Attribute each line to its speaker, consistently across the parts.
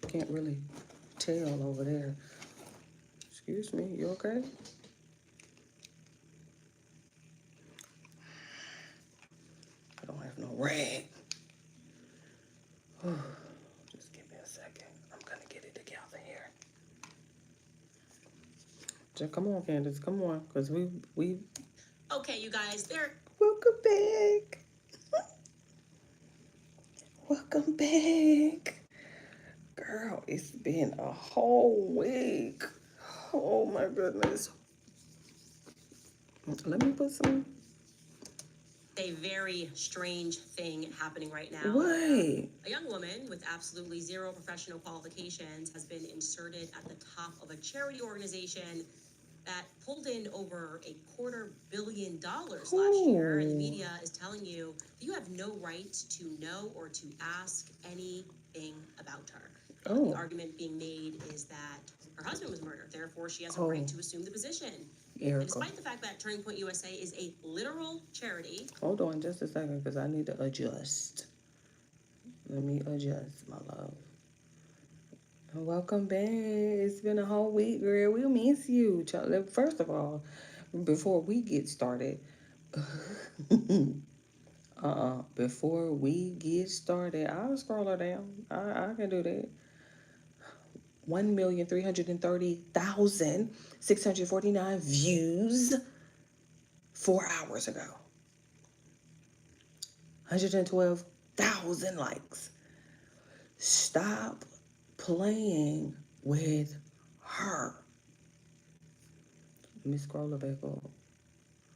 Speaker 1: Can't really tell over there. Excuse me, you okay? I don't have no rag. Just give me a second. I'm gonna get it together here. Just come on, Candace, come on, cause we.
Speaker 2: Okay, you guys, there.
Speaker 1: Welcome back. Welcome back. Girl, it's been a whole week. Oh my goodness. Let me put some.
Speaker 2: A very strange thing happening right now.
Speaker 1: What?
Speaker 2: A young woman with absolutely zero professional qualifications has been inserted at the top of a charity organization that pulled in over $250 million last year, and the media is telling you that you have no right to know or to ask anything about her. The argument being made is that her husband was murdered, therefore she has a right to assume the position. And despite the fact that Turning Point USA is a literal charity.
Speaker 1: Hold on just a second, because I need to adjust. Let me adjust, my love. Welcome back. It's been a whole week, girl. We'll miss you. First of all, before we get started, before we get started, I'll scroll her down. I can do that. 1,330,649 views 4 hours ago. 112,000 likes. Stop playing with her. Let me scroll her back up.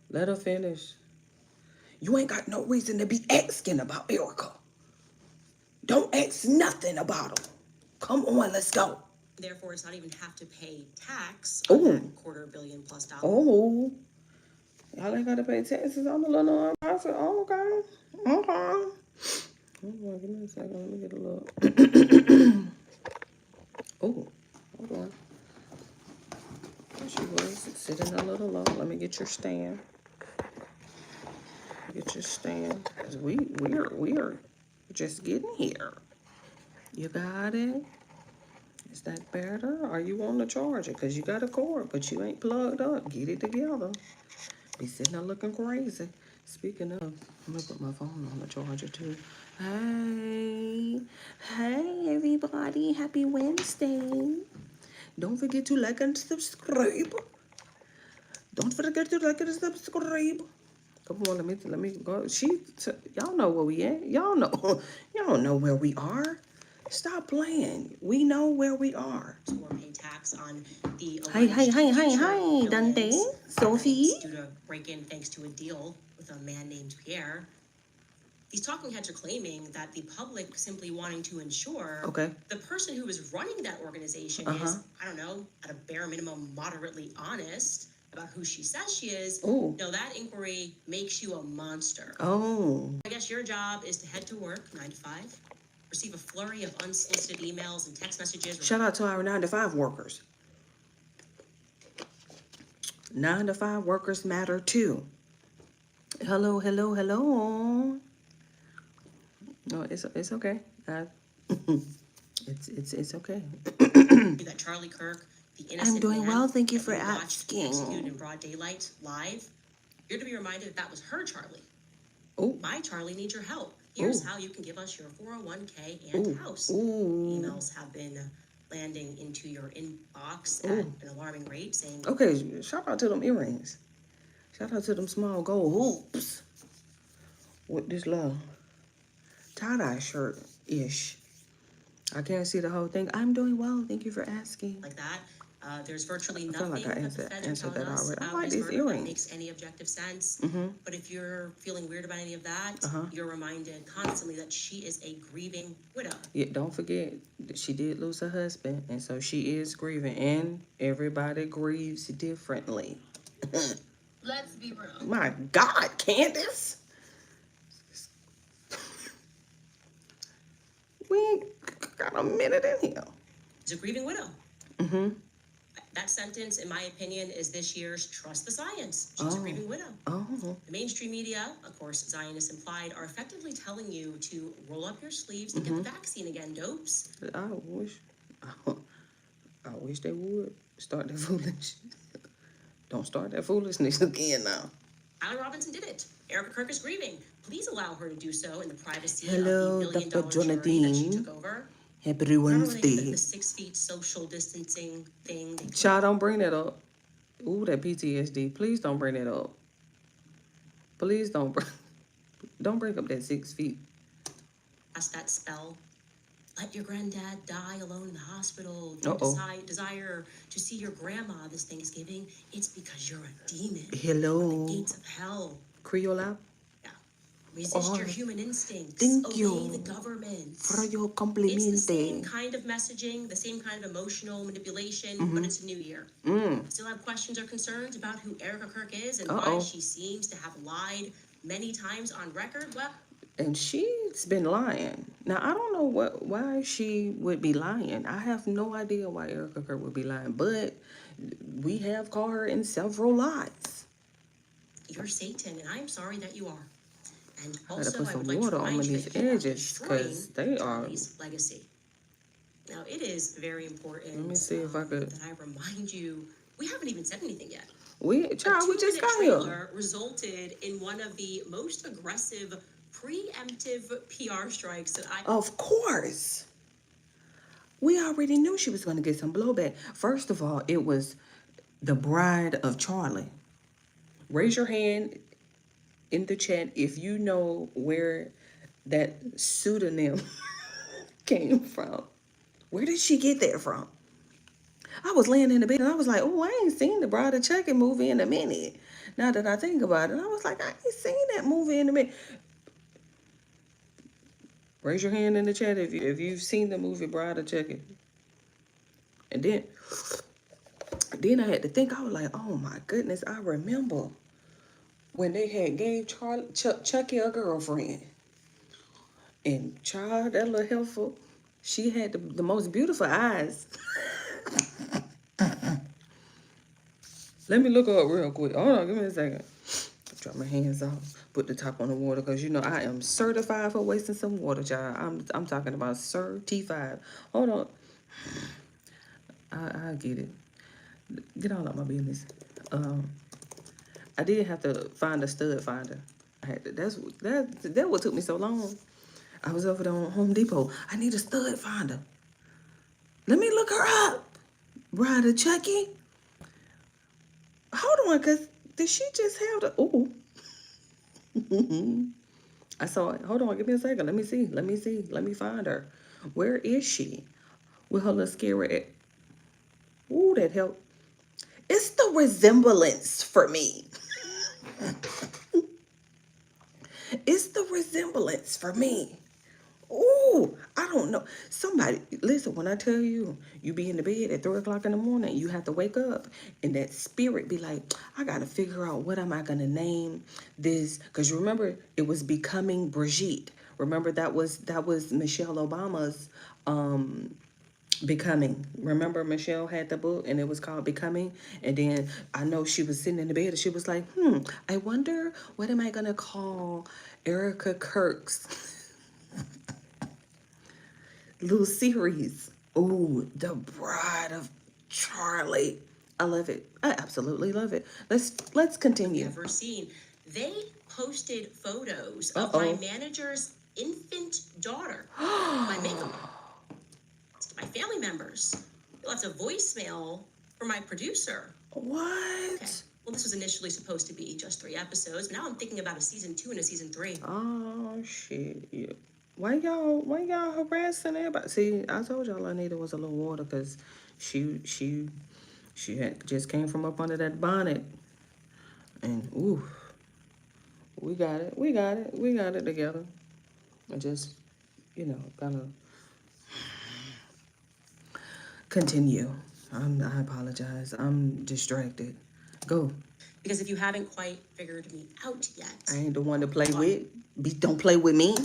Speaker 1: Let her finish. You ain't got no reason to be asking about Erica. Don't ask nothing about her. Come on, let's go.
Speaker 2: Therefore, it's not even have to pay tax on that $250 million plus.
Speaker 1: Oh, y'all ain't got to pay taxes on the little nonprofit. Oh, okay. Okay. Hold on, give me a second. Let me get a look. Oh, hold on. There she was, sitting a little low. Let me get your stand. Get your stand. Cause we are just getting here. You got it? Is that better? Or you want to charge it? Because you got a cord, but you ain't plugged up. Get it together. Be sitting there looking crazy. Speaking of, I'm going to put my phone on the charger too. Hey. Hey, everybody. Happy Wednesday. Don't forget to like and subscribe. Don't forget to like and subscribe. Come on, let me go. Y'all know where we at. Y'all know where we are. Stop playing. We know where we are.
Speaker 2: We're paying tax on the
Speaker 1: Hi, Dante, Sophie.
Speaker 2: Due to break-in thanks to a deal with a man named Pierre. These talking heads are claiming that the public simply wanting to ensure the person who is running that organization is, I don't know, at a bare minimum, moderately honest about who she says she is. No, that inquiry makes you a monster. I guess your job is to head to work 9 to 5, receive a flurry of unsolicited emails and text messages.
Speaker 1: Shout out to our 9 to 5 workers. 9 to 5 workers matter too. Hello. No, it's okay. It's okay.
Speaker 2: That Charlie Kirk, the innocent
Speaker 1: I'm doing
Speaker 2: man
Speaker 1: well, thank you
Speaker 2: that
Speaker 1: for
Speaker 2: watched
Speaker 1: asking.
Speaker 2: Executed in broad daylight live. You're to be reminded that was her Charlie. My Charlie needs your help. Here's how you can give us your 401k and house. Emails have been landing into your inbox at an alarming rate saying...
Speaker 1: Okay, shout out to them earrings. Shout out to them small gold hoops. With this little tie-dye shirt-ish. I can't see the whole thing. I'm doing well. Thank you for asking.
Speaker 2: Like that. There's virtually nothing
Speaker 1: like I
Speaker 2: that the feds are
Speaker 1: answered that
Speaker 2: telling us
Speaker 1: already. I
Speaker 2: about
Speaker 1: like
Speaker 2: this
Speaker 1: these
Speaker 2: murder that
Speaker 1: earrings.
Speaker 2: makes any objective sense. But if you're feeling weird about any of that, you're reminded constantly that she is a grieving widow.
Speaker 1: Yeah, don't forget that she did lose her husband, and so she is grieving, and everybody grieves differently.
Speaker 2: Let's be real.
Speaker 1: My God, Candace. We ain't got a minute in here.
Speaker 2: She's a grieving widow. That sentence, in my opinion, is this year's Trust the Science. She's a grieving widow. The mainstream media, of course, Zionists implied, are effectively telling you to roll up your sleeves and get the vaccine again, dopes.
Speaker 1: I wish. I wish they would start that foolish. Don't start that foolishness again now.
Speaker 2: Allen Robinson did it. Erica Kirk is grieving. Please allow her to do so in the privacy
Speaker 1: Hello,
Speaker 2: of the
Speaker 1: Dr.
Speaker 2: $1 billion charity that she
Speaker 1: Jonathan.
Speaker 2: took over.
Speaker 1: Happy
Speaker 2: Remember when they
Speaker 1: Wednesday.
Speaker 2: did the 6 feet social distancing thing?
Speaker 1: Child, don't bring that up. Ooh, that PTSD. Please don't bring that up. Please don't bring up that 6 feet.
Speaker 2: Cast that spell. Let your granddad die alone in the hospital. You desire to see your grandma this Thanksgiving. It's because you're a demon.
Speaker 1: Hello.
Speaker 2: The gates of hell.
Speaker 1: Creole.
Speaker 2: Yeah. Resist your human instincts.
Speaker 1: Thank
Speaker 2: Obey
Speaker 1: you
Speaker 2: the government.
Speaker 1: for your
Speaker 2: It's the
Speaker 1: compliment.
Speaker 2: same kind of messaging, the same kind of emotional manipulation, but it's a new year. Still have questions or concerns about who Erica Kirk is and why she seems to have lied many times on record? Well,
Speaker 1: and she's been lying. Now, I don't know why she would be lying. I have no idea why Erica Kirk would be lying, but we have caught her in several lies.
Speaker 2: You're Satan, and I'm sorry that you are. And
Speaker 1: I gotta
Speaker 2: also,
Speaker 1: put
Speaker 2: I
Speaker 1: some
Speaker 2: would like to
Speaker 1: water on
Speaker 2: remind you
Speaker 1: these
Speaker 2: that you are
Speaker 1: edges because they are.
Speaker 2: Charlie's legacy. Now, it is very important.
Speaker 1: Let me see if I could.
Speaker 2: That I remind you, we haven't even said anything yet.
Speaker 1: We just got here.
Speaker 2: Resulted in one of the most aggressive preemptive PR strikes that I.
Speaker 1: Of course. We already knew she was going to get some blowback. First of all, it was the bride of Charlie. Raise your hand in the chat if you know where that pseudonym came from. Where did she get that from? I was laying in the bed and I was like, oh, I ain't seen the Bride of Chucky movie in a minute. Now that I think about it, I was like, I ain't seen that movie in a minute. Raise your hand in the chat if you've seen the movie Bride of Chucky. And then I had to think, I was like, oh my goodness, I remember when they had gave Chucky a girlfriend. And child, that little helpful, she had the most beautiful eyes. Let me look her up real quick. Hold on, give me a second. Drop my hands off. Put the top on the water because you know I am certified for wasting some water, child. I'm talking about certified. Hold on. I get it. Get all out my business. I did have to find a stud finder. I had to, that what took me so long. I was over there on Home Depot. I need a stud finder. Let me look her up. Bride of Chucky. Hold on, because did she just have the... Ooh. I saw it. Hold on, give me a second. Let me see. Let me find her. Where is she? With her little scary... Ooh, that helped. It's the resemblance for me. It's the resemblance for me. Ooh, I don't know. Somebody, listen, when I tell you, you be in the bed at 3 o'clock in the morning, you have to wake up and that spirit be like, I got to figure out what am I going to name this. Because you remember, it was Becoming Brigitte. Remember, that was Michelle Obama's Becoming. Remember, Michelle had the book and it was called Becoming. And then I know she was sitting in the bed and she was like, I wonder, what am I going to call Erica Kirk's little series? Ooh, The Bride of Charlie. I love it. I absolutely love it. Let's continue.
Speaker 2: Ever seen? They posted photos of my manager's infant daughter. My makeup. My family members. Left a voicemail for my producer.
Speaker 1: What?
Speaker 2: Okay. Well, this was initially supposed to be just 3 episodes, but now I'm thinking about a season 2 and a season 3.
Speaker 1: Oh shit! Yeah. Why y'all harassing everybody? See, I told y'all I needed was a little water because she had just came from up under that bonnet, and ooh, we got it together. I just, gotta continue. I apologize. I'm distracted. Go.
Speaker 2: Because if you haven't quite figured me out yet,
Speaker 1: I ain't the one to play with. Don't play with me.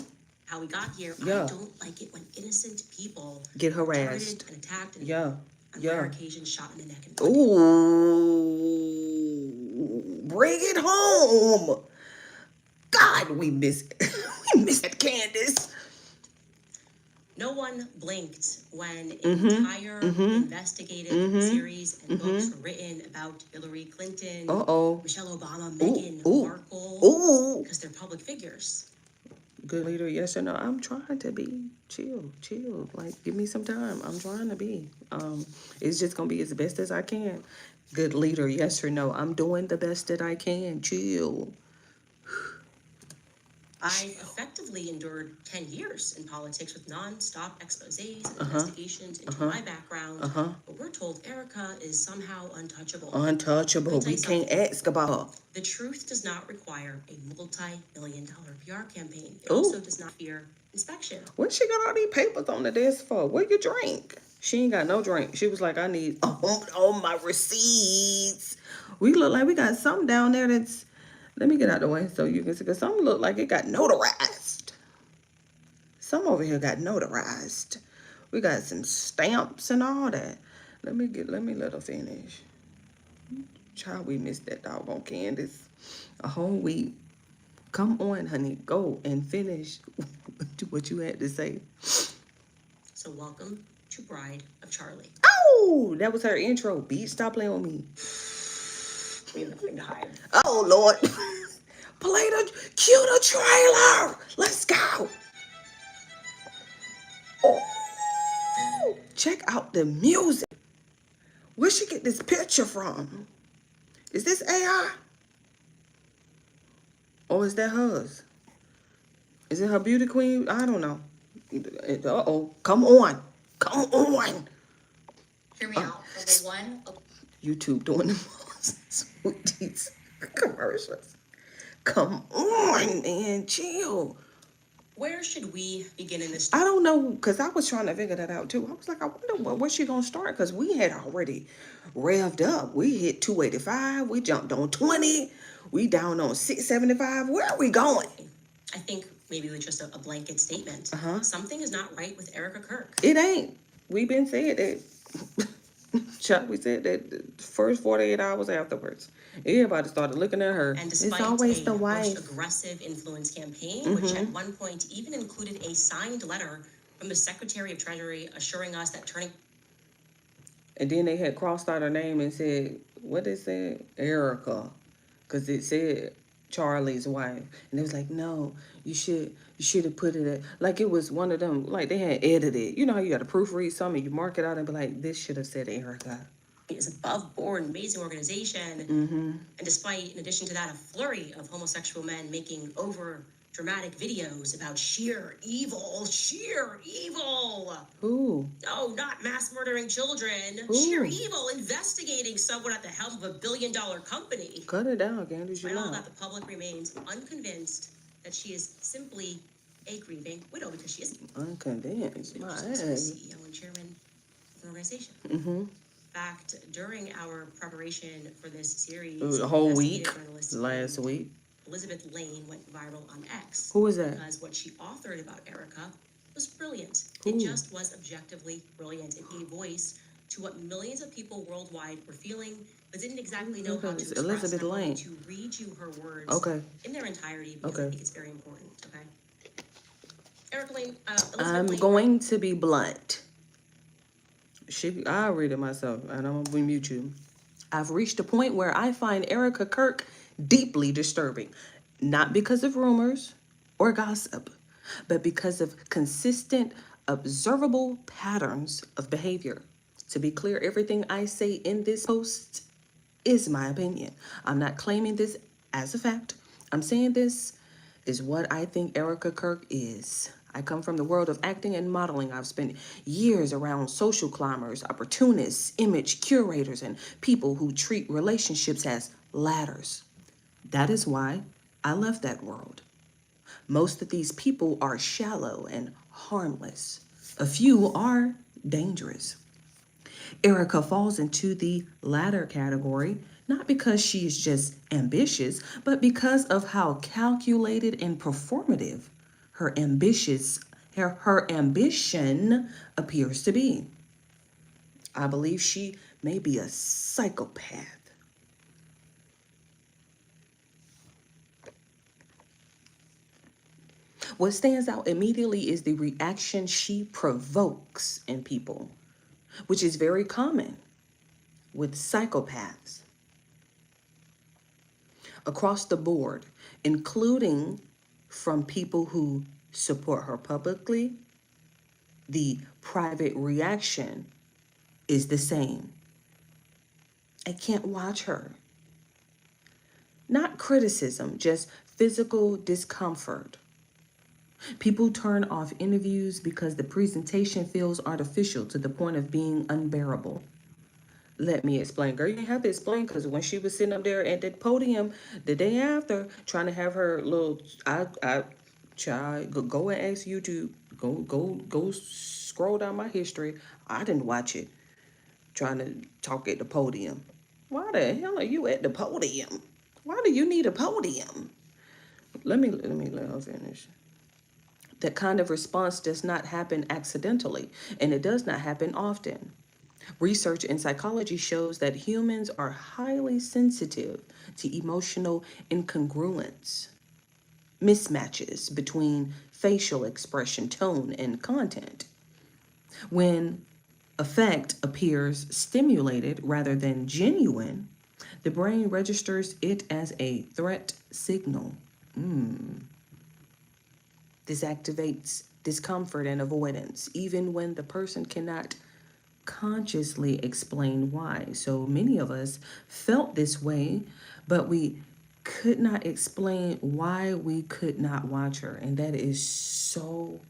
Speaker 2: How we got here, I don't like it when innocent people
Speaker 1: get harassed
Speaker 2: and attacked and
Speaker 1: on rare
Speaker 2: occasions shot in the neck and
Speaker 1: ooh, bring it home. God, we miss that Candace.
Speaker 2: No one blinked when an entire investigative series and books were written about Hillary Clinton, Michelle Obama, Meghan Markle, because they're public figures.
Speaker 1: Good leader, yes or no? I'm trying to be. Chill. Like, give me some time. I'm trying to be. It's just gonna be as best as I can. Good leader, yes or no? I'm doing the best that I can. Chill.
Speaker 2: I effectively endured 10 years in politics with non-stop exposés and investigations into my background. But we're told Erica is somehow untouchable.
Speaker 1: Untouchable. We can't ask about her.
Speaker 2: The truth does not require a multi-million-dollar PR campaign. It also does not fear inspection.
Speaker 1: What she got all these papers on the desk for? Where you drink? She ain't got no drink. She was like, I need all my receipts. We look like we got something down there that's... Let me get out the way so you can see. Because some look like it got notarized. Some over here got notarized. We got some stamps and all that. Let me let her finish. Child, we missed that doggone Candace. A whole week. Come on, honey. Go and finish what you had to say.
Speaker 2: So welcome to Bride of Charlie.
Speaker 1: Oh, that was her intro. Beat, stop playing with me.
Speaker 2: We have nothing to hide.
Speaker 1: Oh, Lord. Cue the trailer. Let's go. Oh, check out the music. Where'd she get this picture from? Is this AI? Or is that hers? Is it her beauty queen? I don't know. Uh-oh. Come on.
Speaker 3: Hear me out. Number one.
Speaker 1: YouTube doing the most sweeties commercials. Come on, man. Chill.
Speaker 2: Where should we begin in this?
Speaker 1: I don't know, because I was trying to figure that out too. I was like, I wonder where's she going to start? Because we had already revved up. We hit 285. We jumped on 20. We down on 675. Where are we going?
Speaker 2: I think maybe with just a blanket statement. Something is not right with Erica Kirk.
Speaker 1: It ain't. We've been saying that. Chuck, we said that the first 48 hours afterwards. Everybody started looking at her.
Speaker 2: And despite
Speaker 1: it's always
Speaker 2: a
Speaker 1: the wife.
Speaker 2: aggressive influence campaign, which at one point even included a signed letter from the Secretary of Treasury assuring us that turning...
Speaker 1: And then they had crossed out her name and said, what they said? Erica. Because it said Charlie's wife. And they was like, no, you should have put it at, like it was one of them, like they had edited. You know how you got to proofread something, you mark it out and be like, this should have said Erica.
Speaker 2: Is above board, amazing organization. And despite, in addition to that, a flurry of homosexual men making over dramatic videos about sheer evil.
Speaker 1: Who?
Speaker 2: No, not mass murdering children.
Speaker 1: Who?
Speaker 2: Sheer evil, investigating someone at the helm of a billion-dollar company.
Speaker 1: Cut it down, Candace.
Speaker 2: Despite all that, the public remains unconvinced that she is simply a grieving widow because she is
Speaker 1: unconvinced. My
Speaker 2: she's the
Speaker 1: ass.
Speaker 2: CEO and chairman of an organization.
Speaker 1: Mm-hmm.
Speaker 2: In fact, during our preparation for this series,
Speaker 1: It was a whole week.
Speaker 2: investigative journalist
Speaker 1: Last week.
Speaker 2: Elizabeth Lane went viral on X.
Speaker 1: Who was that?
Speaker 2: Because what she authored about Erica was brilliant.
Speaker 1: Who?
Speaker 2: It just was objectively brilliant. It gave voice to what millions of people worldwide were feeling, but didn't exactly know how to express.
Speaker 1: Elizabeth
Speaker 2: And I'm going
Speaker 1: Lane.
Speaker 2: to read you her words in their entirety because I think it's very important. Okay. Erica Lane. Elizabeth
Speaker 1: I'm
Speaker 2: Lane
Speaker 1: going to be blunt. I'll read it myself, and I'm gonna mute you. I've reached a point where I find Erica Kirk deeply disturbing, not because of rumors or gossip, but because of consistent, observable patterns of behavior. To be clear, everything I say in this post is my opinion. I'm not claiming this as a fact. I'm saying this is what I think Erica Kirk is. I come from the world of acting and modeling. I've spent years around social climbers, opportunists, image curators, and people who treat relationships as ladders. That is why I left that world. Most of these people are shallow and harmless. A few are dangerous. Erica falls into the latter category, not because she is just ambitious, but because of how calculated and performative her ambition appears to be. I believe she may be a psychopath. What stands out immediately is the reaction she provokes in people, which is very common with psychopaths across the board, including from people who support her publicly. The private reaction is the same. I can't watch her. Not criticism, just physical discomfort. People turn off interviews because the presentation feels artificial to the point of being unbearable. Let me explain. Girl, you didn't have to explain, because when she was sitting up there at that podium the day after, trying to have her little, child, go and ask YouTube, go scroll down my history. I didn't watch it. Trying to talk at the podium. Why the hell are you at the podium? Why do you need a podium? Let me let her finish. That kind of response does not happen accidentally, and it does not happen often. Research in psychology shows that humans are highly sensitive to emotional incongruence, mismatches between facial expression, tone, and content. When affect appears stimulated rather than genuine, the brain registers it as a threat signal. This activates discomfort and avoidance, even when the person cannot consciously explain why. So many of us felt this way, but we could not explain why we could not watch her. And that is so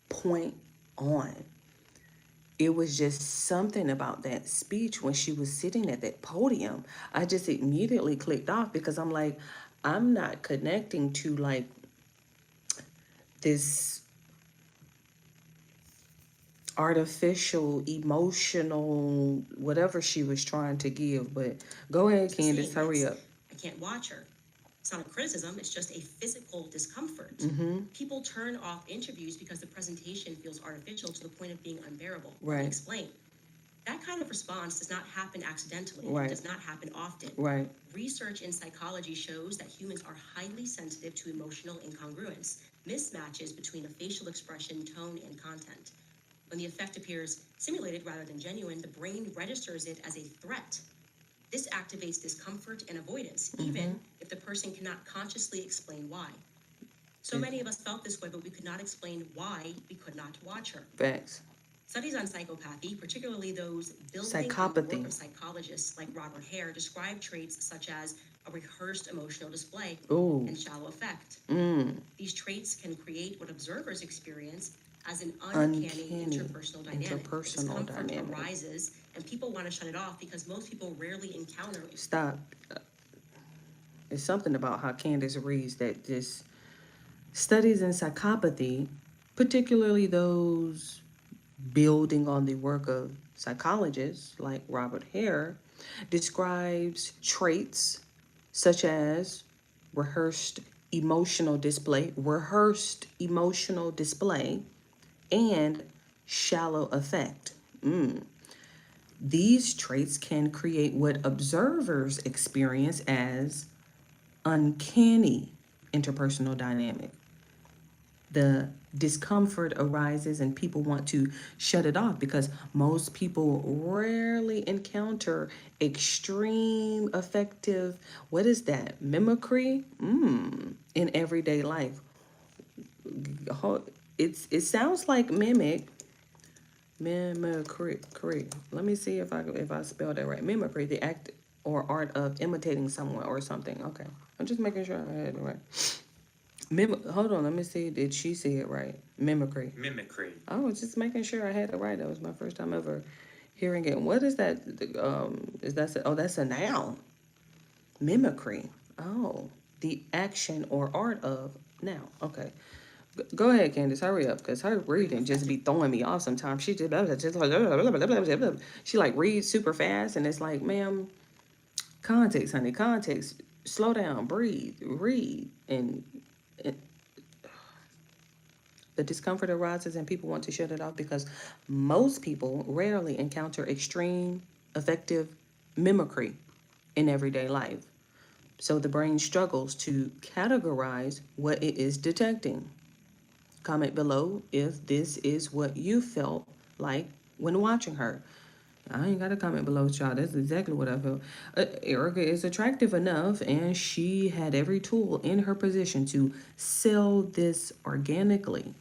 Speaker 1: point on. It was just something about that speech when she was sitting at that podium. I just immediately clicked off, because I'm like, I'm not connecting to like this artificial, emotional, whatever she was trying to give. But go ahead, Candace, hurry up.
Speaker 2: I can't watch her. It's not a criticism, it's just a physical discomfort. People turn off interviews because the presentation feels artificial to the point of being unbearable. Let me explain. That kind of response does not happen accidentally. It does not happen often. Research in psychology shows that humans are highly sensitive to emotional incongruence, mismatches between a facial expression, tone, and content. When the effect appears simulated rather than genuine, the brain registers it as a threat. This activates discomfort and avoidance, even if the person cannot consciously explain why. So many of us felt this way, but we could not explain why we could not watch her.
Speaker 1: Facts.
Speaker 2: Studies on psychopathy, particularly those building on the work of psychologists like Robert Hare, describe traits such as a rehearsed emotional display and shallow affect. These traits can create what observers experience as an uncanny interpersonal dynamic. Discomfort arises, and people want to shut it off because most people rarely encounter it.
Speaker 1: Stop. It's something about how Candace reads that this studies in psychopathy, particularly those building on the work of psychologists like Robert Hare, describes traits such as rehearsed emotional display, and shallow affect. These traits can create what observers experience as uncanny interpersonal dynamic. The discomfort arises and people want to shut it off because most people rarely encounter extreme affective, what is that, mimicry in everyday life. It sounds like mimicry. Let me see if I spell that right. Mimicry, the act or art of imitating someone or something. Okay, I'm just making sure I had it right. Hold on, let me see. Did she say it right? Mimicry. I was just making sure I had it right. That was my first time ever hearing it. What is that? That's a noun. Mimicry. Oh, the action or art of. Now, okay. Go ahead, Candace. Hurry up, because her reading just be throwing me off sometimes. She she like reads super fast, and it's like, ma'am, context, honey, context. Slow down, breathe, read, and the discomfort arises, and people want to shut it off because most people rarely encounter extreme affective mimicry in everyday life. So the brain struggles to categorize what it is detecting. Comment below if this is what you felt like when watching her. I ain't got to comment below, child. That's exactly what I felt. Erica is attractive enough, and she had every tool in her position to sell this organically,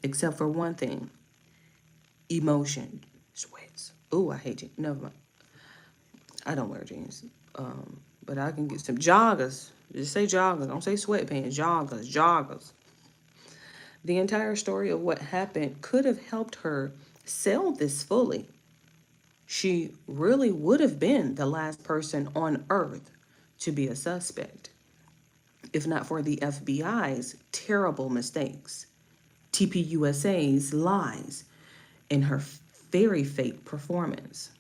Speaker 1: except for one thing: emotion. Sweats. Ooh, I hate you. Never mind. I don't wear jeans. But I can get some joggers. Just say joggers. Don't say sweatpants. Joggers. Joggers. The entire story of what happened could have helped her sell this fully. She really would have been the last person on earth to be a suspect, if not for the FBI's terrible mistakes, TPUSA's lies, and her very fake performance.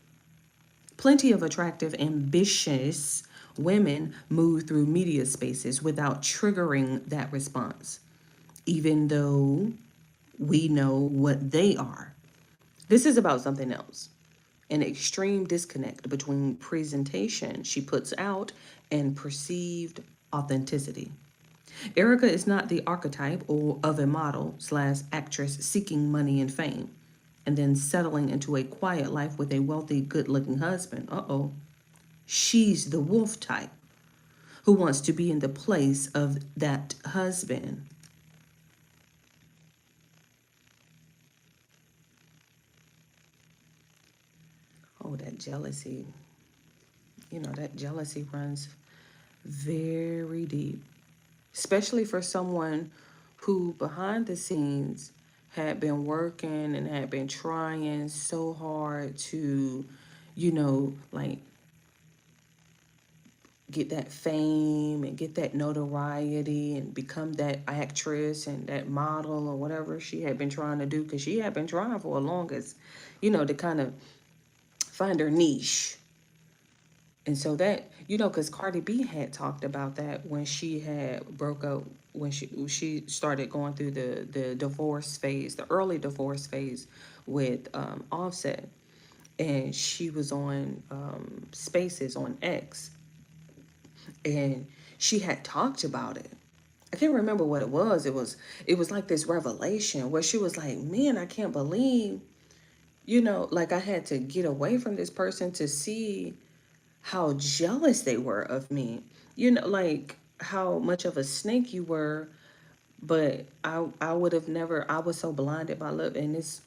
Speaker 1: Plenty of attractive, ambitious women move through media spaces without triggering that response, even though we know what they are. This is about something else: an extreme disconnect between presentation she puts out and perceived authenticity. Erica is not the archetype of a model slash actress seeking money and fame and then settling into a quiet life with a wealthy, good looking husband. Uh-oh. She's the wolf type who wants to be in the place of that husband. Oh, that jealousy. That jealousy runs very deep, especially for someone who behind the scenes had been working and had been trying so hard to, like get that fame and get that notoriety and become that actress and that model or whatever she had been trying to do, because she had been trying for the longest, to kind of find her niche. And so that, because Cardi B had talked about that when she had broke up, when she started going through the divorce phase, the early divorce phase with Offset. And she was on Spaces on X. And she had talked about it. I can't remember what it was. It was like this revelation where she was like, man, I can't believe, like I had to get away from this person to see how jealous they were of me. Like how much of a snake you were, but I would have never, I was so blinded by love. And it's,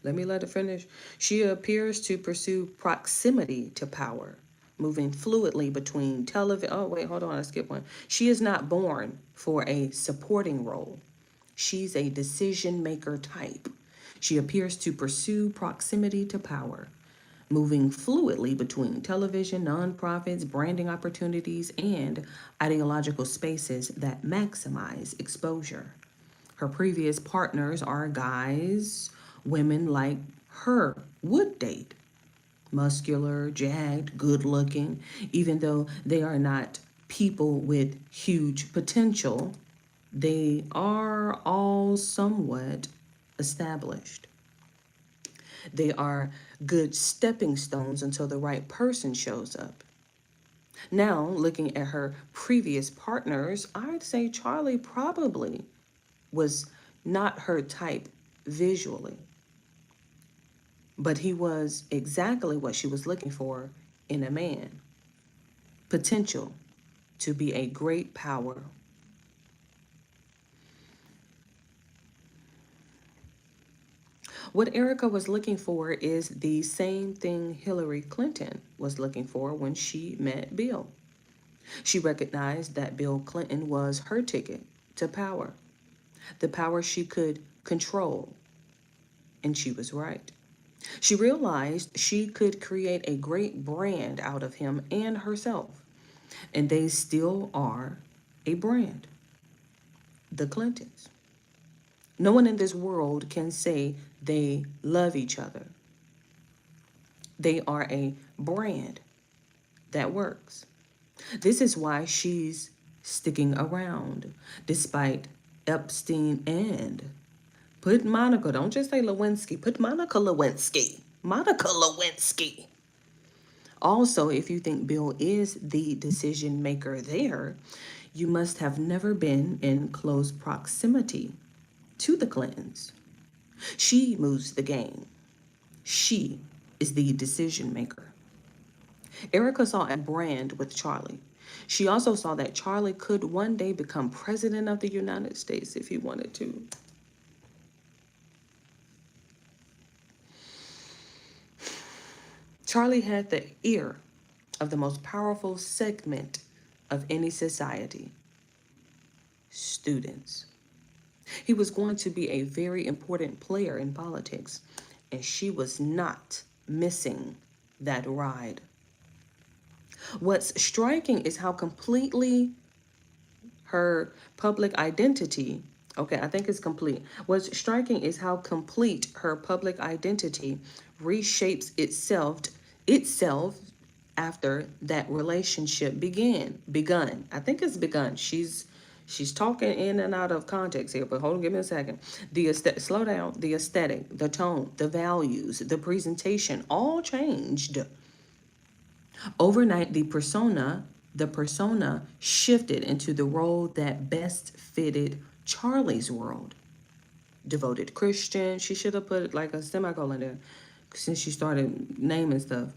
Speaker 1: let me let it finish. She appears to pursue proximity to power, moving fluidly between television. Oh, wait, hold on. I skipped one. She is not born for a supporting role. She's a decision maker type. She appears to pursue proximity to power, moving fluidly between television, nonprofits, branding opportunities, and ideological spaces that maximize exposure. Her previous partners are guys women like her would date: muscular, jagged, good looking, even though they are not people with huge potential. They are all somewhat established. They are good stepping stones until the right person shows up. Now, looking at her previous partners, I'd say Charlie probably was not her type visually, but he was exactly what she was looking for in a man: potential to be a great power. What Erica was looking for is the same thing Hillary Clinton was looking for when she met Bill. She recognized that Bill Clinton was her ticket to power, the power she could control, and she was right. She realized she could create a great brand out of him and herself, and they still are a brand: the Clintons. No one in this world can say they love each other. They are a brand that works. This is why she's sticking around despite Epstein and put Monica, don't just say Lewinsky, put Monica Lewinsky. Monica Lewinsky. Also, if you think Bill is the decision maker there, you must have never been in close proximity to the Clintons. She moves the game. She is the decision maker. Erica saw a brand with Charlie. She also saw that Charlie could one day become president of the United States if he wanted to. Charlie had the ear of the most powerful segment of any society: students. He was going to be a very important player in politics, and she was not missing that ride. What's striking is how completely her public identity, okay, I think it's complete. What's striking is how complete her public identity reshapes itself after that relationship begun. I think it's begun. She's talking in and out of context here, but hold on, give me a second. Slow down. The aesthetic, the tone, the values, the presentation all changed. Overnight, the persona shifted into the role that best fitted Charlie's world. Devoted Christian. She should have put like a semicolon there since she started naming stuff.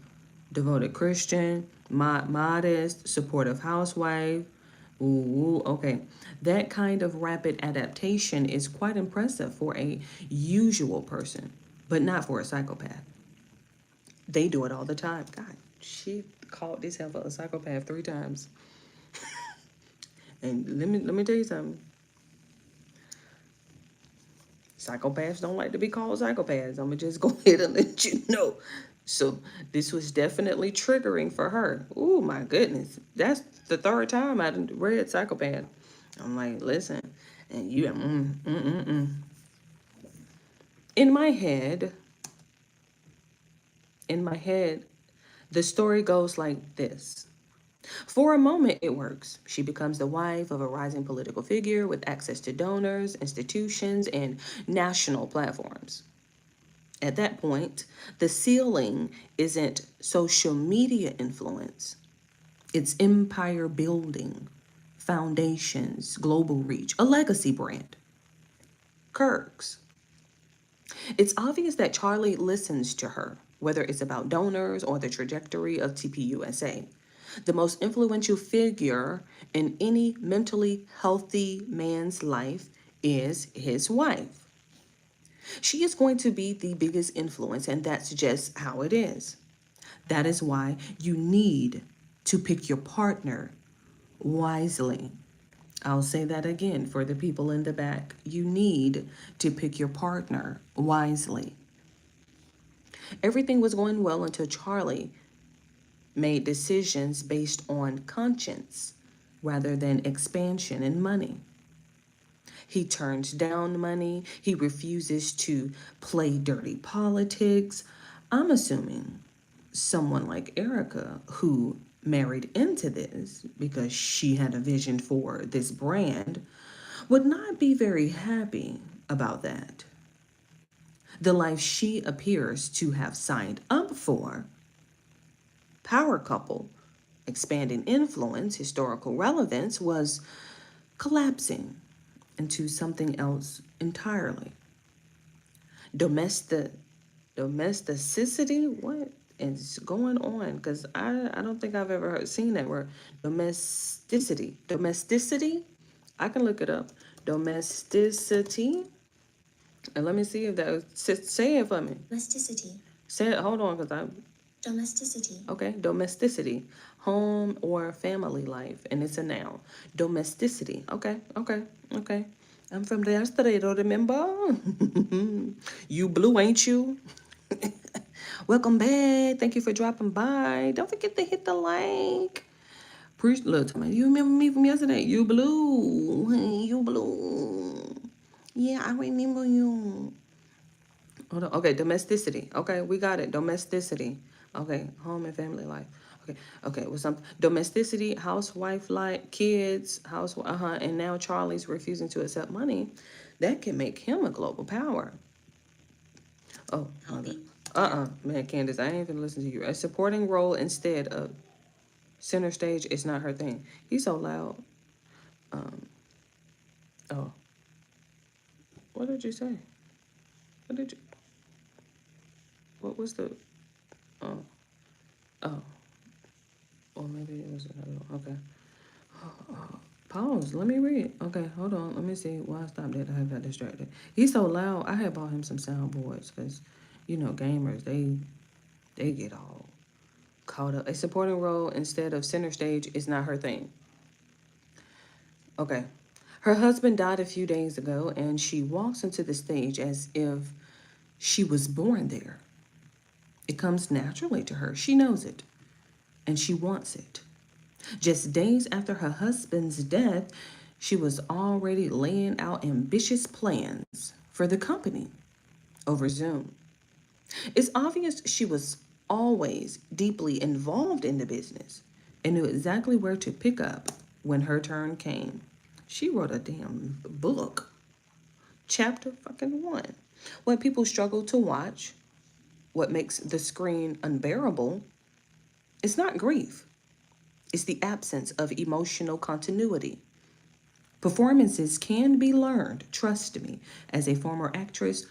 Speaker 1: Devoted Christian, modest, supportive housewife. Ooh, okay. That kind of rapid adaptation is quite impressive for a usual person, but not for a psychopath. They do it all the time. God, she called this heifer a psychopath 3 times. And let me tell you something. Psychopaths don't like to be called psychopaths. I'm gonna just go ahead and let you know. So this was definitely triggering for her. Oh my goodness. That's the 3rd time I read psychopath. I'm like, listen, and you In my head, the story goes like this. For a moment, it works. She becomes the wife of a rising political figure with access to donors, institutions, and national platforms. At that point, the ceiling isn't social media influence, it's empire building, foundations, global reach, a legacy brand. Kirk's. It's obvious that Charlie listens to her, whether it's about donors or the trajectory of TPUSA. The most influential figure in any mentally healthy man's life is his wife. She is going to be the biggest influence, and that's just how it is. That is why you need to pick your partner wisely. I'll say that again for the people in the back. You need to pick your partner wisely. Everything was going well until Charlie made decisions based on conscience rather than expansion and money. He turns down money. He refuses to play dirty politics. I'm assuming someone like Erica, who married into this because she had a vision for this brand, would not be very happy about that. The life she appears to have signed up for, power couple, expanding influence, historical relevance, was collapsing into something else entirely. Domesticity? What is going on? Because I don't think I've ever seen that word. Domesticity? I can look it up. Domesticity? And let me see if that, say it for me.
Speaker 3: Domesticity.
Speaker 1: Say it, hold on, because
Speaker 3: Domesticity.
Speaker 1: okay, domesticity, home or family life, and it's a noun. Domesticity, okay. I'm from the Estredo, remember? You blue, ain't you? Welcome back. Thank you for dropping by. Don't forget to hit the like. Look, you remember me from yesterday? You blue. You blue. Yeah, I remember you. Hold on. Okay, domesticity. Okay, we got it. Domesticity. Okay, home and family life. Okay, with some domesticity, housewife like kids, and now Charlie's refusing to accept money. That can make him a global power. Oh, man, Candace, I ain't gonna listen to you. A supporting role instead of center stage is not her thing. He's so loud. Oh, What did you say? What did you? What was the? Oh, oh. Or maybe it was another one. Okay. Pause. Let me read. Okay, hold on. Let me see why I stopped it. I got distracted. He's so loud. I had bought him some soundboards because, gamers they get all caught up. A supporting role instead of center stage is not her thing. Okay. Her husband died a few days ago, and she walks into the stage as if she was born there. It comes naturally to her. She knows it, and she wants it. Just days after her husband's death, she was already laying out ambitious plans for the company over Zoom. It's obvious she was always deeply involved in the business and knew exactly where to pick up when her turn came. She wrote a damn book. Chapter fucking 1. What people struggle to watch, what makes the screen unbearable, it's not grief. It's the absence of emotional continuity. Performances can be learned, trust me. As a former actress,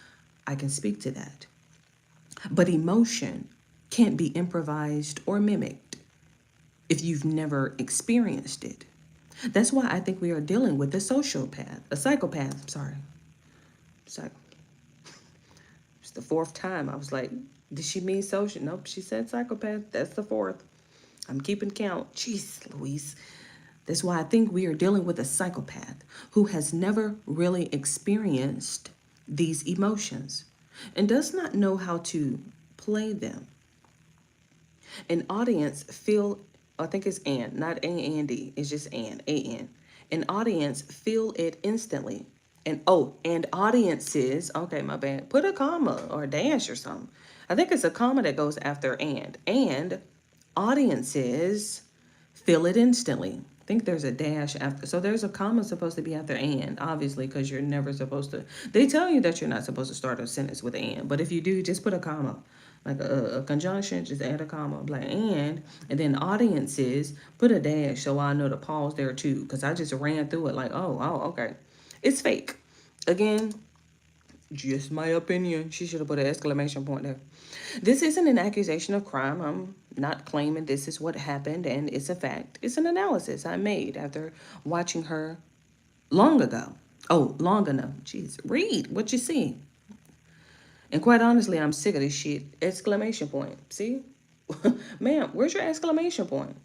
Speaker 1: I can speak to that. But emotion can't be improvised or mimicked if you've never experienced it. That's why I think we are dealing with a psychopath, I'm sorry. It's the fourth time. I was like, did she mean social? Nope, she said psychopath. That's the fourth. I'm keeping count. Jeez, Louise. That's why I think we are dealing with a psychopath who has never really experienced these emotions and does not know how to play them. An audience feel, I think it's Ann, not A-N-D, it's just Ann, A-N. An audience feel it instantly. And audiences, okay, my bad, put a comma or a dash or something. I think it's a comma that goes after and audiences feel it instantly. I think there's a dash after. So there's a comma supposed to be after and, obviously, because you're never supposed to. They tell you that you're not supposed to start a sentence with and, but if you do, just put a comma. Like a conjunction, just add a comma, like and then audiences, put a dash so I know to pause there too, because I just ran through it like, oh, okay. It's fake. Again, just my opinion. She should have put an exclamation point there. This isn't an accusation of crime. I'm not claiming this is what happened and it's a fact. It's an analysis I made after watching her long ago. Oh, long enough. Jeez, read what you see. And quite honestly, I'm sick of this shit. Exclamation point. See? Ma'am, where's your exclamation point?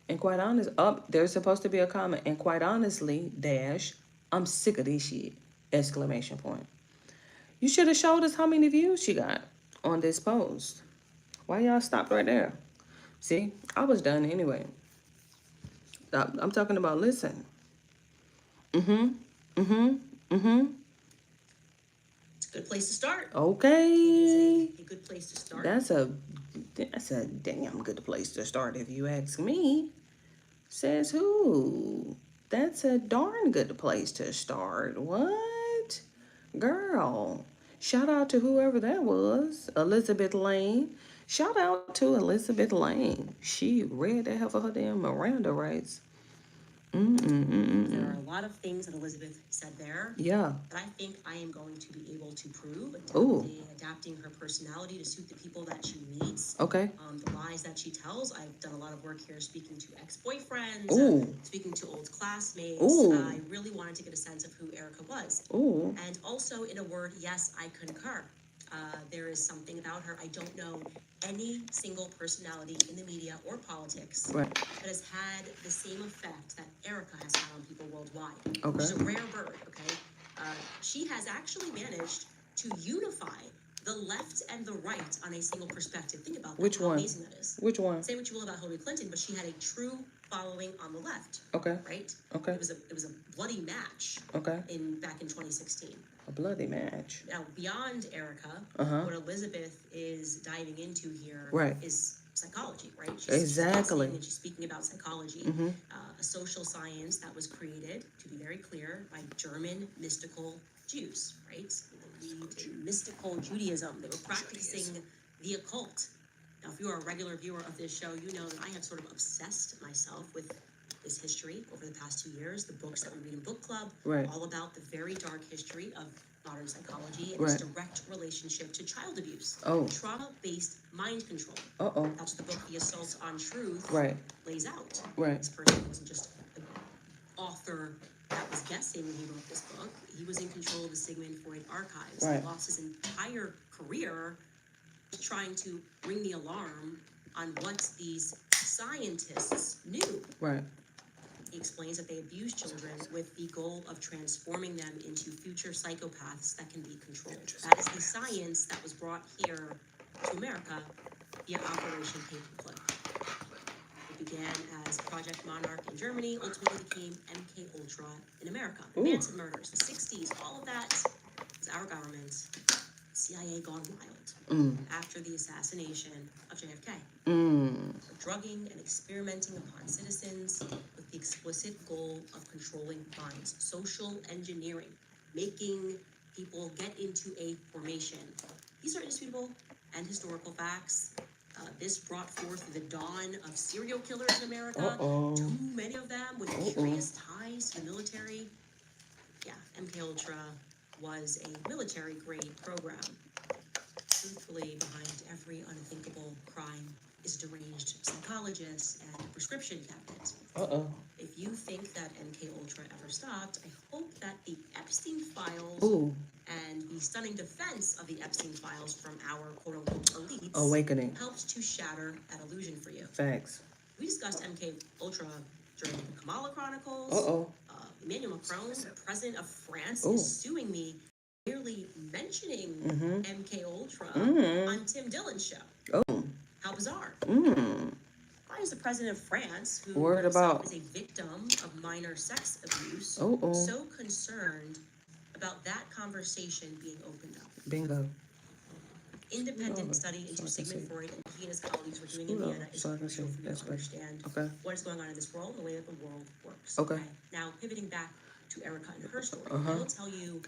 Speaker 1: And quite honest, there's supposed to be a comment. And quite honestly, dash, I'm sick of this shit. Exclamation point. You should have showed us how many views she got on this post. Why y'all stopped right there? See, I was done anyway. I'm talking about listen.
Speaker 2: It's a good place to start.
Speaker 1: Okay.
Speaker 2: A good place to start.
Speaker 1: That's a damn good place to start if you ask me. Says who? That's a darn good place to start. What? Girl. Shout out to whoever that was. Elizabeth Lane. Shout out to Elizabeth Lane. She read the hell of her damn Miranda rights.
Speaker 2: There are a lot of things that Elizabeth said there.
Speaker 1: Yeah.
Speaker 2: That I think I am going to be able to prove. Adapting her personality to suit the people that she meets.
Speaker 1: Okay.
Speaker 2: The lies that she tells. I've done a lot of work here speaking to ex-boyfriends, speaking to old classmates. I really wanted to get a sense of who Erica was. And also, in a word, yes, I concur. There is something about her. I don't know any single personality in the media or politics that has had the same effect that Erica has had on people worldwide. Okay. She's a rare bird, okay? She has actually managed to unify the left and the right on a single perspective. Think about that.
Speaker 1: Which one?
Speaker 2: How amazing that is.
Speaker 1: Which one?
Speaker 2: Say what you will about Hillary Clinton, but she had a true following on the left.
Speaker 1: Okay.
Speaker 2: Right?
Speaker 1: Okay.
Speaker 2: It was a bloody match.
Speaker 1: Okay.
Speaker 2: Back in 2016.
Speaker 1: A bloody match.
Speaker 2: Now, beyond Erica, what Elizabeth is diving into here is psychology, right?
Speaker 1: Exactly.
Speaker 2: She's speaking about psychology, a social science that was created, to be very clear, by German mystical Jews, right? Mystical Judaism. They were practicing the occult. Now, if you are a regular viewer of this show, you know that I have sort of obsessed myself with this history over the past 2 years, the books that we read in book club, all about the very dark history of modern psychology and its
Speaker 1: Right.
Speaker 2: direct relationship to child abuse.
Speaker 1: Oh.
Speaker 2: Trauma-based mind control.
Speaker 1: Uh-oh.
Speaker 2: That's what the book The Assault on Truth
Speaker 1: Right.
Speaker 2: lays out.
Speaker 1: Right.
Speaker 2: This person wasn't just an author that was guessing when he wrote this book. He was in control of the Sigmund Freud archives.
Speaker 1: Right.
Speaker 2: He lost his entire career trying to ring the alarm on what these scientists knew.
Speaker 1: Right.
Speaker 2: He explains that they abuse children with the goal of transforming them into future psychopaths that can be controlled. That is the science that was brought here to America via Operation Paperclip. It began as Project Monarch in Germany, ultimately became MK Ultra in America. The
Speaker 1: Ooh.
Speaker 2: Manson murders, the 60s, all of that was our government, CIA gone wild, after the assassination of JFK. Drugging and experimenting upon citizens with the explicit goal of controlling minds. Social engineering, making people get into a formation. These are indisputable and historical facts. This brought forth the dawn of serial killers in America. Too many of them with curious ties to the military. Yeah, MK Ultra was a military-grade program. Truthfully, behind every unthinkable crime is deranged psychologists and prescription cabinets. If you think that MK Ultra ever stopped, I hope that the Epstein files and the stunning defense of the Epstein files from our quote-unquote elites
Speaker 1: Awakening.
Speaker 2: helped to shatter that illusion for you.
Speaker 1: Facts.
Speaker 2: We discussed MK Ultra during the Kamala Chronicles. Emmanuel Macron, president of France, is suing me merely mentioning MK Ultra on Tim Dillon's show. How bizarre. Why is the president of France, who
Speaker 1: Worried
Speaker 2: himself
Speaker 1: about-
Speaker 2: is a victim of minor sex abuse, so concerned about that conversation being opened up?
Speaker 1: Bingo.
Speaker 2: Independent study into
Speaker 1: so I can
Speaker 2: Sigmund
Speaker 1: see.
Speaker 2: Freud and he and his colleagues were doing
Speaker 1: Scoot
Speaker 2: in
Speaker 1: up,
Speaker 2: Vienna is
Speaker 1: so I can
Speaker 2: crucial
Speaker 1: see.
Speaker 2: for you
Speaker 1: That's
Speaker 2: to
Speaker 1: better.
Speaker 2: understand
Speaker 1: Okay.
Speaker 2: what is going on in this world and the way that the world works.
Speaker 1: Okay.
Speaker 2: Now, pivoting back to Erica and her story, I will tell you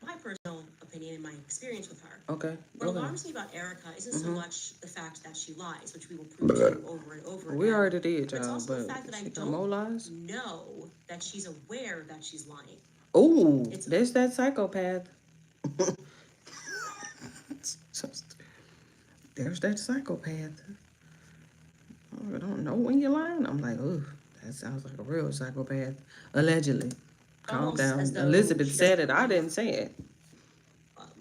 Speaker 2: my personal opinion and my experience with her.
Speaker 1: Okay.
Speaker 2: What
Speaker 1: Okay.
Speaker 2: alarms me about Erica isn't so much the fact that she lies, which we will prove to you over and over again.
Speaker 1: We already did,
Speaker 2: But it's
Speaker 1: y'all,
Speaker 2: also the
Speaker 1: but
Speaker 2: fact that I
Speaker 1: she got more
Speaker 2: don't
Speaker 1: lies.
Speaker 2: know that she's aware that she's lying.
Speaker 1: Oh,
Speaker 2: It's-
Speaker 1: there's that psychopath. There's that psychopath. I don't know when you're lying. I'm like, ooh, that sounds like a real psychopath. Allegedly. Calm
Speaker 2: Almost
Speaker 1: down.
Speaker 2: as though
Speaker 1: Elizabeth
Speaker 2: she
Speaker 1: said
Speaker 2: doesn't
Speaker 1: it. I
Speaker 2: believe
Speaker 1: didn't say it.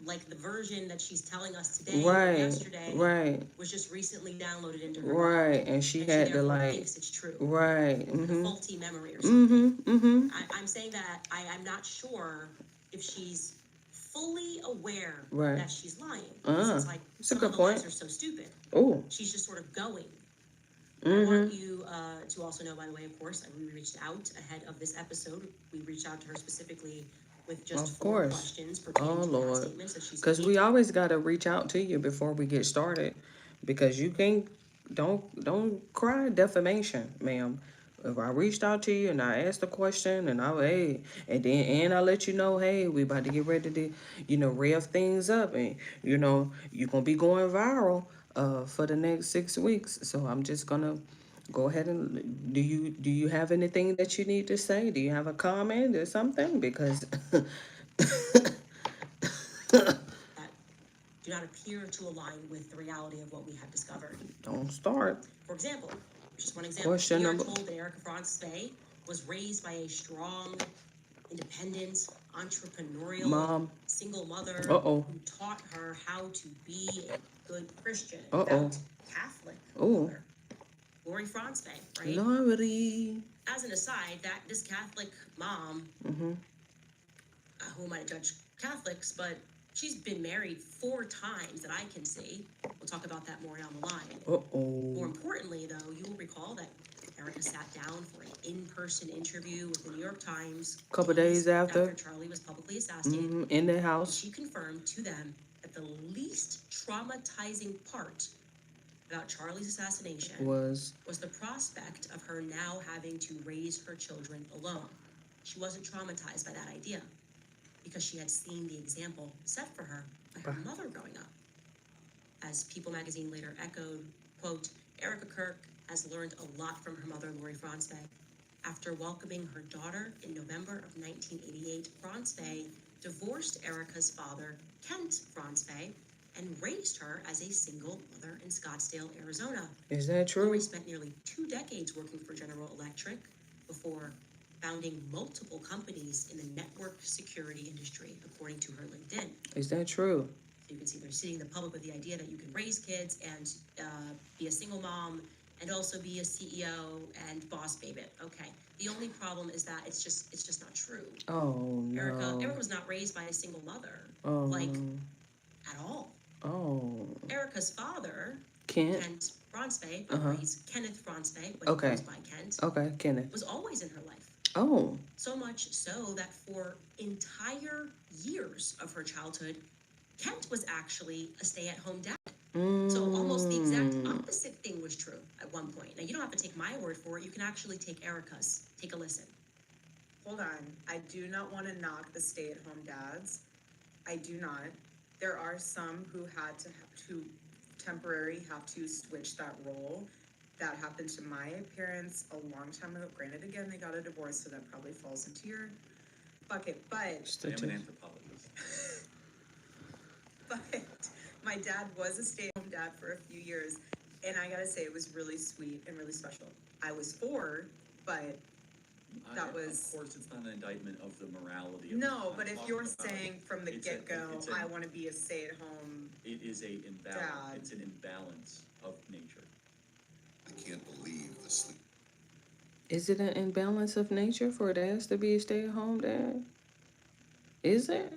Speaker 2: Like the version that she's telling us today or
Speaker 1: Right.
Speaker 2: yesterday
Speaker 1: Right.
Speaker 2: was just recently downloaded into her
Speaker 1: Right. And she
Speaker 2: and
Speaker 1: had
Speaker 2: she
Speaker 1: to
Speaker 2: therefore
Speaker 1: like.
Speaker 2: thinks it's true.
Speaker 1: Right.
Speaker 2: Like a
Speaker 1: Mhm.
Speaker 2: faulty memory or something.
Speaker 1: Mhm. Mhm.
Speaker 2: I'm saying that I'm not sure if she's fully aware
Speaker 1: Right.
Speaker 2: that she's lying. Because it's like
Speaker 1: It's a
Speaker 2: some
Speaker 1: good
Speaker 2: of the lies
Speaker 1: point.
Speaker 2: are so stupid.
Speaker 1: Oh.
Speaker 2: She's just sort of going. I want you to also know, by the way, of course, we reached out ahead of this episode. We reached out to her specifically with just
Speaker 1: Of
Speaker 2: 4
Speaker 1: course.
Speaker 2: questions pertaining to
Speaker 1: Lord.
Speaker 2: past statements that she's
Speaker 1: Because
Speaker 2: made.
Speaker 1: we always gotta reach out to you before we get started, because you can't don't cry defamation, ma'am. If I reached out to you and I asked a question and I let you know, hey, we about to get ready to, rev things up, and you're gonna be going viral for the next 6 weeks. So I'm just gonna go ahead and do you have anything that you need to say? Do you have a comment or something? Because
Speaker 2: That do not appear to align with the reality of what we have discovered.
Speaker 1: don't start.
Speaker 2: For example, just one example,
Speaker 1: Question
Speaker 2: we are
Speaker 1: number-
Speaker 2: told that Erica Francis was raised by a strong, independent, entrepreneurial,
Speaker 1: Mom.
Speaker 2: single mother
Speaker 1: Uh-oh.
Speaker 2: who taught her how to be a good Christian,
Speaker 1: Uh-oh.
Speaker 2: devout Catholic
Speaker 1: Ooh.
Speaker 2: mother. Lori Francis, right?
Speaker 1: Lordy.
Speaker 2: As an aside, that this Catholic mom, who might judge Catholics, but she's been married 4 times that I can see. We'll talk about that more down the line. More
Speaker 1: Uh-oh.
Speaker 2: importantly, though, you will recall that Erica sat down for an in-person interview with the New York Times.
Speaker 1: Couple days after.
Speaker 2: Charlie was publicly assassinated.
Speaker 1: In the house.
Speaker 2: She confirmed to them that the least traumatizing part about Charlie's assassination
Speaker 1: Was
Speaker 2: the prospect of her now having to raise her children alone. She wasn't traumatized by that idea because she had seen the example set for her by her mother growing up. As People magazine later echoed, quote, Erica Kirk has learned a lot from her mother, Lori Francis. After welcoming her daughter in November of 1988, Francis divorced Erica's father, Kent Fronsvay, and raised her as a single mother in Scottsdale, Arizona.
Speaker 1: Is that true?
Speaker 2: Lori spent nearly 2 decades working for General Electric before founding multiple companies in the network security industry, according to her LinkedIn.
Speaker 1: Is that true?
Speaker 2: So you can see they're seeding the public with the idea that you can raise kids and be a single mom and also be a CEO and boss babe it. Okay. The only problem is that it's just not true.
Speaker 1: Oh
Speaker 2: Erica
Speaker 1: no.
Speaker 2: was not raised by a single mother,
Speaker 1: Oh.
Speaker 2: like at all.
Speaker 1: Oh.
Speaker 2: Erica's father,
Speaker 1: Kent.
Speaker 2: Kent Fronsvay, but he's Kenneth Fronsvay, but
Speaker 1: Okay.
Speaker 2: he goes by Kent,
Speaker 1: Okay, Kenneth.
Speaker 2: was always in her life.
Speaker 1: Oh.
Speaker 2: So much so that for entire years of her childhood, Kent was actually a stay-at-home dad. So almost the exact opposite thing was true at one point. Now, you don't have to take my word for it. You can actually take Erica's. Take a listen.
Speaker 4: Hold on. I do not want to knock the stay-at-home dads. I do not. There are some who had to temporarily have to switch that role. That happened to my parents a long time ago. Granted, again, they got a divorce, so that probably falls into your bucket. But
Speaker 5: I am an anthropologist.
Speaker 4: but my dad was a stay-at-home dad for a few years, and I gotta say it was really sweet and really special. I was 4, but that was.
Speaker 5: Of course, it's not an indictment of the morality of
Speaker 4: No,
Speaker 5: what
Speaker 4: but
Speaker 5: I'm
Speaker 4: if you're
Speaker 5: talking about.
Speaker 4: saying from the
Speaker 5: It's a-
Speaker 4: get-go,
Speaker 5: it's a-
Speaker 4: I wanna be a stay-at-home,
Speaker 5: It is a imbalance.
Speaker 4: Dad.
Speaker 5: It's an imbalance of nature.
Speaker 6: I can't believe the sleep.
Speaker 1: Is it an imbalance of nature for dads to be a stay-at-home dad? Is it?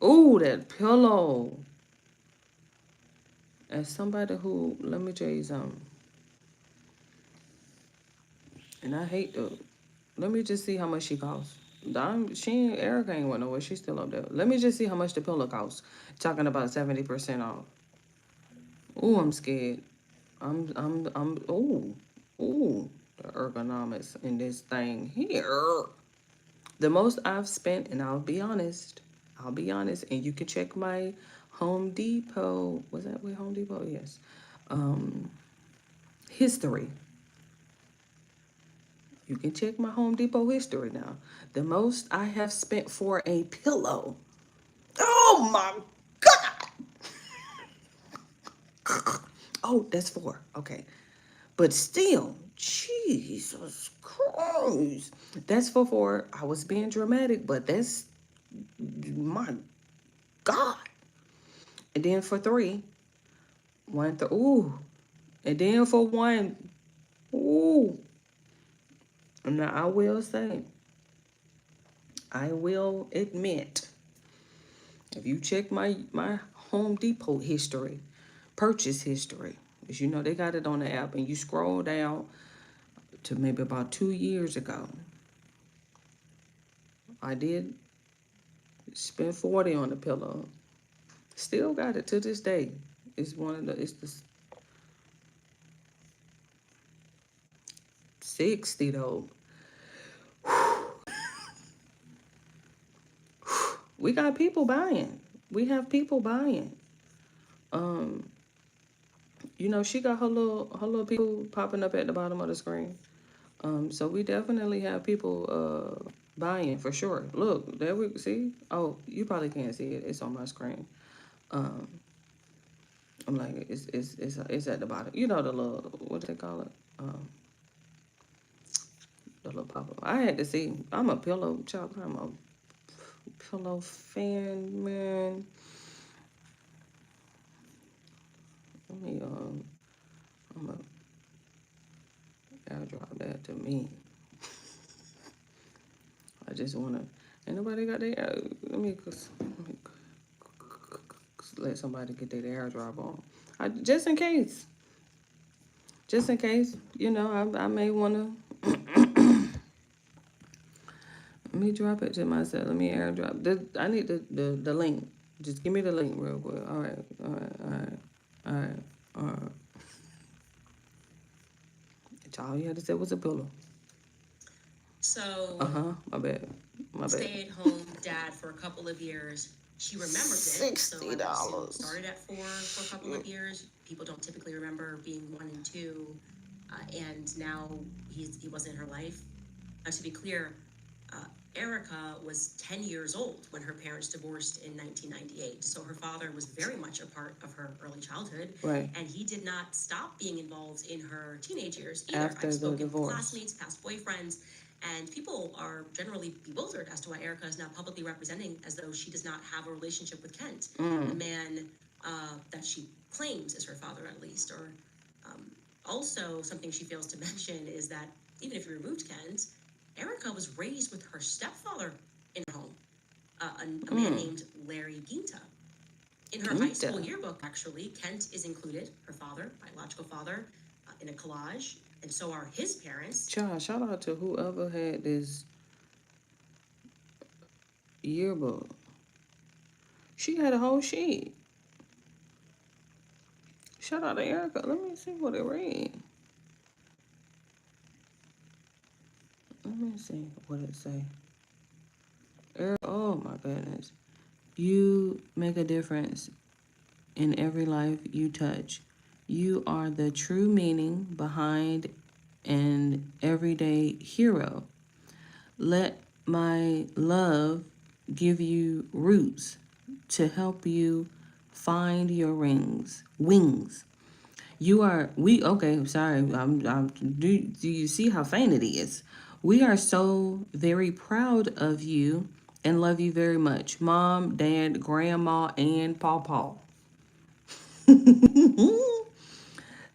Speaker 1: Ooh, that pillow. As somebody who, let me tell you something. And I hate to, let me just see how much she costs. Erica ain't went nowhere. She's still up there. Let me just see how much the pillow costs. Talking about 70% off. Ooh, I'm scared. Ooh, the ergonomics in this thing here. The most I've spent, and I'll be honest, and you can check my Home Depot, was that with Home Depot? Yes. History. You can check my Home Depot history now. The most I have spent for a pillow. Oh my God! Oh, that's 4. Okay. But still, Jesus Christ. That's for 4. I was being dramatic, but that's, my God. And then for 3, ooh. And then for 1, ooh. Now I will say, I will admit, if you check my Home Depot history, purchase history, as you know, they got it on the app, and you scroll down to maybe about 2 years ago. I did spend 40 on the pillow. Still got it to this day. It's the 60 though. We got people buying. We have people buying. You know, she got her little people popping up at the bottom of the screen. So we definitely have people buying for sure. Look, there we see. Oh, you probably can't see it. It's on my screen. I'm like, it's at the bottom. You know the little, what do they call it? The little pop up. I had to see. I'm a pillow chop. I'm a pillow fan, man. Let me I'm gonna airdrop that to me. I just wanna. Ain't nobody got their. Let me let somebody get their airdrop on. Just in case. Just in case, you know, I may wanna. Let me drop it to myself. Let me airdrop. I need the link. Just give me the link real quick. All right. That's all you had to say was a pillow.
Speaker 2: So,
Speaker 1: My bad.
Speaker 2: stay-at-home dad for a couple of years. She remembers it. So I would assume started at 4 for a couple of years. People don't typically remember being 1 and 2, and now he wasn't in her life. To be clear, Erica was 10 years old when her parents divorced in 1998. So her father was very much a part of her early childhood.
Speaker 1: Right.
Speaker 2: And he did not stop being involved in her teenage years either.
Speaker 1: After
Speaker 2: I've
Speaker 1: the
Speaker 2: spoken
Speaker 1: divorce.
Speaker 2: with classmates, past boyfriends, and people are generally bewildered as to why Erica is now publicly representing as though she does not have a relationship with Kent, the man that she claims is her father, at least. Or also, something she fails to mention is that even if you removed Kent, Erica was raised with her stepfather in her home, a man named Larry Ginta. In her high school
Speaker 1: Ginta.
Speaker 2: yearbook, actually, Kent is included, her father, biological father, in a collage, and so are his parents.
Speaker 1: Child, shout out to whoever had this yearbook. She had a whole sheet. Shout out to Erica. Let me see what it read. Let me see what it say. Oh my goodness. You make a difference in every life you touch. You are the true meaning behind an everyday hero. Let my love give you roots to help you find your wings. Okay, sorry. Do you see how faint it is? We are so very proud of you and love you very much. Mom, Dad, Grandma, and Pawpaw.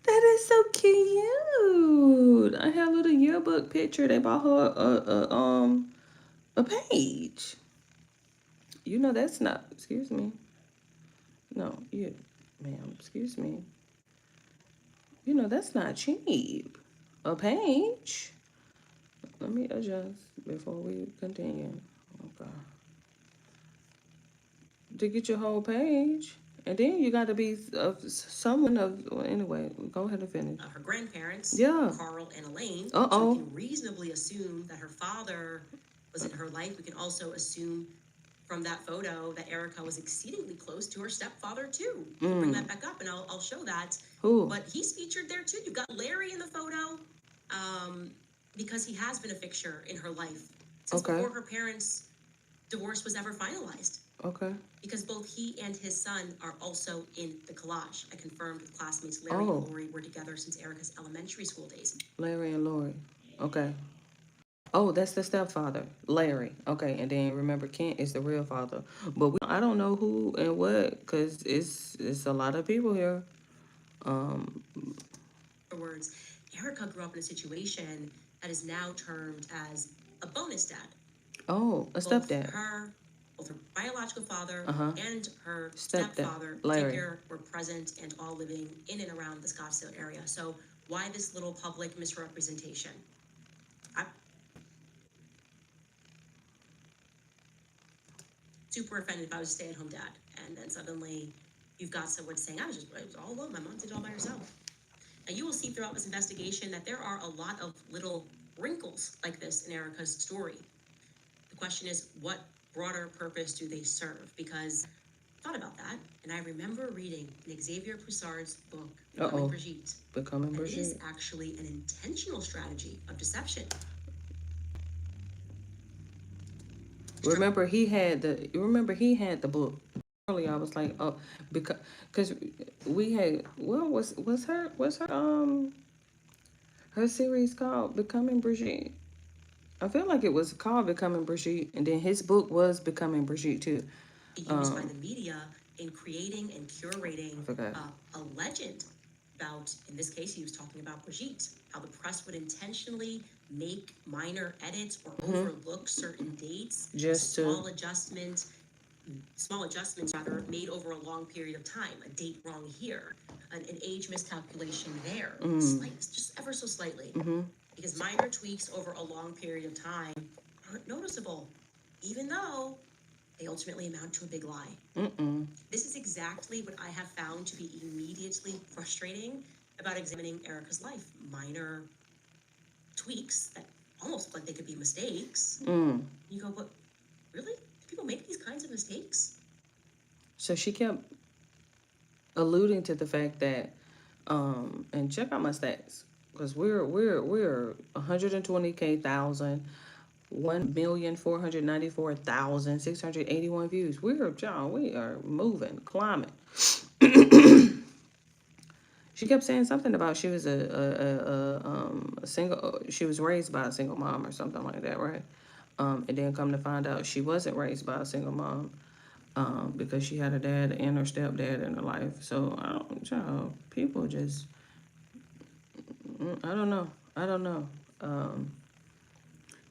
Speaker 1: That is so cute. I have a little yearbook picture. They bought her a page. You know that's not. Excuse me. No, you, ma'am. Excuse me. You know that's not cheap. A page. Let me adjust before we continue. Okay. To get your whole page. And then you got to be someone of, well, anyway, go ahead and finish.
Speaker 2: Her grandparents,
Speaker 1: Yeah.
Speaker 2: Carl and Elaine.
Speaker 1: Uh-oh.
Speaker 2: So we can reasonably assume that her father was in her life. We can also assume from that photo that Erica was exceedingly close to her stepfather too. Bring that back up and I'll show that.
Speaker 1: Who?
Speaker 2: But he's featured there too. You've got Larry in the photo, because he has been a fixture in her life since
Speaker 1: Okay.
Speaker 2: before her parents' divorce was ever finalized.
Speaker 1: Okay.
Speaker 2: Because both he and his son are also in the collage. I confirmed with classmates Larry
Speaker 1: Oh.
Speaker 2: and Lori were together since Erica's elementary school days.
Speaker 1: Larry and Lori. Okay. Oh, that's the stepfather, Larry. Okay, and then remember Kent is the real father. But I don't know who and what, because it's a lot of people here.
Speaker 2: In other words, Erica grew up in a situation that is now termed as a bonus dad.
Speaker 1: Oh, a stepdad.
Speaker 2: Both her biological father and her
Speaker 1: Stepdad,
Speaker 2: stepfather
Speaker 1: Larry.
Speaker 2: figure were present and all living in and around the Scottsdale area. So why this little public misrepresentation? Super offended if I was a stay-at-home dad, and then suddenly you've got someone saying, I was all alone, my mom did it all by herself. Now you will see throughout this investigation that there are a lot of little wrinkles like this in Erica's story. The question is, what broader purpose do they serve? Because I thought about that, and I remember reading in Xavier Poussard's book, Becoming Brigitte.
Speaker 1: Becoming Brigitte.
Speaker 2: It is actually an intentional strategy of deception.
Speaker 1: Remember he had the book. Earlier I was like, oh, because we had, what was her her series called Becoming Brigitte. I feel like it was called Becoming Brigitte, and then his book was Becoming Brigitte too.
Speaker 2: Used by the media in creating and curating a legend about, in this case, he was talking about Brigitte, how the press would intentionally make minor edits or overlook certain dates,
Speaker 1: Just
Speaker 2: small adjustments rather, made over a long period of time. A date wrong here, an age miscalculation there, just ever so slightly. Because minor tweaks over a long period of time aren't noticeable, even though they ultimately amount to a big lie. This is exactly what I have found to be immediately frustrating about examining Erica's life. Minor tweaks that almost look like they could be mistakes. You go, but really? Do people make these kinds of mistakes?
Speaker 1: So she kept alluding to the fact that, and check out my stats, because we're 120,000. 1,494,681 views. We are moving, climbing. She kept saying something about she was a single. She was raised by a single mom or something like that, right? And then come to find out she wasn't raised by a single mom, because she had a dad and her stepdad in her life. So I don't, people just, I don't know.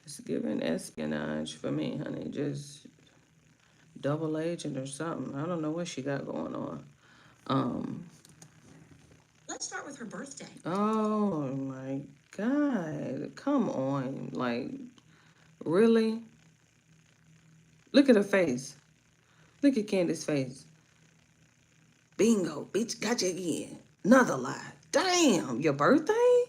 Speaker 1: It's giving espionage for me, honey. Just double agent or something. I don't know what she got going on.
Speaker 2: Let's start with her birthday.
Speaker 1: Oh my God. Come on. Like, really? Look at her face. Look at Candace's face. Bingo, bitch, got you again. Another lie. Damn, your birthday?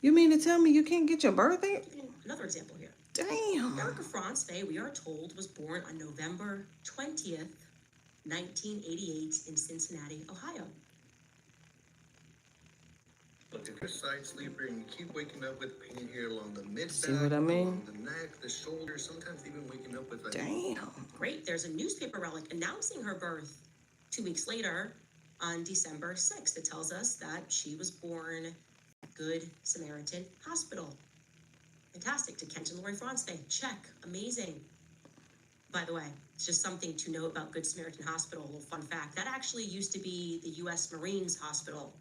Speaker 1: You mean to tell me you can't get your birthday?
Speaker 2: Another example here.
Speaker 1: Damn.
Speaker 2: Erica France Faye, we are told, was born on November 20th, 1988 in Cincinnati, Ohio.
Speaker 7: Look, if you're a side sleeper and you keep waking up with pain here along the mid-back,
Speaker 1: See what I mean?
Speaker 7: along the neck, the shoulder, sometimes even waking up with like...
Speaker 1: Damn.
Speaker 2: Great, there's a newspaper relic announcing her birth 2 weeks later on December 6th. It tells us that she was born at Good Samaritan Hospital. Fantastic. To Kent and Lori France Faye. Check. Amazing. By the way, it's just something to know about Good Samaritan Hospital. A little fun fact. That actually used to be the U.S. Marines Hospital.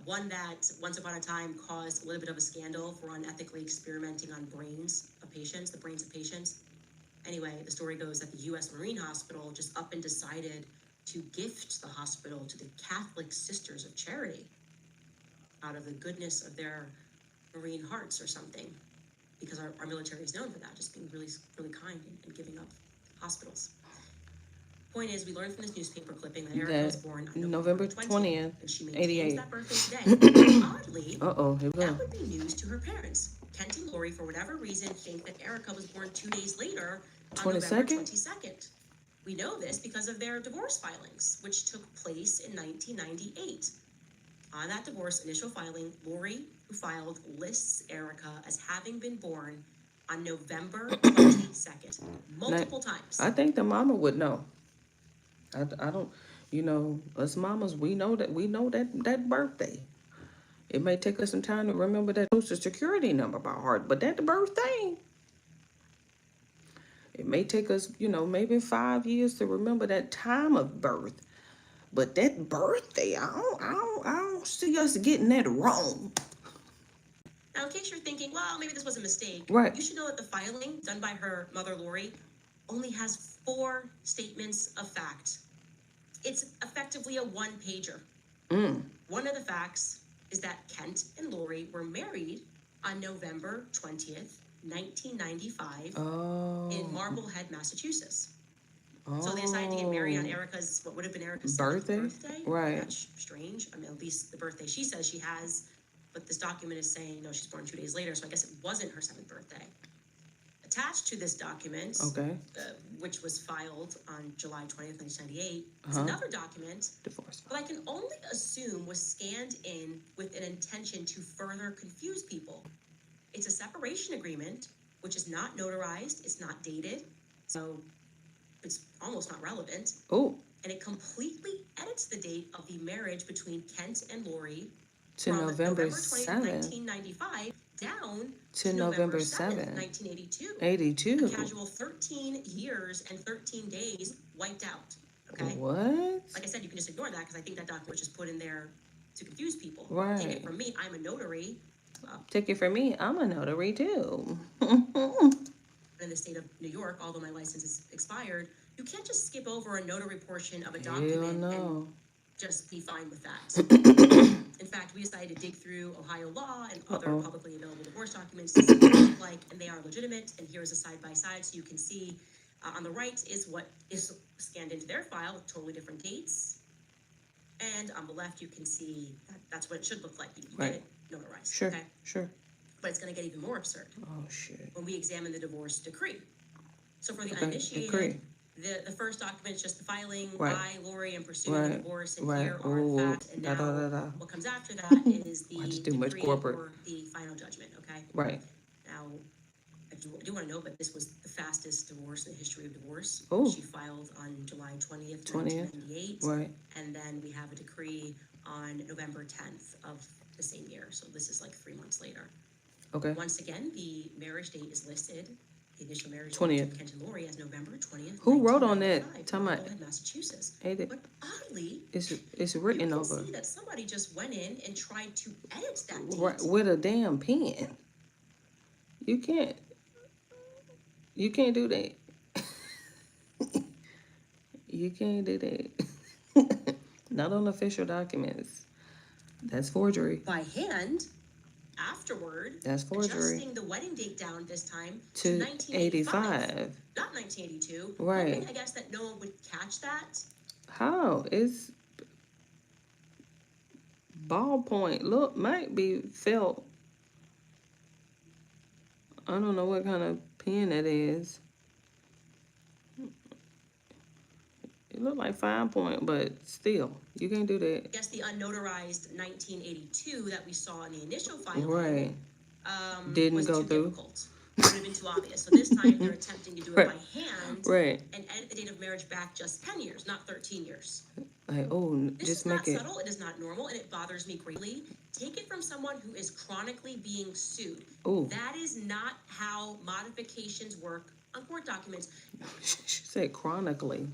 Speaker 2: One that once upon a time caused a little bit of a scandal for unethically experimenting on the brains of patients. Anyway, the story goes that the U.S. Marine Hospital just up and decided to gift the hospital to the Catholic Sisters of Charity out of the goodness of their Marine hearts or something, because our military is known for that, just being really, really kind and giving up hospitals. Point is, we learned from this newspaper clipping that Erica was born on November 20th, and she maintains that birthday today. Oddly,
Speaker 1: Here we go.
Speaker 2: that would be news to her parents. Kent and Lori, for whatever reason, think that Erica was born 2 days later on November 22nd. We know this because of their divorce filings, which took place in 1998. On that divorce initial filing, Lori, who filed, lists Erica as having been born on November 22nd, multiple times.
Speaker 1: I think the mama would know. I don't, us mamas, we know that birthday. It may take us some time to remember that social security number by heart, but that birthday, it may take us, maybe 5 years to remember that time of birth. But that birthday, I don't see us getting that wrong.
Speaker 2: Now, in case you're thinking, well, maybe this was a mistake,
Speaker 1: right?
Speaker 2: You should know that the filing done by her mother, Lori, only has 4 statements of fact. It's effectively a one-pager. One of the facts is that Kent and Lori were married on November 20th, 1995 in Marblehead, Massachusetts. So they decided to get married on Erica's, what would have been Erica's birthday?
Speaker 1: Right.
Speaker 2: That's strange. I mean, at least the birthday she says she has, but this document is saying, no, she's born 2 days later, so I guess it wasn't her 7th birthday. Attached to this document, which was filed on July 20th, 1998, is another document,
Speaker 1: divorce,
Speaker 2: but I can only assume was scanned in with an intention to further confuse people. It's a separation agreement, which is not notarized, it's not dated, so it's almost not relevant.
Speaker 1: Oh.
Speaker 2: And it completely edits the date of the marriage between Kent and Lori
Speaker 1: to
Speaker 2: from
Speaker 1: November
Speaker 2: 20th, 1995 down
Speaker 1: to November 7th,
Speaker 2: 1982.
Speaker 1: 82.
Speaker 2: A casual 13 years and 13 days wiped out. Okay?
Speaker 1: What?
Speaker 2: Like I said, you can just ignore that because I think that document was just put in there to confuse people.
Speaker 1: Right.
Speaker 2: Take it from me, I'm a notary.
Speaker 1: Take it from me, I'm a notary too.
Speaker 2: In the state of New York, although my license is expired, you can't just skip over a notary portion of a document and just be fine with that. In fact, we decided to dig through Ohio law and other publicly available divorce documents to see what they look like, and they are legitimate. And here's a side-by-side, so you can see on the right is what is scanned into their file with totally different dates. And on the left, you can see that's what it should look like. You get it notarized.
Speaker 1: Sure,
Speaker 2: okay?
Speaker 1: sure.
Speaker 2: But it's going to get even more absurd.
Speaker 1: Oh, shit.
Speaker 2: When we examine the divorce decree. So for the uninitiated, the first document is just the filing by Lori and pursuing the divorce, and here are the facts. And now what comes after that is the decree or the final judgment, okay?
Speaker 1: Right.
Speaker 2: Now, I do want to note that this was the fastest divorce in the history of divorce.
Speaker 1: Oh.
Speaker 2: She filed on July 20th,
Speaker 1: 20th,
Speaker 2: 1998.
Speaker 1: right.
Speaker 2: And then we have a decree on November 10th of the same year. So this is like 3 months later.
Speaker 1: Okay.
Speaker 2: Once again, the marriage date is listed. The initial marriage
Speaker 1: 20th.
Speaker 2: date of Kent and Lori as November 20th.
Speaker 1: Who wrote on that?
Speaker 2: 1995,
Speaker 1: Tell me.
Speaker 2: Marblehead, Massachusetts.
Speaker 1: Ain't it?
Speaker 2: But oddly,
Speaker 1: It's
Speaker 2: you
Speaker 1: written
Speaker 2: can
Speaker 1: over.
Speaker 2: see that somebody just went in and tried to edit that date.
Speaker 1: Right, with a damn pen. You can't do that. You can't do that. Not on official documents. That's forgery.
Speaker 2: By hand, afterward,
Speaker 1: That's forgery.
Speaker 2: adjusting the wedding date down this time
Speaker 1: To
Speaker 2: 1985, not 1982.
Speaker 1: Right.
Speaker 2: Hoping, I guess, that no one would catch that.
Speaker 1: How? It's ballpoint. Look, might be felt. I don't know what kind of pen it is. It look like 5 point, but still, you can't do that.
Speaker 2: I guess the unnotarized 1982 that we saw in the initial filing
Speaker 1: Right. Didn't
Speaker 2: was
Speaker 1: go
Speaker 2: too
Speaker 1: through.
Speaker 2: difficult. It would have been too obvious. So this time they're attempting to do it
Speaker 1: Right.
Speaker 2: by hand
Speaker 1: Right.
Speaker 2: and edit the date of marriage back just 10 years, not 13 years.
Speaker 1: Like, oh,
Speaker 2: This
Speaker 1: just
Speaker 2: is not
Speaker 1: make it.
Speaker 2: subtle, it is not normal, and it bothers me greatly. Take it from someone who is chronically being sued.
Speaker 1: Ooh.
Speaker 2: That is not how modifications work on court documents.
Speaker 1: She said chronically.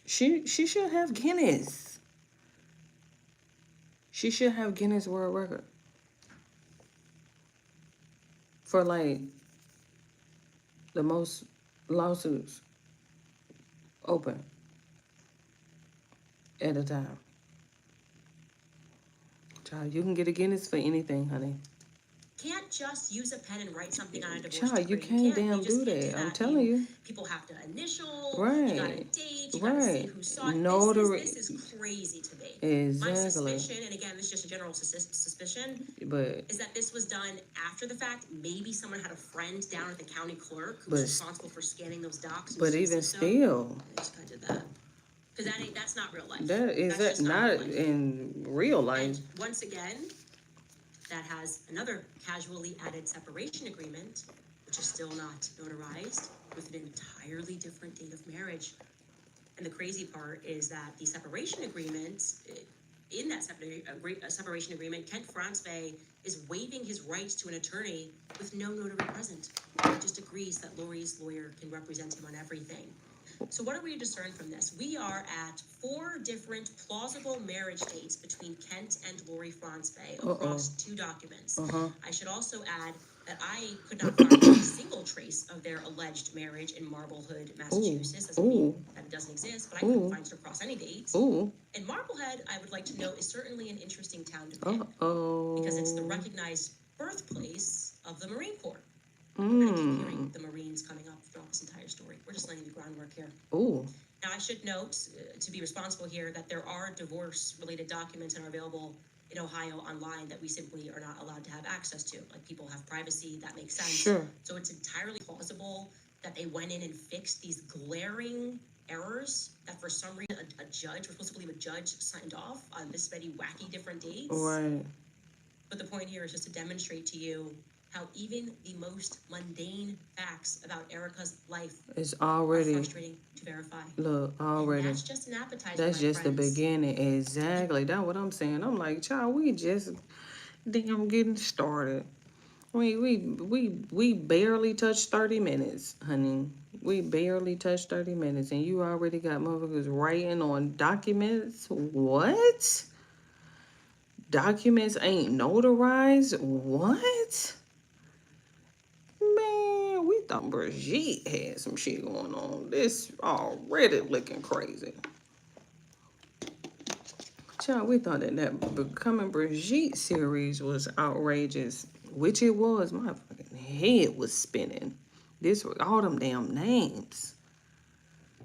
Speaker 1: She should have Guinness. She should have Guinness World Record. For like the most lawsuits open at a time. Child, you can get a Guinness for anything, honey.
Speaker 2: Can't just use a pen and write something on a divorce
Speaker 1: Child, you
Speaker 2: decree.
Speaker 1: can't damn
Speaker 2: You just
Speaker 1: do
Speaker 2: can't
Speaker 1: that. I'm
Speaker 2: You-
Speaker 1: telling you.
Speaker 2: People have to initial,
Speaker 1: Right.
Speaker 2: you gotta date, you gotta see
Speaker 1: Right.
Speaker 2: who saw it.
Speaker 1: Notary-
Speaker 2: This is crazy to me.
Speaker 1: Exactly.
Speaker 2: My suspicion, and again, this is just a general suspicion,
Speaker 1: But
Speaker 2: is that this was done after the fact. Maybe someone had a friend down at the county clerk who
Speaker 1: But-
Speaker 2: was responsible for scanning those docs.
Speaker 1: but even still,
Speaker 2: They just kinda did that. Cause that's not real life.
Speaker 1: that is
Speaker 2: That's
Speaker 1: that
Speaker 2: just
Speaker 1: not
Speaker 2: real life.
Speaker 1: in real life.
Speaker 2: And once again, that has another casually added separation agreement, which is still not notarized, with an entirely different date of marriage. And the crazy part is that the separation agreement, in that separation agreement, Kent Francevay is waiving his rights to an attorney with no notary present. He just agrees that Lori's lawyer can represent him on everything. So what are we to discern from this? We are at 4 different plausible marriage dates between Kent and Lori Francevay across 2 documents. I should also add that I could not find a single trace of their alleged marriage in Marblehead, Massachusetts. Doesn't mean that it doesn't exist, but I couldn't find it across any dates.
Speaker 1: Ooh.
Speaker 2: And Marblehead, I would like to note, is certainly an interesting town to pick
Speaker 1: Uh-oh.
Speaker 2: because it's the recognized birthplace of the Marine Corps. We're gonna keep hearing the Marines coming up throughout this entire story. We're just laying the groundwork here.
Speaker 1: Ooh.
Speaker 2: Now, I should note, to be responsible here, that there are divorce-related documents that are available in Ohio online that we simply are not allowed to have access to. Like, people have privacy, that makes sense.
Speaker 1: Sure.
Speaker 2: So it's entirely plausible that they went in and fixed these glaring errors that for some reason a judge, we're supposed to believe a judge signed off on this many wacky different dates.
Speaker 1: Right.
Speaker 2: But the point here is just to demonstrate to you how even the most mundane facts about Erica's life
Speaker 1: It's
Speaker 2: are
Speaker 1: already,
Speaker 2: frustrating to verify.
Speaker 1: look,
Speaker 2: And
Speaker 1: already.
Speaker 2: that's just an appetizer,
Speaker 1: That's
Speaker 2: my
Speaker 1: just the
Speaker 2: friends.
Speaker 1: beginning. Exactly. That's what I'm saying. I'm like, child, we just damn getting started. We barely touched 30 minutes, honey. We barely touched 30 minutes, and you already got motherfuckers writing on documents. What? Documents ain't notarized? What? Man, we thought Brigitte had some shit going on. This already looking crazy. Child, we thought that Becoming Brigitte series was outrageous, which it was. My fucking head was spinning. This was all them damn names.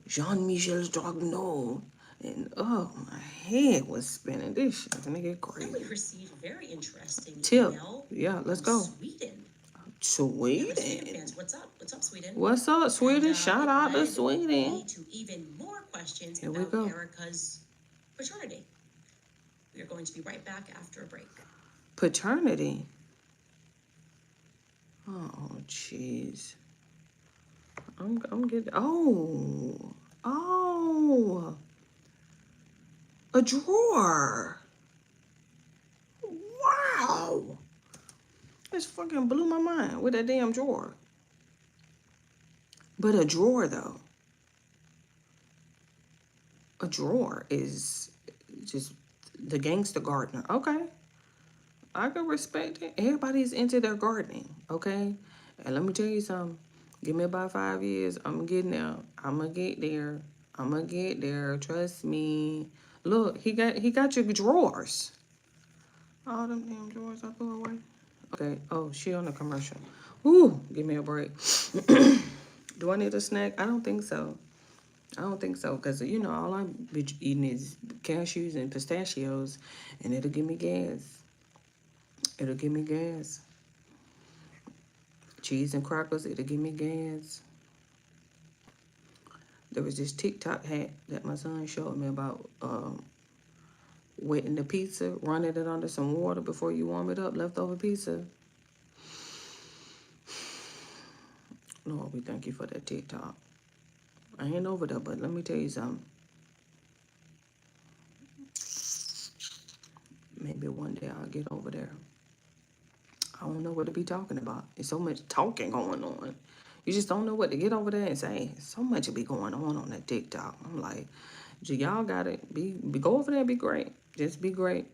Speaker 1: Jean-Michel Dragnot. And oh, my head was spinning. This shit nigga
Speaker 2: Then
Speaker 1: crazy.
Speaker 2: we received a very interesting
Speaker 1: Tip.
Speaker 2: email
Speaker 1: Yeah, let's
Speaker 2: from
Speaker 1: go.
Speaker 2: Sweden. Sweden
Speaker 1: Sweden.
Speaker 2: fans, what's up? What's up, Sweden?
Speaker 1: What's up, Sweden?
Speaker 2: And,
Speaker 1: Shout
Speaker 2: it
Speaker 1: out to
Speaker 2: led
Speaker 1: Sweden.
Speaker 2: me to even more questions
Speaker 1: Here we
Speaker 2: about
Speaker 1: go.
Speaker 2: Erica's paternity. We are going to be right back after a break.
Speaker 1: Paternity. Oh, jeez. I'm getting. Oh, a drawer. Wow. This fucking blew my mind with that damn drawer. But a drawer, though. A drawer is just the gangster gardener. Okay. I can respect it. Everybody's into their gardening, okay? And let me tell you something. Give me about 5 years. I'm getting there. I'm gonna get there. I'm gonna get there. Trust me. Look, he got your drawers. All them damn drawers I threw away. Okay. Oh, she on the commercial. Ooh, give me a break. Do I need a snack? I don't think so. I don't think so, because, you know, all I be eating is cashews and pistachios, and it'll give me gas. It'll give me gas. Cheese and crackers, it'll give me gas. There was this TikTok hack that my son showed me about wetting the pizza, running it under some water before you warm it up, leftover pizza. Lord, we thank you for that TikTok. I ain't over there, but let me tell you something. Maybe one day I'll get over there. I don't know what to be talking about. There's so much talking going on. You just don't know what to get over there and say. So much will be going on that TikTok. I'm like, y'all got it. Go over there and be great. Just be great.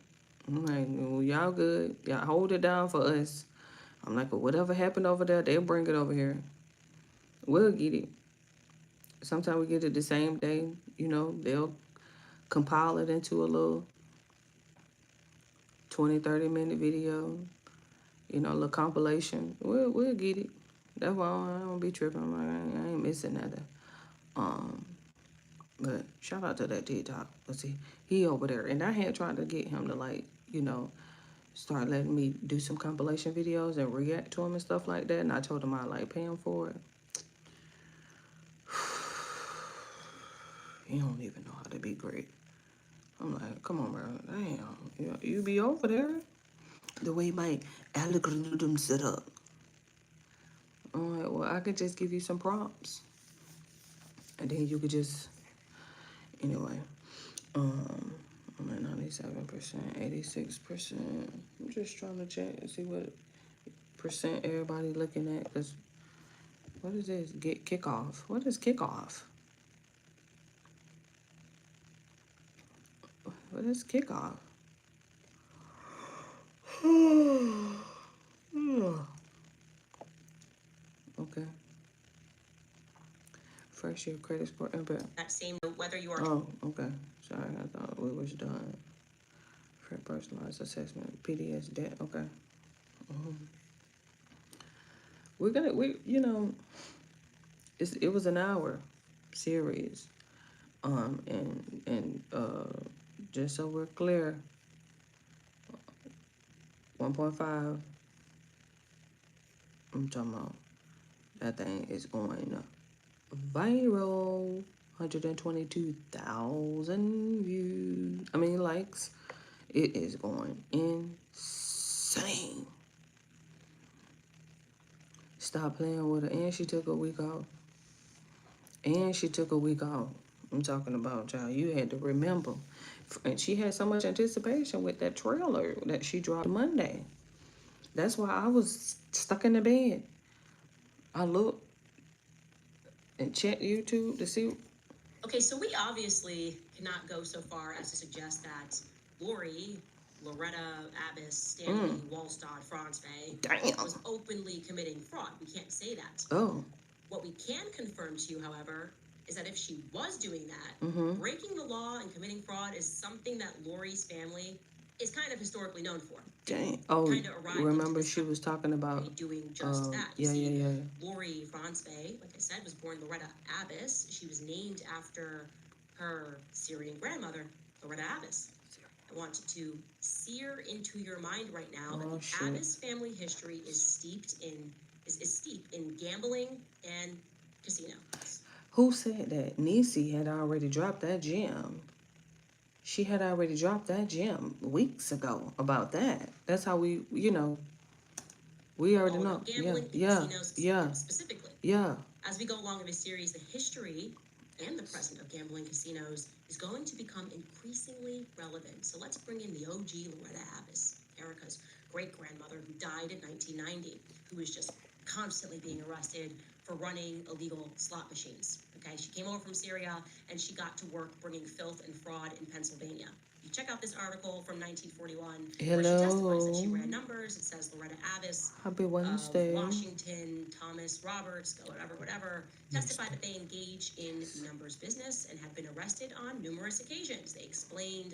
Speaker 1: I'm like, well, y'all good. Y'all hold it down for us. I'm like, well, whatever happened over there, they'll bring it over here. We'll get it. Sometimes we get it the same day. You know, they'll compile it into a little 20, 30-minute video. You know, a little compilation. We'll get it. That's why I don't be tripping. I'm like, I ain't missing nothing. But shout out to that TikTok. Let's see, he over there, and I had tried to get him to, like, you know, start letting me do some compilation videos and react to him and stuff like that. And I told him I'd like pay him for it. He don't even know how to be great. I'm like, come on, bro. Damn, you be over there. The way my algorithm set up. I'm like, well, I could just give you some prompts. And then you could just, anyway. I'm at 97%, 86%. I'm just trying to check and see what percent everybody looking at. Cause what is this? Get kickoff. What is kickoff? What is kickoff? Okay. First year credit score impact.
Speaker 2: That same, whether you are.
Speaker 1: Oh, okay. Sorry, I thought we was done. For personalized assessment, PDS debt. Okay. You know, it was an hour series. And just so we're clear, 1.5, I'm talking about, that thing is going viral. 122,000 views. Likes. It is going insane. Stop playing with her. And she took a week off. I'm talking about, y'all. You had to remember. And she had so much anticipation with that trailer that she dropped Monday. That's why I was stuck in the bed. I looked and checked YouTube to see.
Speaker 2: Okay, so we obviously cannot go so far as to suggest that Lori, Loretta Abbas, Stanley, Wallstad, France was openly committing fraud. We can't say that.
Speaker 1: Oh.
Speaker 2: What we can confirm to you, however, is that if she was doing that, breaking the law and committing fraud is something that Lori's family is kind of historically known for.
Speaker 1: Dang. Oh, remember she was talking about
Speaker 2: doing just that.
Speaker 1: Yeah.
Speaker 2: Lori France, like I said, was born Loretta Abbas. She was named after her Syrian grandmother, Loretta Abbas. I want to sear into your mind right now that the Abbas family history is steep in gambling and casinos.
Speaker 1: Who said that? Niecy had already dropped that gem. She had already dropped that gem weeks ago about that. That's how we We already
Speaker 2: all
Speaker 1: know.
Speaker 2: about gambling and
Speaker 1: Yeah.
Speaker 2: casinos
Speaker 1: Yeah.
Speaker 2: specifically.
Speaker 1: Yeah.
Speaker 2: As we go along in this series, the history and the present of gambling casinos is going to become increasingly relevant. So let's bring in the OG Loretta Abbas, Erica's great-grandmother who died in 1990, who was just constantly being arrested for running illegal slot machines. Okay, she came over from Syria and she got to work bringing filth and fraud in Pennsylvania. You check out this article from 1941 where she testifies that she ran numbers. It says Loretta Abbas
Speaker 1: Happy
Speaker 2: of
Speaker 1: Wednesday.
Speaker 2: Washington, Thomas Roberts, whatever, testified that they engage in numbers business and have been arrested on numerous occasions. They explained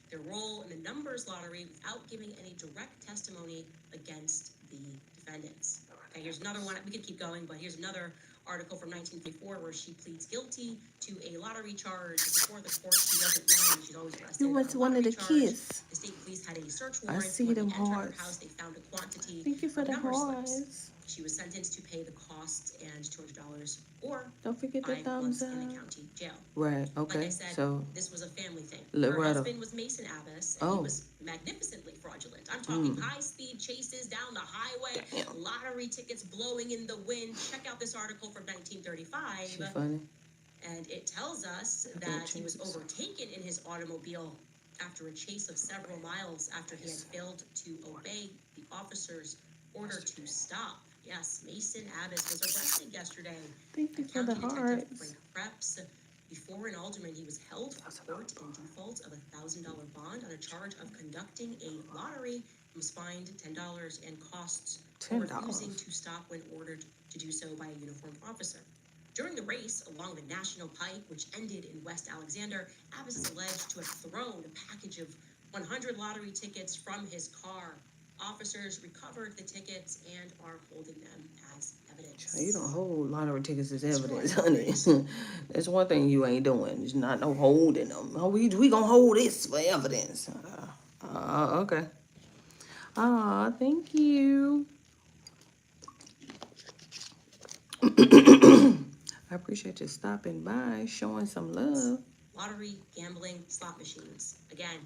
Speaker 2: their role in the numbers lottery without giving any direct testimony against the defendants. Okay, here's another one. We could keep going, but here's another article from 1954 where she pleads guilty to a lottery charge. Before the court, she wasn't lying. She's always arrested.
Speaker 1: You was
Speaker 2: on a
Speaker 1: one of
Speaker 2: lottery
Speaker 1: the
Speaker 2: charge.
Speaker 1: kids.
Speaker 2: The state police had a search
Speaker 1: I
Speaker 2: warrant.
Speaker 1: see
Speaker 2: When
Speaker 1: them
Speaker 2: they entered her
Speaker 1: hearts.
Speaker 2: house, they found a quantity
Speaker 1: Thank you for
Speaker 2: of
Speaker 1: the
Speaker 2: number slips.
Speaker 1: hearts.
Speaker 2: She was sentenced to pay the costs and $200 or
Speaker 1: Don't forget the
Speaker 2: 5
Speaker 1: thumbs
Speaker 2: months in the
Speaker 1: up.
Speaker 2: county jail.
Speaker 1: Right.
Speaker 2: Like I
Speaker 1: Okay.
Speaker 2: said,
Speaker 1: So
Speaker 2: this was a family thing.
Speaker 1: Loretta.
Speaker 2: Her husband was Mason Abbas, and he
Speaker 1: Oh.
Speaker 2: was magnificently fraudulent. I'm talking high-speed chases down the highway,
Speaker 1: Damn.
Speaker 2: lottery tickets blowing in the wind. Check out this article from
Speaker 1: she
Speaker 2: 1935,
Speaker 1: funny.
Speaker 2: and it tells us
Speaker 1: I
Speaker 2: that
Speaker 1: bet
Speaker 2: he was
Speaker 1: changes.
Speaker 2: overtaken in his automobile after a chase of several miles after he had failed to obey the officer's order to stop. Yes, Mason Abbas was arrested yesterday.
Speaker 1: Thank you for
Speaker 2: County
Speaker 1: the
Speaker 2: Detective
Speaker 1: hearts.
Speaker 2: Frank Krebs. Before an alderman, he was held for court in default of a $1,000 bond on a charge of conducting a lottery and was fined $10 and costs for
Speaker 1: $10.
Speaker 2: refusing to stop when ordered to do so by a uniformed officer. During the race along the National Pike, which ended in West Alexander, Abbas is alleged to have thrown a package of 100 lottery tickets from his car. Officers recovered the tickets and are holding them as evidence.
Speaker 1: You don't hold lottery tickets as evidence,
Speaker 2: right.
Speaker 1: honey. That's one thing you ain't doing. It's not no holding them. Oh, we gonna hold this for evidence. Okay. Thank you. I appreciate you stopping by, showing some love.
Speaker 2: Lottery, gambling, slot machines. Again,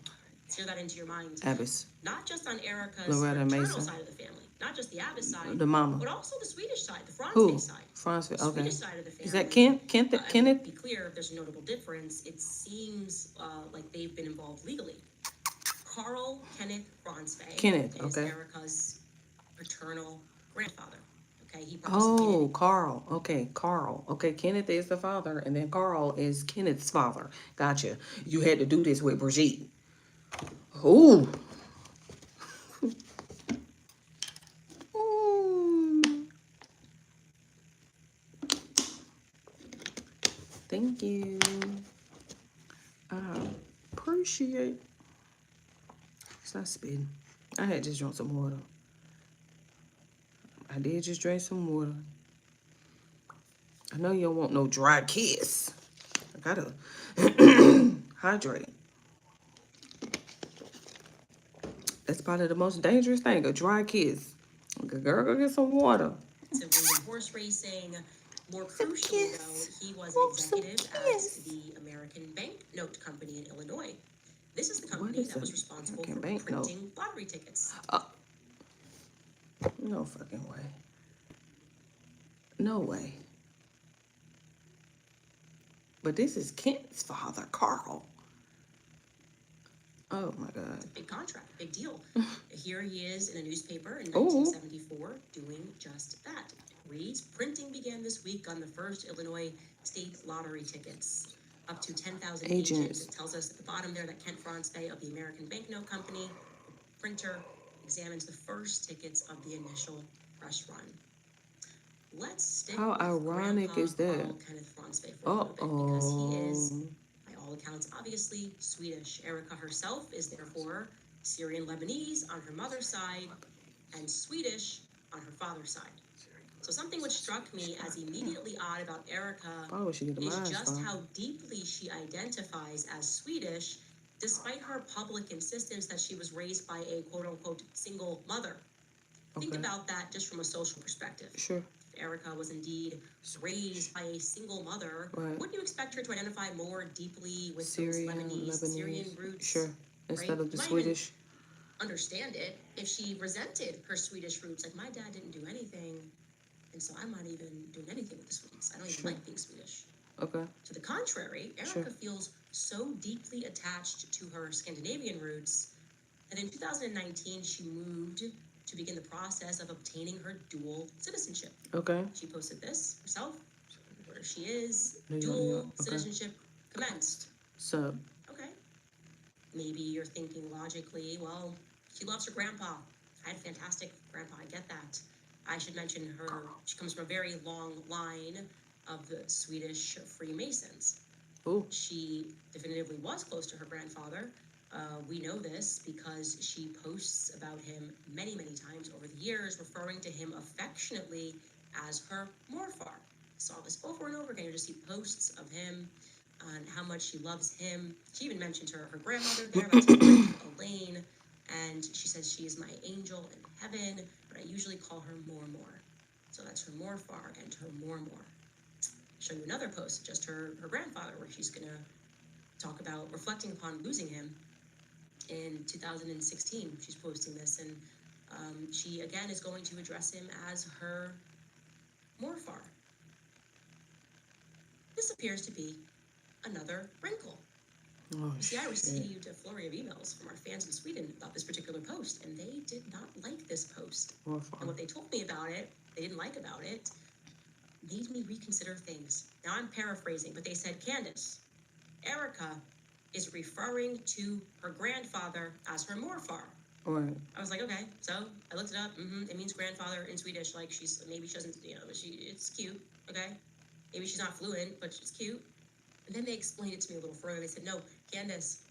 Speaker 2: tear that into your mind.
Speaker 1: Abbas,
Speaker 2: Not just on Erica's
Speaker 1: Loretta
Speaker 2: maternal
Speaker 1: Mason.
Speaker 2: side of the family, not just the Abbas side,
Speaker 1: the mama.
Speaker 2: but also the Swedish side, the
Speaker 1: Who?
Speaker 2: Franz side.
Speaker 1: France.
Speaker 2: The
Speaker 1: Okay.
Speaker 2: Swedish side of the family.
Speaker 1: Is that Kenneth?
Speaker 2: I mean,
Speaker 1: Kenneth?
Speaker 2: to be clear, there's a notable difference. It seems like they've been involved legally. Carl Kenneth Fransvey
Speaker 1: Kenneth,
Speaker 2: is
Speaker 1: okay.
Speaker 2: Erica's paternal grandfather. Okay, he
Speaker 1: Oh,
Speaker 2: participated.
Speaker 1: Carl. Okay, Carl. Okay, Kenneth is the father, and then Carl is Kenneth's father. Gotcha. You had to do this with Brigitte. Ooh. Thank you. I appreciate. Stop spitting. I had just drunk some water. I did just drink some water. I know you don't want no dry kiss. I gotta hydrate. That's probably the most dangerous thing, a dry kiss. Girl, go get some water.
Speaker 2: To William horse racing. More crucially,
Speaker 1: kiss.
Speaker 2: though, he was
Speaker 1: Oh,
Speaker 2: an
Speaker 1: some
Speaker 2: executive
Speaker 1: kiss.
Speaker 2: at the American Bank Note Company in Illinois. This is the
Speaker 1: What
Speaker 2: company
Speaker 1: is
Speaker 2: that was
Speaker 1: a
Speaker 2: responsible
Speaker 1: American
Speaker 2: for
Speaker 1: Bank Note?
Speaker 2: printing lottery tickets.
Speaker 1: No fucking way. No way. But this is Kent's father, Carl. Oh my God.
Speaker 2: Big contract, big deal. Here he is in a newspaper in
Speaker 1: Ooh.
Speaker 2: 1974 doing just that. It reads, printing began this week on the first Illinois state lottery tickets. Up to 10,000 agents. It tells us at the bottom there that Kent Fransvey of the American Banknote Company, the printer, examines the first tickets of the initial press run. Let's stick
Speaker 1: How
Speaker 2: with
Speaker 1: ironic
Speaker 2: Grandpa
Speaker 1: is that?
Speaker 2: Carl Kenneth Fransvey for a little bit because he is,
Speaker 1: Uh-oh.
Speaker 2: by all accounts, obviously Swedish. Erica herself is therefore Syrian Lebanese on her mother's side and Swedish on her father's side. So something which struck me as immediately odd about Erica
Speaker 1: Why would she get a
Speaker 2: is
Speaker 1: mind
Speaker 2: just
Speaker 1: phone?
Speaker 2: how deeply she identifies as Swedish, despite her public insistence that she was raised by a quote-unquote single mother. Think
Speaker 1: Okay.
Speaker 2: about that just from a social perspective.
Speaker 1: Sure.
Speaker 2: If Erica was indeed raised by a single mother,
Speaker 1: Right.
Speaker 2: wouldn't you expect her to identify more deeply with
Speaker 1: Syrian,
Speaker 2: those Lebanese,
Speaker 1: Lebanese.
Speaker 2: Syrian roots?
Speaker 1: Sure. Instead
Speaker 2: right?
Speaker 1: of the
Speaker 2: You might even
Speaker 1: Swedish.
Speaker 2: understand it if she resented her Swedish roots. Like, my dad didn't do anything, and so I'm not even doing anything with the Swedes. I don't even
Speaker 1: Sure.
Speaker 2: like being Swedish.
Speaker 1: Okay.
Speaker 2: To the contrary, Erica
Speaker 1: Sure.
Speaker 2: feels so deeply attached to her Scandinavian roots that in 2019 she moved to begin the process of obtaining her dual citizenship.
Speaker 1: Okay.
Speaker 2: She posted this herself, where she is,
Speaker 1: New York, New
Speaker 2: dual
Speaker 1: York. Okay.
Speaker 2: citizenship commenced.
Speaker 1: So,
Speaker 2: Okay. Maybe you're thinking logically, well, she loves her grandpa. I had a fantastic grandpa, I get that. I should mention she comes from a very long line of the Swedish Freemasons.
Speaker 1: ooh,
Speaker 2: She definitively was close to her grandfather. We know this because she posts about him many, many times over the years, referring to him affectionately as her morfar. Saw this over and over again. You just see posts of him on how much she loves him. She even mentioned her grandmother there, that's her wife, Elaine, and she says she is my angel in heaven, but I usually call her Mormor. So that's her morfar and her mormor. Show you another post, just her grandfather, where she's gonna talk about reflecting upon losing him in 2016. She's posting this, and she again is going to address him as her morfar. This appears to be another wrinkle.
Speaker 1: oh,
Speaker 2: You see, I
Speaker 1: shit.
Speaker 2: received a flurry of emails from our fans in Sweden about this particular post, and they did not like this post.
Speaker 1: More
Speaker 2: And
Speaker 1: fun.
Speaker 2: what they told me about it, they didn't like about it, made me reconsider things. Now I'm paraphrasing, but they said, Candace, Erica is referring to her grandfather as her morfar.
Speaker 1: Right.
Speaker 2: I was like, okay. So I looked it up. It means grandfather in Swedish. Like, maybe she doesn't, it's cute. Okay. Maybe she's not fluent, but it's cute. And then they explained it to me a little further. They said, no, Candace,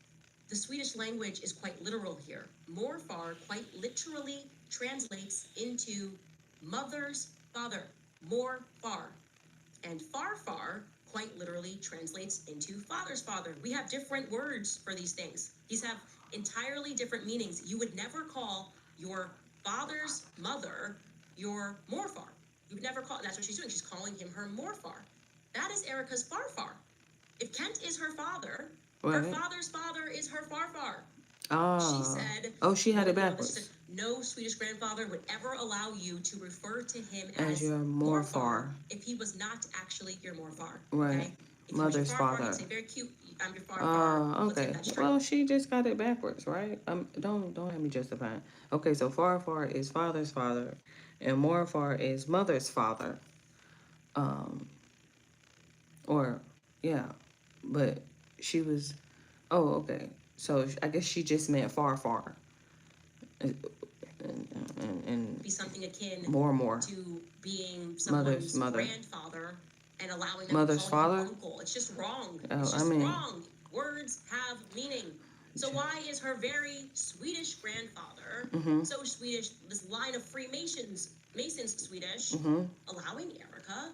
Speaker 2: the Swedish language is quite literal here. Morfar quite literally translates into mother's father, morfar. And farfar quite literally translates into father's father. We have different words for these things. These have entirely different meanings. You would never call your father's mother your morfar. You would never call, that's what she's doing. She's calling him her morfar. That is Erica's farfar. If Kent is her father, her
Speaker 1: Right.
Speaker 2: father's father is her farfar.
Speaker 1: Ah.
Speaker 2: She said,
Speaker 1: Oh, she had it
Speaker 2: no,
Speaker 1: backwards.
Speaker 2: no Swedish grandfather would ever allow you to refer to him
Speaker 1: As
Speaker 2: as
Speaker 1: your morfar.
Speaker 2: if he was not actually your morfar.
Speaker 1: Right.
Speaker 2: Okay? If
Speaker 1: Mother's
Speaker 2: he was your farfar,
Speaker 1: father.
Speaker 2: he'd say, very cute, I'm your farfar.
Speaker 1: Oh,
Speaker 2: Let's get
Speaker 1: okay.
Speaker 2: that straight.
Speaker 1: Well, she just got it backwards, right? Don't have me justifying. Okay, so farfar is father's father, and morfar is mother's father. Or yeah, but she was. Oh, okay. So I guess she just meant farfar, and
Speaker 2: Be something akin
Speaker 1: more.
Speaker 2: to being someone's
Speaker 1: Mother.
Speaker 2: grandfather and allowing them
Speaker 1: Mother's
Speaker 2: to call
Speaker 1: father?
Speaker 2: you uncle. It's just wrong.
Speaker 1: Oh,
Speaker 2: It's
Speaker 1: I
Speaker 2: just
Speaker 1: mean-
Speaker 2: wrong. Words have meaning. So why is her very Swedish grandfather so Swedish? This line of Masons Swedish, allowing Erica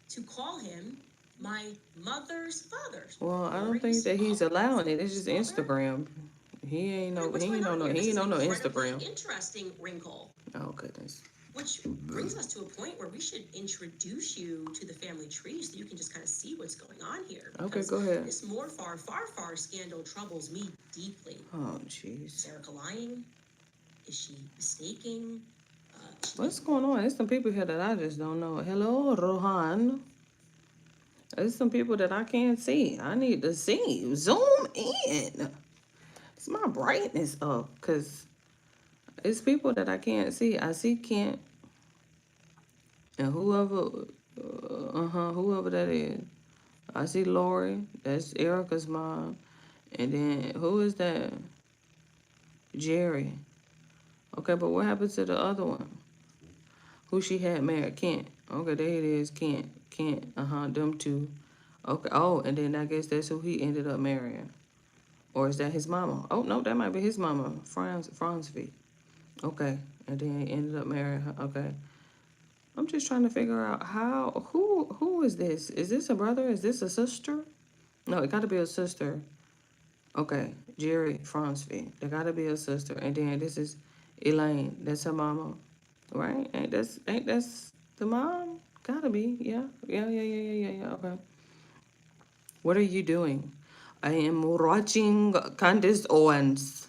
Speaker 2: to call him my mother's father.
Speaker 1: Well, I don't
Speaker 2: Very
Speaker 1: think that he's
Speaker 2: small
Speaker 1: allowing it. It's just
Speaker 2: father.
Speaker 1: Instagram. He ain't no.
Speaker 2: What's
Speaker 1: He ain't
Speaker 2: going
Speaker 1: on no.
Speaker 2: here?
Speaker 1: He
Speaker 2: This
Speaker 1: ain't
Speaker 2: is
Speaker 1: on no
Speaker 2: an incredibly
Speaker 1: Instagram.
Speaker 2: Interesting wrinkle.
Speaker 1: Oh goodness.
Speaker 2: Which brings us to a point where we should introduce you to the family tree so you can just kind of see what's going on here.
Speaker 1: Okay,
Speaker 2: Because
Speaker 1: go ahead.
Speaker 2: This farfar scandal troubles me deeply.
Speaker 1: Oh
Speaker 2: Is
Speaker 1: jeez.
Speaker 2: Erica lying? Is she mistaking?
Speaker 1: What's going on? There's some people here that I just don't know. Hello, Rohan. There's some people that I can't see. I need to see. Zoom in. It's my brightness up, cause it's people that I can't see. I see Kent and whoever that is. I see Lori. That's Erica's mom. And then who is that? Jerry. Okay, but what happened to the other one? Who she had married? Kent. Okay, there it is. Kent. Them two. Okay. Oh, and then I guess that's who he ended up marrying. Or is that his mama? Oh, no, that might be his mama. Fransby. Okay. And then he ended up marrying her. Okay. I'm just trying to figure out who is this? Is this a brother? Is this a sister? No, it got to be a sister. Okay, Jerry Fransby. There got to be a sister. And then this is Elaine. That's her mama, right? Ain't that's the mom? Gotta be. Yeah. Okay. What are you doing? I am watching Candace Owens.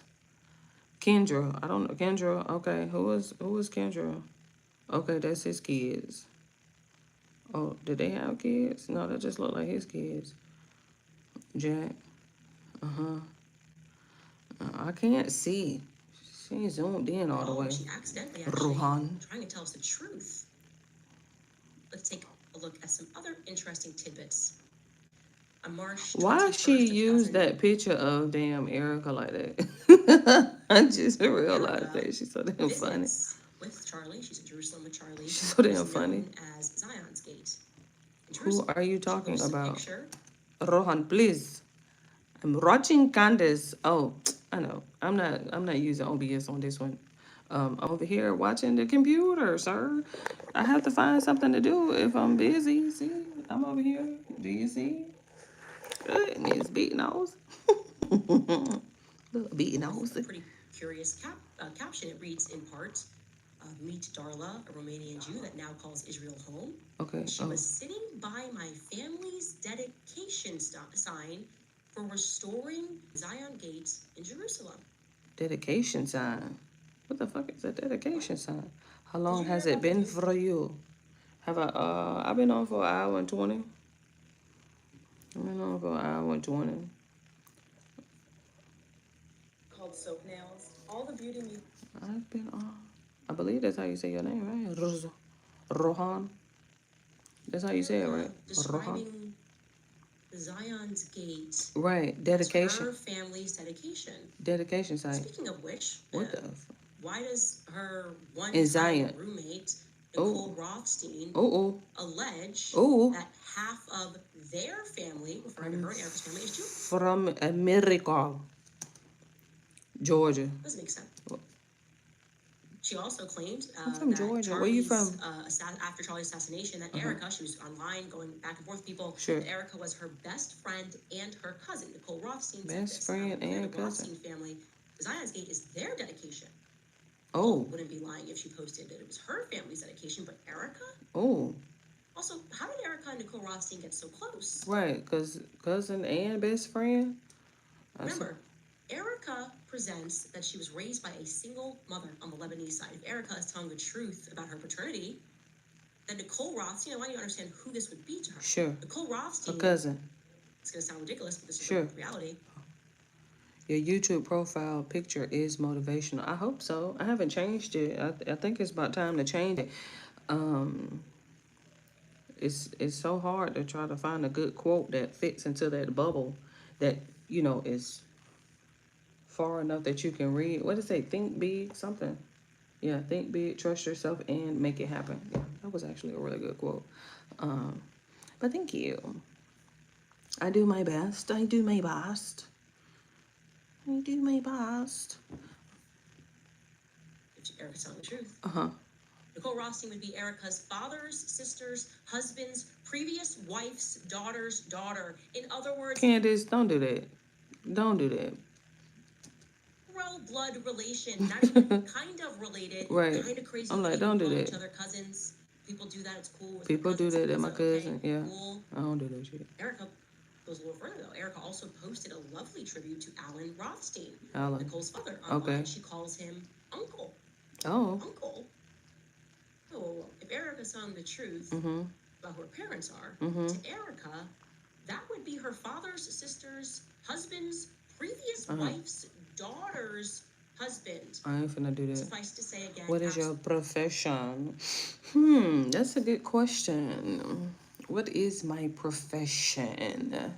Speaker 1: Kendra. I don't know. Kendra. Okay. Who is Kendra? Okay, that's his kids. Oh, did they have kids? No, that just looked like his kids. Jack. Uh-huh. I can't see. She ain't zoomed in all the way.
Speaker 2: She accidentally actually
Speaker 1: Rohan.
Speaker 2: trying to tell us the truth. Let's take a look at some other interesting tidbits. On March 21st
Speaker 1: Why she
Speaker 2: of
Speaker 1: used
Speaker 2: 2000
Speaker 1: that picture of damn Erica like that? I just realized that. She's so damn funny.
Speaker 2: visits with Charlie. She's in Jerusalem with Charlie.
Speaker 1: She's so damn
Speaker 2: It's
Speaker 1: funny.
Speaker 2: known as Zion's Gate. In
Speaker 1: Who
Speaker 2: Jerusalem.
Speaker 1: are you
Speaker 2: She
Speaker 1: talking
Speaker 2: posts a
Speaker 1: about?
Speaker 2: picture.
Speaker 1: Rohan, please. I'm watching Candace. Oh, I know. I'm not using OBS on this one. Over here watching the computer, sir. I have to find something to do if I'm busy. See, I'm over here. Do you see? Goodness, beat nose. Little beat nose.
Speaker 2: A pretty curious caption. It reads in part, meet Darla, a Romanian Jew that now calls Israel home.
Speaker 1: Okay.
Speaker 2: She
Speaker 1: Oh,
Speaker 2: was sitting by my family's dedication sign for restoring Zion Gate in Jerusalem.
Speaker 1: dedication sign. What the fuck is a dedication sign? How long
Speaker 2: Did you
Speaker 1: has
Speaker 2: hear
Speaker 1: it
Speaker 2: about
Speaker 1: been
Speaker 2: this?
Speaker 1: for you? Have I've been on for an hour and 20. I've been on for an hour and 20.
Speaker 4: Called Soap Nails. All the beauty me.
Speaker 1: I've been on. I believe that's how you say your name, right? Rohan. That's how you say it, right? Rohan.
Speaker 2: Describing Zion's Gate
Speaker 1: Right.
Speaker 2: as
Speaker 1: Dedication.
Speaker 2: her family's dedication.
Speaker 1: Dedication sign.
Speaker 2: Speaking of which,
Speaker 1: What the?
Speaker 2: why does her one
Speaker 1: In Zion.
Speaker 2: roommate,
Speaker 1: Oh.
Speaker 2: Nicole Rothstein,
Speaker 1: Oh,
Speaker 2: allege
Speaker 1: oh.
Speaker 2: that half of their family, referring to her and Erica's family, is Jewish?
Speaker 1: From America. Georgia.
Speaker 2: Doesn't make sense. She also claimed
Speaker 1: I'm from
Speaker 2: that
Speaker 1: Georgia. Where you from?
Speaker 2: After Charlie's assassination, that Erica, she was online going back and forth with people,
Speaker 1: Sure.
Speaker 2: that Erica was her best friend and her cousin. Nicole Rothstein said
Speaker 1: Best
Speaker 2: this.
Speaker 1: friend
Speaker 2: Now,
Speaker 1: and
Speaker 2: the
Speaker 1: cousin.
Speaker 2: Rothstein family, Zion's Gate is their dedication.
Speaker 1: Oh,
Speaker 2: Wouldn't be lying if she posted that it was her family's dedication, but Erica?
Speaker 1: oh.
Speaker 2: Also, how did Erica and Nicole Rothstein get so close?
Speaker 1: Right, because cousin and best friend.
Speaker 2: Remember, Erica presents that she was raised by a single mother on the Lebanese side. If Erica is telling the truth about her paternity, then Nicole Rothstein, I want you to understand who this would be to her.
Speaker 1: Sure.
Speaker 2: Nicole
Speaker 1: A
Speaker 2: Rothstein,
Speaker 1: cousin.
Speaker 2: it's going to sound ridiculous, but this is
Speaker 1: Sure.
Speaker 2: the reality.
Speaker 1: Your YouTube profile picture is motivational. I hope so. I haven't changed it. I think it's about time to change it. It's so hard to try to find a good quote that fits into that bubble that, is far enough that you can read. What does it say? Think big, something. Yeah, think big, trust yourself, and make it happen. Yeah, that was actually a really good quote. But thank you. I do my best. I do my best. I do my best.
Speaker 2: If Erica's telling the truth.
Speaker 1: Uh-huh.
Speaker 2: Nicole Rothstein would be Erica's father's, sister's, husband's, previous wife's, daughter's daughter. In other words,
Speaker 1: Candace, don't do that. Don't do that.
Speaker 2: blood relation, not even kind of related,
Speaker 1: Right.
Speaker 2: kind of crazy.
Speaker 1: I'm like,
Speaker 2: people
Speaker 1: don't do
Speaker 2: call
Speaker 1: that.
Speaker 2: Each other cousins. People do that. It's cool. With
Speaker 1: People do that. They're my cousin.
Speaker 2: Okay,
Speaker 1: Yeah.
Speaker 2: Cool.
Speaker 1: I don't do that shit.
Speaker 2: Erica goes a little further though. Erica also posted a lovely tribute to Alan Rothstein,
Speaker 1: Alan.
Speaker 2: Nicole's father. Online.
Speaker 1: Okay.
Speaker 2: She calls him Uncle.
Speaker 1: Oh.
Speaker 2: Uncle. So if Erica's telling the truth
Speaker 1: Mm-hmm.
Speaker 2: about who her parents are,
Speaker 1: Mm-hmm.
Speaker 2: to Erica, that would be her father's sister's husband's previous
Speaker 1: Uh-huh.
Speaker 2: wife's daughter's husband.
Speaker 1: I ain't finna do that.
Speaker 2: Suffice to say again.
Speaker 1: What is your profession? That's a good question. What is my profession?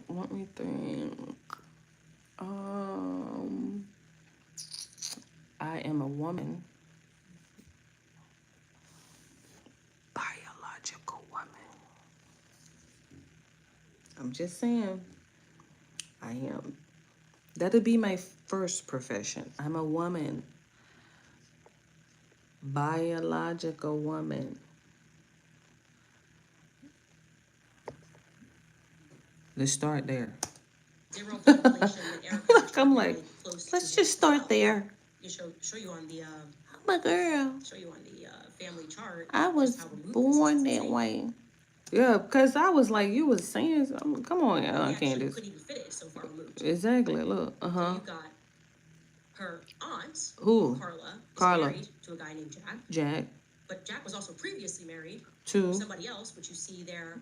Speaker 1: Let me think. I am a woman. Biological woman. I'm just saying. I am. That'll be my first profession. I'm a woman. Biological woman. Let's start there.
Speaker 2: Zero blood relation with Erica.
Speaker 1: Look, I'm like,
Speaker 2: Really close
Speaker 1: let's
Speaker 2: to
Speaker 1: just start
Speaker 2: herself.
Speaker 1: there.
Speaker 2: You show you on the
Speaker 1: I'm a girl.
Speaker 2: show you on the family chart.
Speaker 1: I was
Speaker 2: just how removed this is.
Speaker 1: born
Speaker 2: It's
Speaker 1: that
Speaker 2: insane.
Speaker 1: way. Yeah, because I was like, you was saying, come on,
Speaker 2: We actually
Speaker 1: Candace.
Speaker 2: couldn't even fit it, it's so far removed.
Speaker 1: Exactly. Look.
Speaker 2: So
Speaker 1: Uh-huh.
Speaker 2: you got her aunt,
Speaker 1: Who?
Speaker 2: Carla, is
Speaker 1: Carla.
Speaker 2: married to a guy named Jack.
Speaker 1: Jack.
Speaker 2: But Jack was also previously married
Speaker 1: Two.
Speaker 2: to somebody else, which you see there,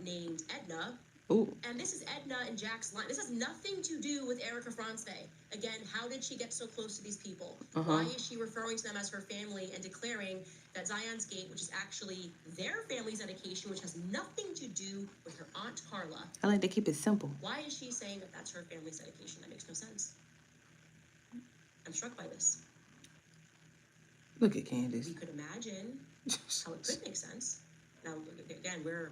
Speaker 2: named Edna.
Speaker 1: Ooh.
Speaker 2: And this is Edna and Jack's line. This has nothing to do with Erica France. Again, how did she get so close to these people? Why is she referring to them as her family and declaring that Zion's Gate, which is actually their family's dedication, which has nothing to do with her aunt Carla?
Speaker 1: I like to keep it simple.
Speaker 2: Why is she saying that that's her family's dedication? That makes no sense. I'm struck by this.
Speaker 1: Look at Candace.
Speaker 2: We could imagine how it could make sense. Now, again, we're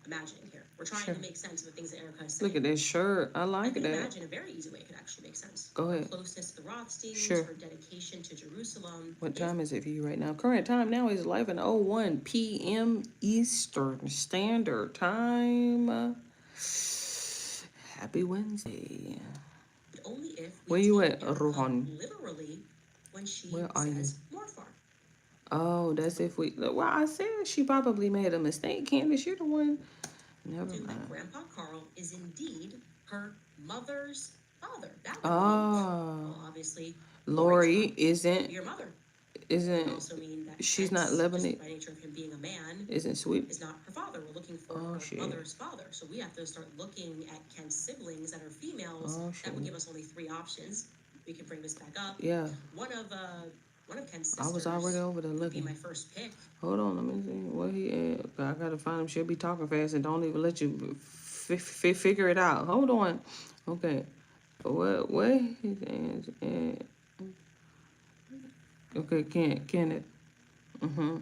Speaker 2: imagining here. We're trying to make sense of the things that Erica is saying.
Speaker 1: Look at that shirt. I
Speaker 2: I
Speaker 1: like
Speaker 2: can
Speaker 1: that.
Speaker 2: imagine a very easy way it could actually make sense.
Speaker 1: Go ahead.
Speaker 2: Closeness to the Rothsteins,
Speaker 1: Sure.
Speaker 2: her dedication to Jerusalem.
Speaker 1: What time is it for you right now? Current time now is 11:01 p.m. Eastern Standard Time. Happy Wednesday.
Speaker 2: But only if
Speaker 1: Where you
Speaker 2: take
Speaker 1: at,
Speaker 2: Erica
Speaker 1: Rohan?
Speaker 2: literally when she
Speaker 1: Where are you?
Speaker 2: says Morfar.
Speaker 1: Oh, that's if we. Well, I said she probably made a mistake. Candace, you're the one. Never
Speaker 2: That
Speaker 1: mind.
Speaker 2: Grandpa Carl is indeed her mother's father. That would mean,
Speaker 1: Oh,
Speaker 2: well, obviously,
Speaker 1: Lori
Speaker 2: Lori's not
Speaker 1: isn't.
Speaker 2: your mother. It
Speaker 1: Isn't.
Speaker 2: would also mean that
Speaker 1: She's not
Speaker 2: Kent's, just
Speaker 1: Lebanese.
Speaker 2: by nature of him being a man,
Speaker 1: Isn't sweet.
Speaker 2: is not her father. We're looking for
Speaker 1: Oh,
Speaker 2: her
Speaker 1: shit.
Speaker 2: mother's father. So we have to start looking at Kent's siblings that are females.
Speaker 1: Oh,
Speaker 2: That would
Speaker 1: shit.
Speaker 2: give us only 3 options. We can bring this back up.
Speaker 1: Yeah,
Speaker 2: One of Kent's
Speaker 1: I
Speaker 2: sisters
Speaker 1: was already over there
Speaker 2: would be
Speaker 1: looking.
Speaker 2: my first pick.
Speaker 1: Hold on, let me see where he at. I gotta find him. She'll be talking fast and don't even let you figure it out. Hold on. Okay. Where his ass at? Okay, Kenneth. Mm-hmm.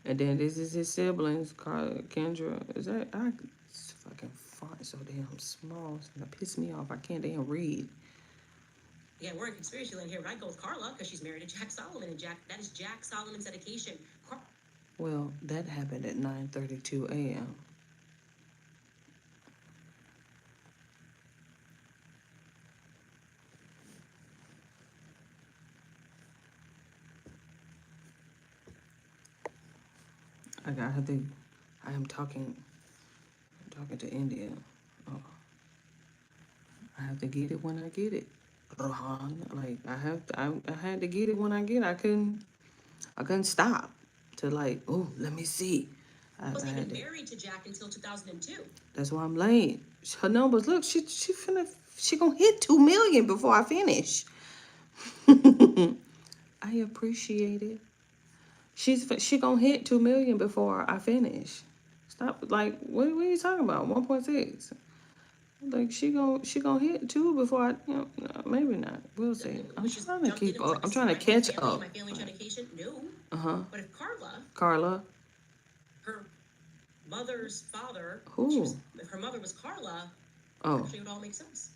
Speaker 1: And then this is his siblings, Kendra. Is that this fucking font so damn small. It's gonna piss me off. I can't damn read.
Speaker 2: Yeah, we're in conspiracy land here, but I'd go with Carla because she's married to Jack Solomon, and that is Jack Solomon's dedication.
Speaker 1: Well, that happened at 9:32 a.m. I am talking to India. Oh, I have to get it when I get it. Rohan, like I had to get it when I get it. I couldn't stop to like, oh, let me see. I
Speaker 2: Wasn't
Speaker 1: had
Speaker 2: even
Speaker 1: to.
Speaker 2: married to Jack until 2002.
Speaker 1: That's why I'm late. Her numbers, look, she gonna hit 2 million before I finish. I appreciate it. She gonna hit 2 million before I finish. Stop, like, what are you talking about? 1.6. Like she gonna hit 2 before I, no, maybe not. We'll see. I'm trying to keep up. I'm trying to catch up.
Speaker 2: My family's dedication, no.
Speaker 1: Uh-huh.
Speaker 2: But if
Speaker 1: Carla.
Speaker 2: her mother's father,
Speaker 1: Who?
Speaker 2: if her mother was Carla,
Speaker 1: Oh.
Speaker 2: actually it would all make sense.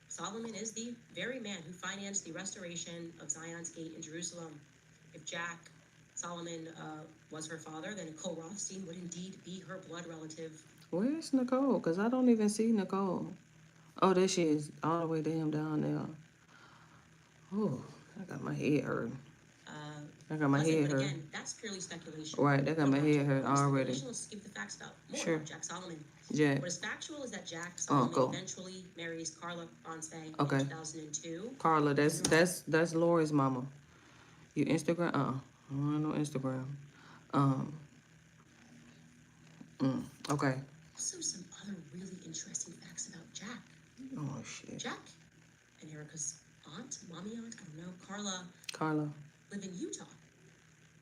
Speaker 2: Solomon is the very man who financed the restoration of Zion's Gate in Jerusalem. If Jack Solomon was her father, then Nicole Rothstein would indeed be her blood relative.
Speaker 1: Where's Nicole? Because I don't even see Nicole. Oh, there she is, all the way down there. Oh, I got my head hurting. I got my head hurt.
Speaker 2: Again, that's purely speculation.
Speaker 1: Right, that got my head hurt already.
Speaker 2: Let's give the facts about more
Speaker 1: Sure.
Speaker 2: about Jack Solomon.
Speaker 1: Jack.
Speaker 2: What is factual is that Jack Solomon
Speaker 1: go.
Speaker 2: eventually marries Carla France in
Speaker 1: Okay.
Speaker 2: 2002.
Speaker 1: Carla, that's Lori's mama. You Instagram? I don't know Instagram. Okay.
Speaker 2: Also, some other really interesting facts about Jack.
Speaker 1: Oh shit.
Speaker 2: Jack and Erica's mommy aunt, I don't know,
Speaker 1: Carla.
Speaker 2: live in Utah.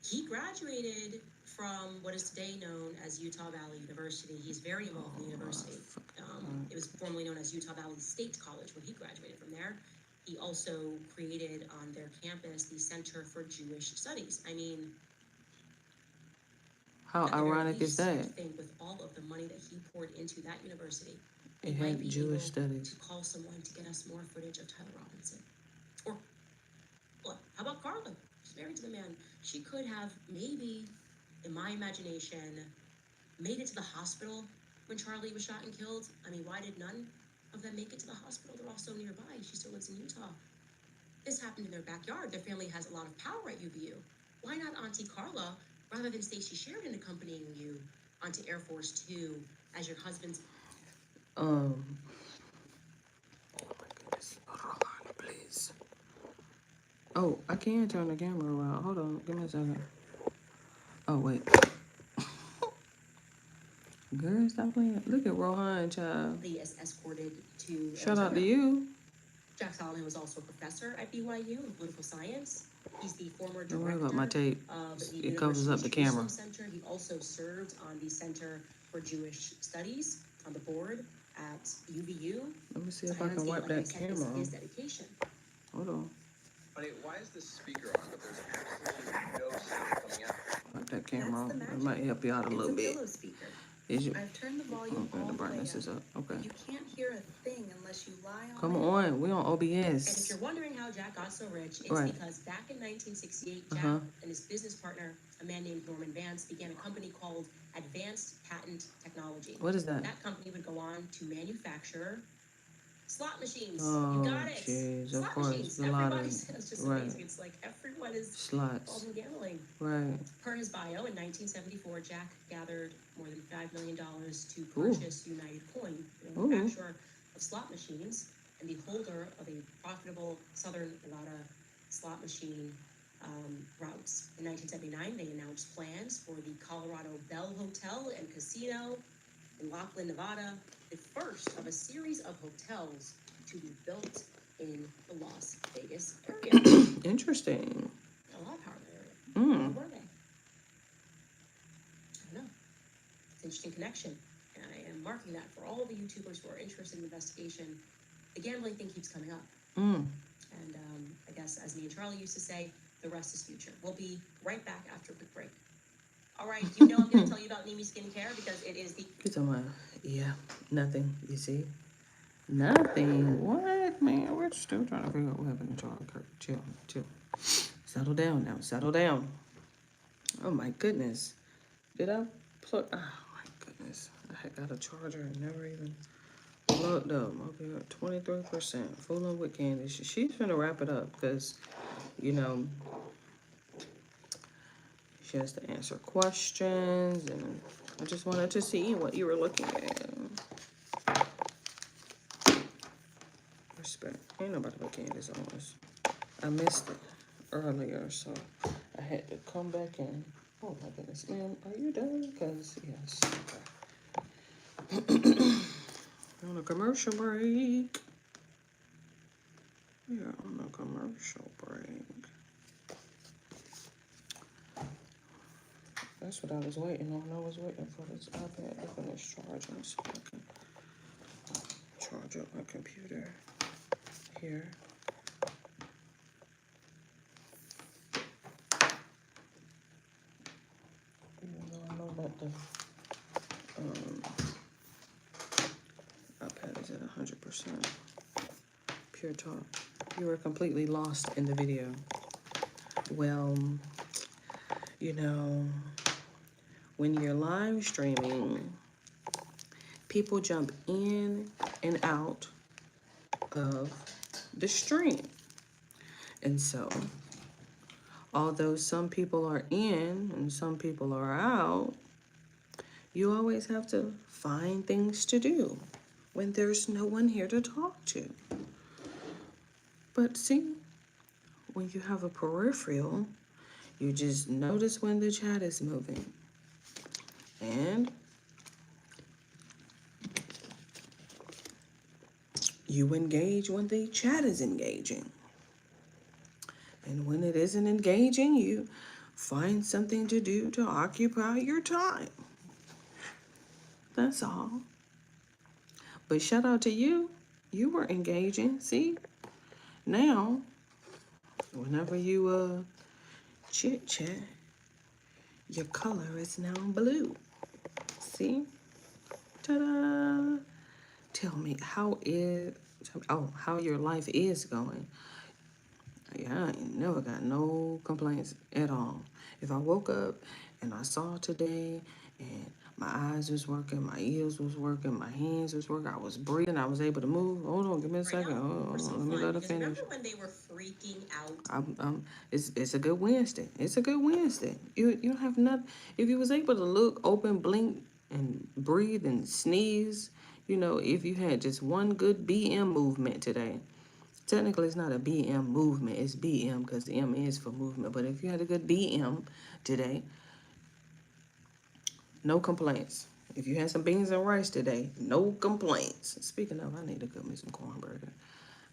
Speaker 2: He graduated from what is today known as Utah Valley University. He's very involved in the university. It was formerly known as Utah Valley State College when he graduated from there. He also created on their campus the Center for Jewish Studies. I mean,
Speaker 1: How
Speaker 2: at the very
Speaker 1: ironic is
Speaker 2: least,
Speaker 1: that?
Speaker 2: I think with all of the money that he poured into that university,
Speaker 1: It
Speaker 2: they might
Speaker 1: had
Speaker 2: be
Speaker 1: Jewish
Speaker 2: able
Speaker 1: studies.
Speaker 2: to call someone to get us more footage of Tyler Robinson. Or, well, how about Carla? She's married to the man. She could have maybe, in my imagination, made it to the hospital when Charlie was shot and killed. I mean, why did none of them make it to the hospital? They're all so nearby. She still lives in Utah. This happened in their backyard. Their family has a lot of power at UVU. Why not Auntie Carla, rather than Stacey Sheridan accompanying you onto Air Force Two as your husband's
Speaker 1: Oh my goodness. Hold on, please. Oh, I can turn the camera around. Hold on, give me a second. Oh, wait. Girl, stop playing. Look at Rohan, child.
Speaker 2: He is escorted to
Speaker 1: Shout out to
Speaker 2: Arizona.
Speaker 1: you.
Speaker 2: Jack Solomon was also a professor at BYU in political science. He's the former
Speaker 1: Don't worry
Speaker 2: director
Speaker 1: about my tape.
Speaker 2: of the
Speaker 1: It covers up the
Speaker 2: University
Speaker 1: camera.
Speaker 2: Jerusalem Center. He also served on the Center for Jewish Studies on the board at UVU.
Speaker 1: Let me see if I
Speaker 2: Zion's
Speaker 1: can
Speaker 2: Gate,
Speaker 1: wipe
Speaker 2: like I
Speaker 1: that
Speaker 2: said,
Speaker 1: camera
Speaker 2: is
Speaker 1: on.
Speaker 2: his dedication.
Speaker 1: Hold on.
Speaker 8: Honey, why is this speaker on, but there's absolutely no sound coming out?
Speaker 1: Wipe that camera
Speaker 4: That's
Speaker 1: on.
Speaker 4: the
Speaker 1: It
Speaker 4: magic.
Speaker 1: might help you out a
Speaker 4: It's
Speaker 1: little
Speaker 4: a
Speaker 1: bit.
Speaker 4: pillow speaker.
Speaker 1: Is you?
Speaker 4: I've turned the volume
Speaker 1: Okay,
Speaker 4: all
Speaker 1: the
Speaker 4: the way
Speaker 1: brightness is
Speaker 4: up.
Speaker 1: up. Okay.
Speaker 4: You can't hear a thing unless you lie on
Speaker 1: Come
Speaker 4: it.
Speaker 1: on, we on
Speaker 2: And if
Speaker 1: OBS.
Speaker 2: you're wondering how Jack got so rich, it's
Speaker 1: Right.
Speaker 2: because back in 1968, Jack
Speaker 1: Uh-huh.
Speaker 2: and his business partner, a man named Norman Vance, began a company called Advanced Patent Technology.
Speaker 1: What is that?
Speaker 2: That company would go on to manufacture slot machines.
Speaker 1: Oh,
Speaker 2: You got it.
Speaker 1: jeez, of
Speaker 2: Slot
Speaker 1: course,
Speaker 2: machines.
Speaker 1: the lottery.
Speaker 2: Everybody's, it's just
Speaker 1: Right.
Speaker 2: amazing. It's like everyone is
Speaker 1: Slots.
Speaker 2: involved in gambling.
Speaker 1: Right.
Speaker 2: Per his bio, in 1974, Jack gathered more than $5 million to
Speaker 1: Ooh.
Speaker 2: purchase United Coin, the
Speaker 1: Ooh.
Speaker 2: manufacturer of slot machines and the holder of a profitable Southern Nevada slot machine routes. In 1979, they announced plans for the Colorado Bell Hotel and Casino in Laughlin, Nevada, the first of a series of hotels to be built in the Las Vegas area.
Speaker 1: Interesting.
Speaker 2: A lot of power in that area.
Speaker 1: Mm.
Speaker 2: Where were they? I don't know. It's an interesting connection. And I am marking that for all the YouTubers who are interested in the investigation. The gambling thing keeps coming up.
Speaker 1: Mm.
Speaker 2: And I guess, as me and Charlie used to say, the rest is future. We'll be right back after a quick break. All right, you know I'm going to tell you about Nimi Skincare because it is the...
Speaker 1: You talking about? Yeah, nothing. You see? Nothing. What, man? We're still trying to figure out what happened to Charlie Kirk. Chill, chill. Settle down now. Settle down. Oh my goodness. Did I plug? Oh my goodness. I had got a charger and never even plugged up. Okay, 23%. Fooling with Candy. She's gonna wrap it up because, you know, she has to answer questions, and I just wanted to see what you were looking at. Respect. Ain't nobody but Candace on this. I missed it earlier, so I had to come back in. Oh my goodness, ma'am, are you done? Because, yes. Okay. On a commercial break. We are on a commercial break. That's what I was waiting on. I was waiting for this iPad to finish charging so I can charge up my computer here. Even though I know that the iPad is at 100%. Pure talk. You were completely lost in the video. Well, you know, when you're live streaming, people jump in and out of the stream. And so, although some people are in and some people are out, you always have to find things to do when there's no one here to talk to. But see, when you have a peripheral, you just notice when the chat is moving. And you engage when the chat is engaging. And when it isn't engaging, you find something to do to occupy your time. That's all. But shout out to you. You were engaging. See? Now, whenever you chit chat, your color is now blue. See? Ta-da! Tell me how your life is going. Yeah, I ain't never got no complaints at all. If I woke up and I saw today and my eyes was working, my ears was working, my hands was working, I was breathing, I was able to move. Hold on, give me a second.
Speaker 2: We're so
Speaker 1: Let me
Speaker 2: fun
Speaker 1: let her
Speaker 2: because
Speaker 1: finish.
Speaker 2: remember when they were freaking out?
Speaker 1: It's a good Wednesday. It's a good Wednesday. You don't have nothing. If you was able to look, open, blink, and breathe and sneeze. You know, if you had just one good BM movement today, technically it's not a BM movement, it's BM because the M is for movement. But if you had a good BM today, no complaints. If you had some beans and rice today, no complaints. Speaking of, I need to cook me some cornbread.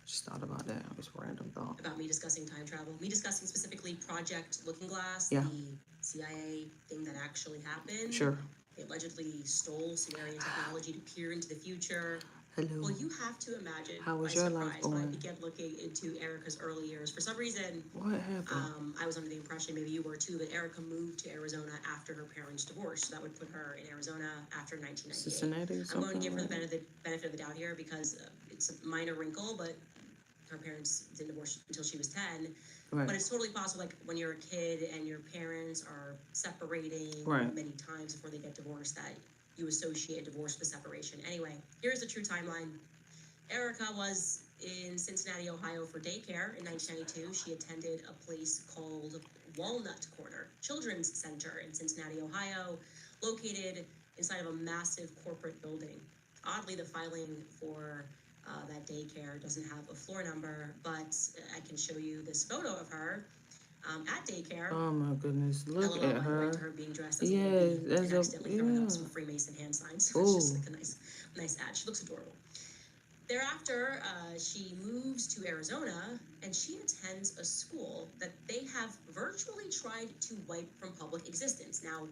Speaker 1: Just thought about that. It was a random thought.
Speaker 2: About me discussing time travel, me discussing specifically Project Looking Glass,
Speaker 1: Yeah.
Speaker 2: the CIA thing that actually happened.
Speaker 1: Sure.
Speaker 2: They allegedly stole Sumerian technology to peer into the future.
Speaker 1: Hello.
Speaker 2: Well, you have to imagine
Speaker 1: How was
Speaker 2: my
Speaker 1: your life
Speaker 2: surprise when I
Speaker 1: going?
Speaker 2: began looking into Erica's early years. For some reason,
Speaker 1: What happened?
Speaker 2: I was under the impression, maybe you were too, that Erica moved to Arizona after her parents' divorce. So that would put her in Arizona after 1998.
Speaker 1: Cincinnati or
Speaker 2: I'm going to
Speaker 1: something
Speaker 2: give her the
Speaker 1: like that?
Speaker 2: benefit of the doubt here because it's a minor wrinkle, but her parents didn't divorce until she was 10. But
Speaker 1: Right.
Speaker 2: it's totally possible, like when you're a kid and your parents are separating
Speaker 1: Right.
Speaker 2: many times before they get divorced, that you associate divorce with separation. Anyway, here's the true timeline. Erica was in Cincinnati, Ohio for daycare in 1992. She attended a place called Walnut Corner Children's Center in Cincinnati, Ohio, located inside of a massive corporate building. Oddly, the filing for that daycare doesn't have a floor number, but I can show you this photo of her at daycare.
Speaker 1: Oh my goodness, look
Speaker 2: LOL,
Speaker 1: at
Speaker 2: by the way, to
Speaker 1: her.
Speaker 2: her being dressed as a
Speaker 1: Yes,
Speaker 2: baby
Speaker 1: as
Speaker 2: and
Speaker 1: a,
Speaker 2: accidentally throwing up some
Speaker 1: yeah.
Speaker 2: Freemason hand signs. So it's just
Speaker 1: Ooh.
Speaker 2: like a nice ad. She looks adorable. Thereafter, she moves to Arizona and she attends a school that they have virtually tried to wipe from public existence. Now,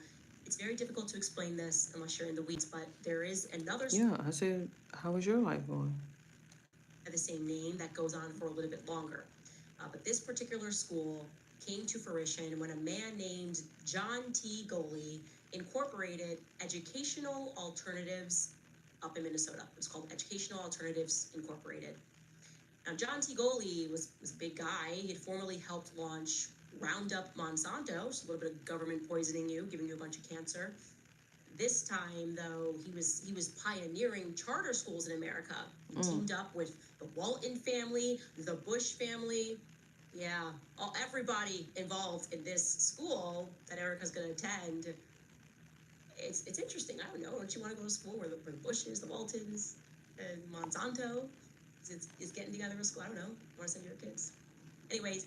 Speaker 2: it's very difficult to explain this unless you're in the weeds, but there is another school
Speaker 1: Yeah, I said, how was your life going?
Speaker 2: by the same name that goes on for a little bit longer. But this particular school came to fruition when a man named John T. Goley incorporated Educational Alternatives up in Minnesota. It was called Educational Alternatives Incorporated. Now, John T. Goley was a big guy. He had formerly helped launch Roundup Monsanto, just a little bit of government poisoning you, giving you a bunch of cancer. This time, though, he was pioneering charter schools in America. He teamed up with the Walton family, the Bush family. Yeah, everybody involved in this school that Erica's going to attend. It's interesting. I don't know. Don't you want to go to school where the Bushes, the Waltons, and Monsanto is getting together in school? I don't know. Want to send your kids? Anyways,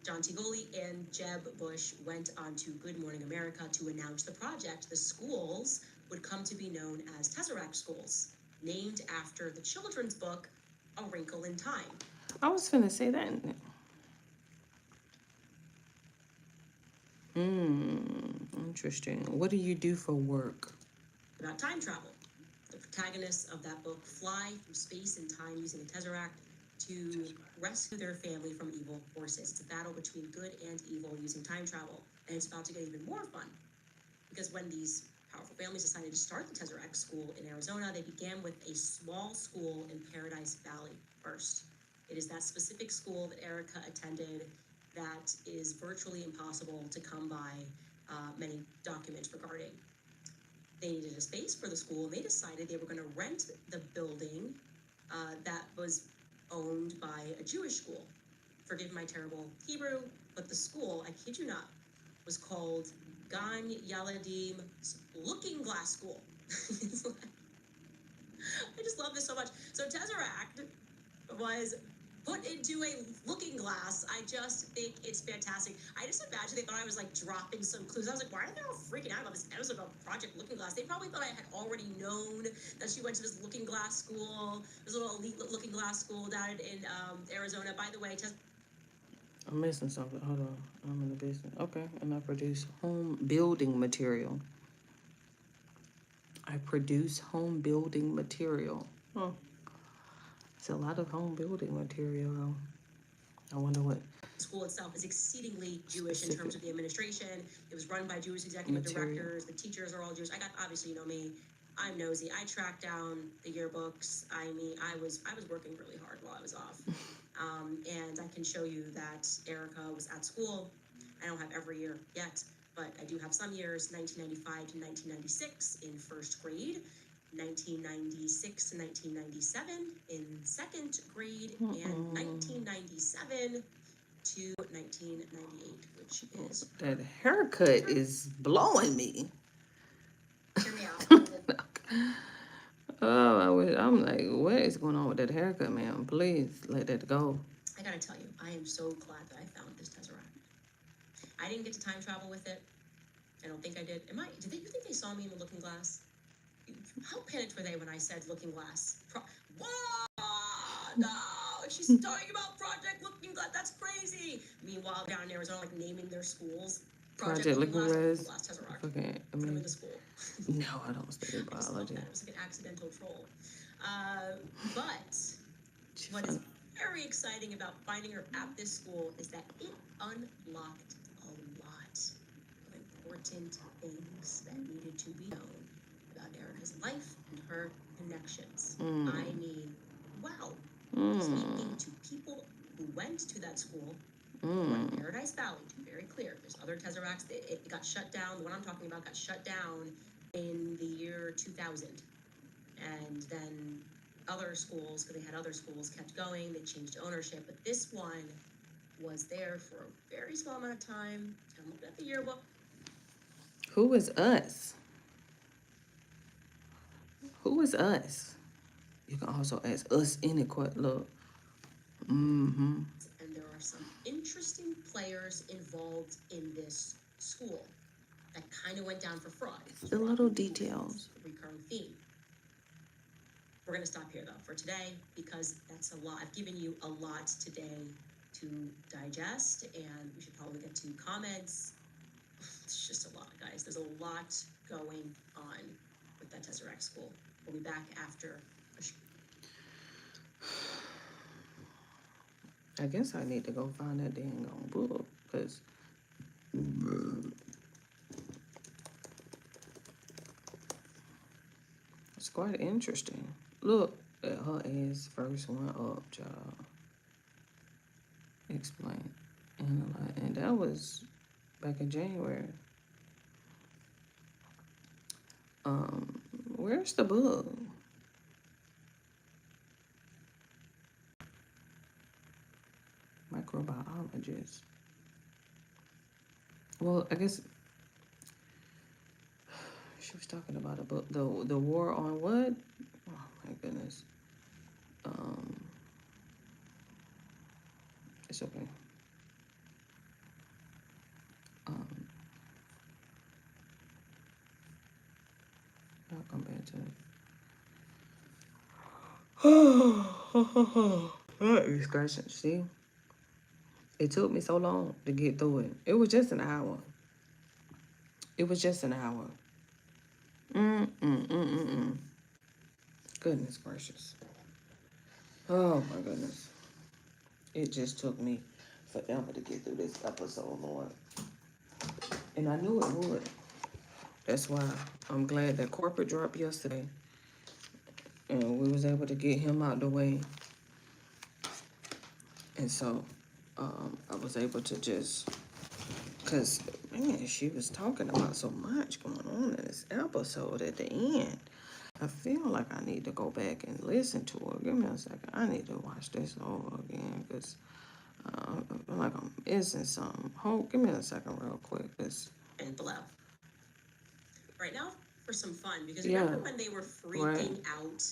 Speaker 2: John T. Goley, and Jeb Bush went on to Good Morning America to announce the project. The schools would come to be known as Tesseract Schools, named after the children's book, A Wrinkle in Time.
Speaker 1: I was finna say that. Interesting. What do you do for work?
Speaker 2: About time travel. The protagonists of that book fly through space and time using a Tesseract to rescue their family from evil forces. It's a battle between good and evil using time travel. And it's about to get even more fun. Because when these powerful families decided to start the Tesseract School in Arizona, they began with a small school in Paradise Valley first. It is that specific school that Erica attended that is virtually impossible to come by many documents regarding. They needed a space for the school, and they decided they were going to rent the building that was owned by a Jewish school. Forgive my terrible Hebrew, but the school, I kid you not, was called Gan Yaladim Looking Glass School. I just love this so much. So Tesseract was put into a looking glass. I just think it's fantastic. I just imagine they thought I was like dropping some clues. I was like, why are they all freaking out about this episode about Project Looking Glass? They probably thought I had already known that she went to this looking glass school, this little elite looking glass school down in Arizona. By the way,
Speaker 1: I'm missing something. Hold on. I'm in the business. Okay. And I produce home building material. I produce home building material. Huh. It's a lot of home building material. I wonder what
Speaker 2: school itself is exceedingly Jewish in terms of the administration. It was run by Jewish executive directors. The teachers are all Jewish. Obviously, you know me, I'm nosy. I tracked down the yearbooks. I mean, I was working really hard while I was off. And I can show you that Erica was at school. I don't have every year yet, but I do have some years, 1995 to 1996 in first grade, 1996 to 1997 in second grade, and 1997 to 1998, which is...
Speaker 1: that haircut is blowing me.
Speaker 2: Hear me out.
Speaker 1: Oh, I'm like, what is going on with that haircut, man? Please let that go.
Speaker 2: I gotta tell you, I am so glad that I found this Tesseract. I didn't get to time travel with it. I don't think I did. You think they saw me in the looking glass? How panicked were they when I said looking glass? Whoa! No! She's talking about Project Looking Glass. That's crazy. Meanwhile, down in Arizona, like naming their schools.
Speaker 1: Project Looking Glass.
Speaker 2: Tesseract.
Speaker 1: Okay,
Speaker 2: Put them into school.
Speaker 1: no, I don't study
Speaker 2: I just love
Speaker 1: biology.
Speaker 2: that. It was like an accidental troll. But what is very exciting about finding her at this school is that it unlocked a lot of important things that needed to be known about Erica's life and her connections. I mean, wow. Speaking to people who went to that school, in Paradise Valley, to be very clear, there's other Tesseracts, it got shut down. The one I'm talking about got shut down in the year 2000. And then other schools, because they had other schools, kept going, they changed ownership, but this one was there for a very small amount of time. I'm looking at the yearbook.
Speaker 1: Who is us? Who is us? You can also ask us any question. Look.
Speaker 2: And there are some interesting players involved in this school that kind of went down for fraud.
Speaker 1: The little details.
Speaker 2: A recurring theme. We're going to stop here, though, for today, because that's a lot. I've given you a lot today to digest, and we should probably get to comments. It's just a lot, guys. There's a lot going on with that Tesseract school. We'll be back after
Speaker 1: I guess I need to go find that dang on book, because it's quite interesting. Look at her ass first one up, y'all. Explain. And that was back in January. Where's the book? Microbiologist. Well, I guess she was talking about a book, the war on what? Oh my goodness. It's okay. I'll come back to it. Discussion. See, it took me so long to get through it. It was just an hour. It was just an hour. Goodness gracious. Oh my goodness. It just took me forever to get through this episode, Lord. And I knew it would. That's why I'm glad that corporate dropped yesterday. And we was able to get him out the way. And so I was able to just, because, man, she was talking about so much going on in this episode at the end. I feel like I need to go back and listen to her. Give me a second. I need to watch this over again, because I feel like I'm missing something. Give me a second real quick.
Speaker 2: and below. Right now, for some fun, because remember when they were freaking out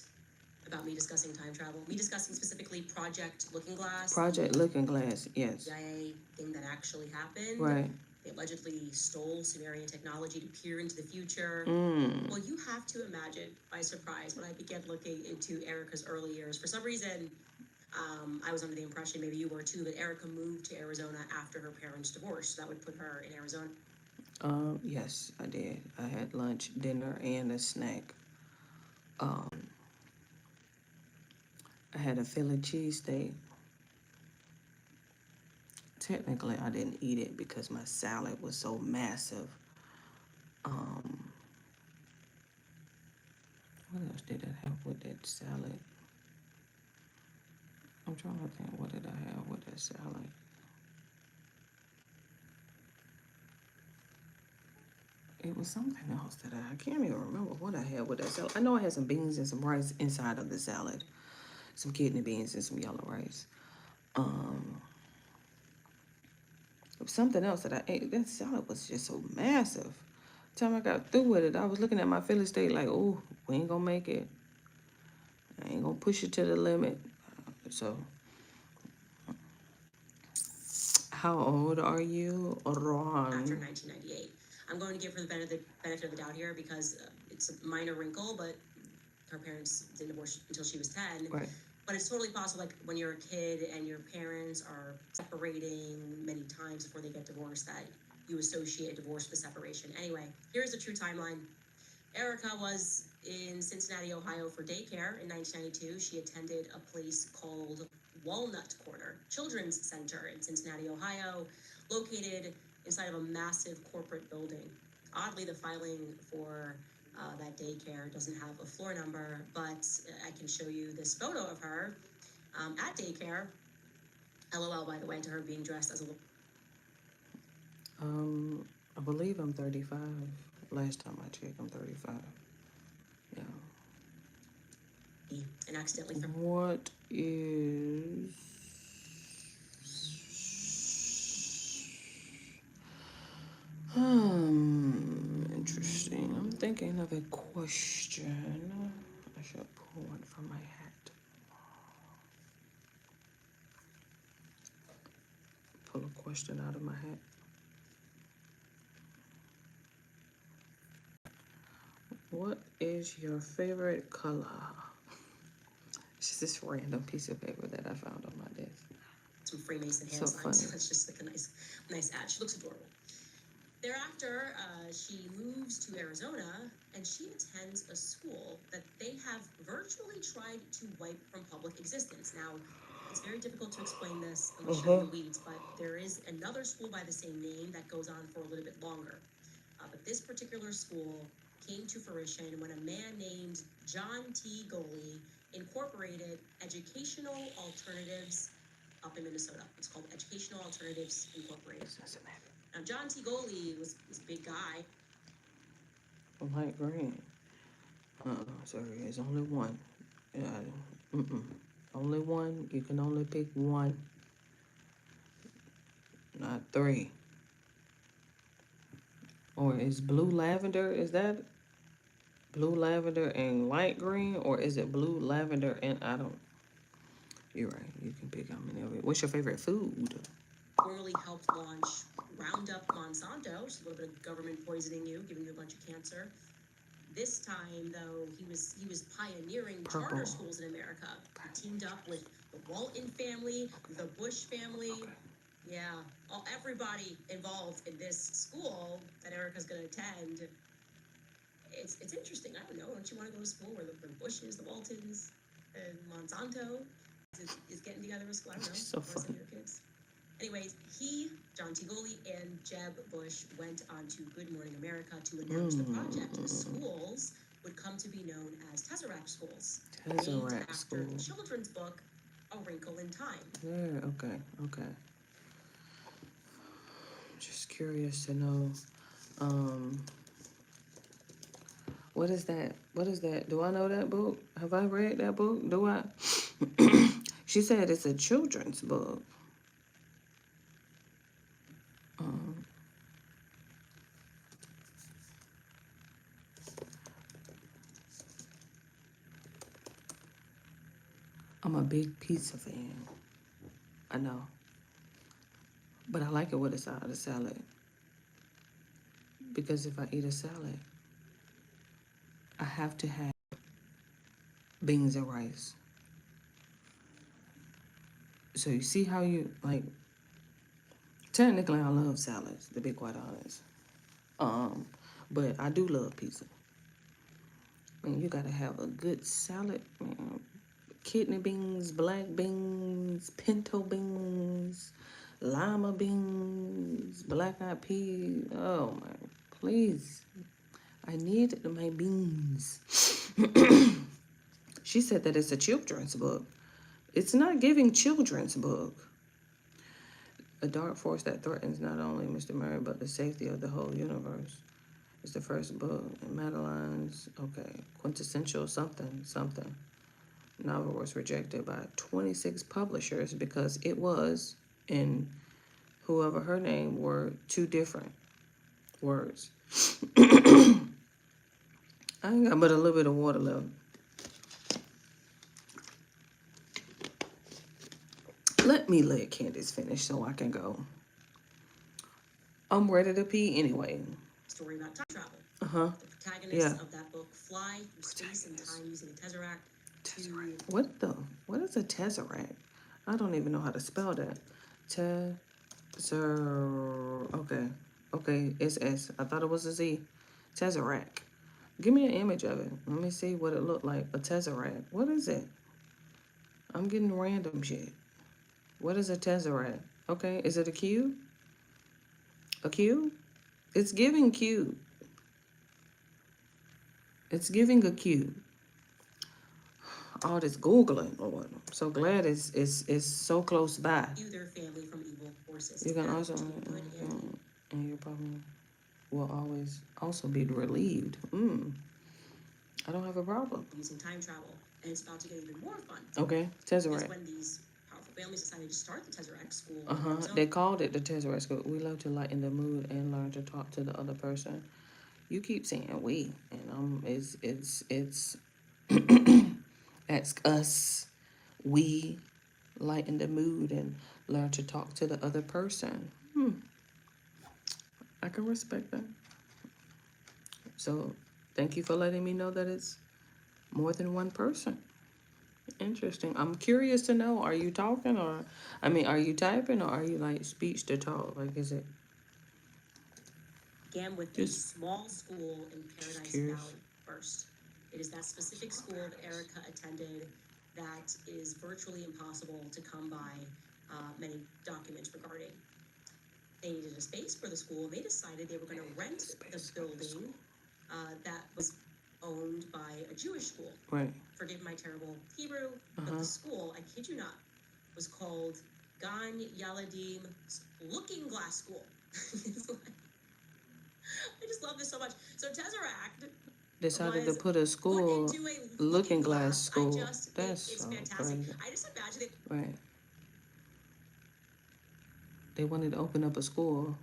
Speaker 2: about me discussing time travel? Me discussing specifically Project Looking Glass?
Speaker 1: Project Looking Glass, yes.
Speaker 2: CIA thing that actually happened.
Speaker 1: Right.
Speaker 2: They allegedly stole Sumerian technology to peer into the future. Well, you have to imagine my surprise when I began looking into Erica's early years. For some reason, I was under the impression, maybe you were too, that Erica moved to Arizona after her parents' divorce. That would put her in Arizona.
Speaker 1: Yes, I did. I had lunch, dinner, and a snack. I had a Philly cheesesteak. Technically, I didn't eat it because my salad was so massive. What else did I have with that salad? I'm trying to think, what did I have with that salad? It was something else that I can't even remember what I had with that salad. I know I had some beans and some rice inside of the salad. Some kidney beans and some yellow rice. Something else that I ate. That salad was just so massive. Time I got through with it, I was looking at my Philly state like, oh, we ain't gonna make it. I ain't gonna push it to the limit. So, how old are you,
Speaker 2: after
Speaker 1: Ron?
Speaker 2: 1998. I'm going to give her the benefit of the doubt here because it's a minor wrinkle, but her parents didn't divorce until she was 10.
Speaker 1: Right.
Speaker 2: But it's totally possible, like when you're a kid and your parents are separating many times before they get divorced, that you associate a divorce with separation. Anyway, here's the true timeline. Erica was in Cincinnati, Ohio for daycare in 1992. She attended a place called Walnut Corner Children's Center in Cincinnati, Ohio, located inside of a massive corporate building. Oddly, the filing for that daycare doesn't have a floor number, but I can show you this photo of her at daycare. LOL, by the way, to her being dressed as a little.
Speaker 1: I believe I'm 35. Last time I checked, I'm 35. Yeah.
Speaker 2: And accidentally.
Speaker 1: What is... Interesting. I'm thinking of a question. I should pull one from my hat. Pull a question out of my hat. What is your favorite color? It's just this random piece of paper that I found on my desk.
Speaker 2: Some Freemason hand
Speaker 1: So
Speaker 2: signs.
Speaker 1: funny.
Speaker 2: It's just like a nice ad. She looks adorable. Thereafter, she moves to Arizona and she attends a school that they have virtually tried to wipe from public existence. Now, it's very difficult to explain this unless you're in the weeds, but there is another school by the same name that goes on for a little bit longer. But this particular school came to fruition when a man named John T. Goley incorporated Educational Alternatives up in Minnesota. It's called Educational Alternatives Incorporated. Now, John T. Goley was this big guy.
Speaker 1: Light green. Sorry, there's only one. Only one. You can only pick one. Not three. Or is blue lavender, is that blue lavender and light green? Or is it blue lavender and I don't... You're right. You can pick how many of it. What's your favorite food?
Speaker 2: Formerly helped launch Roundup Monsanto, just a little bit of government poisoning you, giving you a bunch of cancer. This time, though, he was pioneering charter schools in America. He teamed up with the Walton family, the Bush family. Yeah, everybody involved in this school that Erica's going to attend. It's interesting. I don't know. Don't you want to go to school where the Bushes, the Waltons, and Monsanto is getting together a school? I don't know.
Speaker 1: So
Speaker 2: For some
Speaker 1: funny.
Speaker 2: of your kids. Anyways, he, John T. Goley, and Jeb Bush went on to Good Morning America to announce the project. The schools would come to be known as Tesseract schools, named
Speaker 1: Tesseract
Speaker 2: after
Speaker 1: School.
Speaker 2: the children's book, A Wrinkle in Time.
Speaker 1: Yeah, okay. Just curious to know, what is that? Do I know that book? Have I read that book? Do I? She said it's a children's book. I'm a big pizza fan. I know. But I like it with a side of salad. Because if I eat a salad, I have to have beans and rice. So you see how you, like, technically I love salads, to be quite honest. But I do love pizza. I mean, you gotta have a good salad, man. Kidney beans, black beans, pinto beans, lima beans, black-eyed peas. Oh, man, please. I need my beans. She said that it's a children's book. It's not giving children's book. A dark force that threatens not only Mr. Murray, but the safety of the whole universe. It's the first book. Madeline's, quintessential something. Novel was rejected by 26 publishers because it was, and whoever her name were, too different. words. I ain't got but a little bit of water left. Let me let Candace finish so I can go. I'm ready to pee anyway.
Speaker 2: Story about time travel.
Speaker 1: Uh-huh.
Speaker 2: The protagonists
Speaker 1: Yeah.
Speaker 2: of that book fly through space and time using a tesseract to
Speaker 1: What is a tesseract? I don't even know how to spell that. Okay, it's S. I thought it was a Z. Tesseract. Give me an image of it. Let me see what it looked like. A tesseract. What is it? I'm getting random shit. What is a tesseract? Okay, is it a cube? A cube? It's giving cube. It's giving a cube. All this Googling, Lord. I'm so glad it's so close by.
Speaker 2: view their family from evil forces.
Speaker 1: You can
Speaker 2: Now,
Speaker 1: also,
Speaker 2: between good and
Speaker 1: and you probably will always also be relieved. I don't have a problem.
Speaker 2: using time travel. And it's about to get even more fun.
Speaker 1: Okay,
Speaker 2: Because
Speaker 1: Tesseract.
Speaker 2: when these powerful families decided to start the Tesseract school,
Speaker 1: They called it the Tesseract School. We love to lighten the mood and learn to talk to the other person. You keep saying we, and it's ask us. We lighten the mood and learn to talk to the other person. I can respect that. So, thank you for letting me know that it's more than one person. Interesting. I'm curious to know, are you talking are you typing or are you like speech to talk? Like, is it?
Speaker 2: began with a small school in Paradise
Speaker 1: curious.
Speaker 2: Valley first. It is that specific school that Erica attended that is virtually impossible to come by many documents regarding. They needed a space for the school. They decided they were going to rent the building that was owned by a Jewish school.
Speaker 1: Right.
Speaker 2: Forgive my terrible Hebrew, but the school, I kid you not, was called Gan Yaladim Looking Glass School. It's like, I just love this so much. So Tesseract
Speaker 1: Decided to
Speaker 2: was
Speaker 1: put a
Speaker 2: put
Speaker 1: school,
Speaker 2: into a
Speaker 1: Looking Glass school.
Speaker 2: It's
Speaker 1: That's so
Speaker 2: fantastic.
Speaker 1: crazy.
Speaker 2: I just imagine it.
Speaker 1: Right. They wanted to open up a school,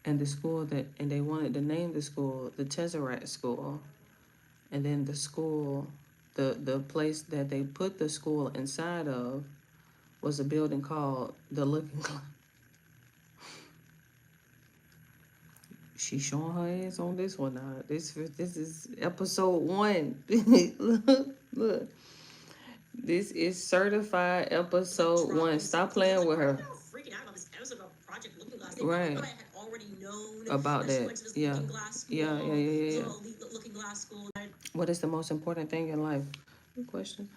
Speaker 1: and they wanted to name the school the Tesseract School, and then the school, the place that they put the school inside of, was a building called the Looking Glass. She's showing her ass on this one now. This is episode 1. Look. This is certified episode 1. Stop playing with her.
Speaker 2: Freaking out about this episode about Project Looking Glass.
Speaker 1: Right.
Speaker 2: I had already known
Speaker 1: About
Speaker 2: that she
Speaker 1: that.
Speaker 2: went to this
Speaker 1: Yeah.
Speaker 2: Looking Glass school.
Speaker 1: Yeah.
Speaker 2: This little elite Looking Glass school.
Speaker 1: What is the most important thing in life? Good question.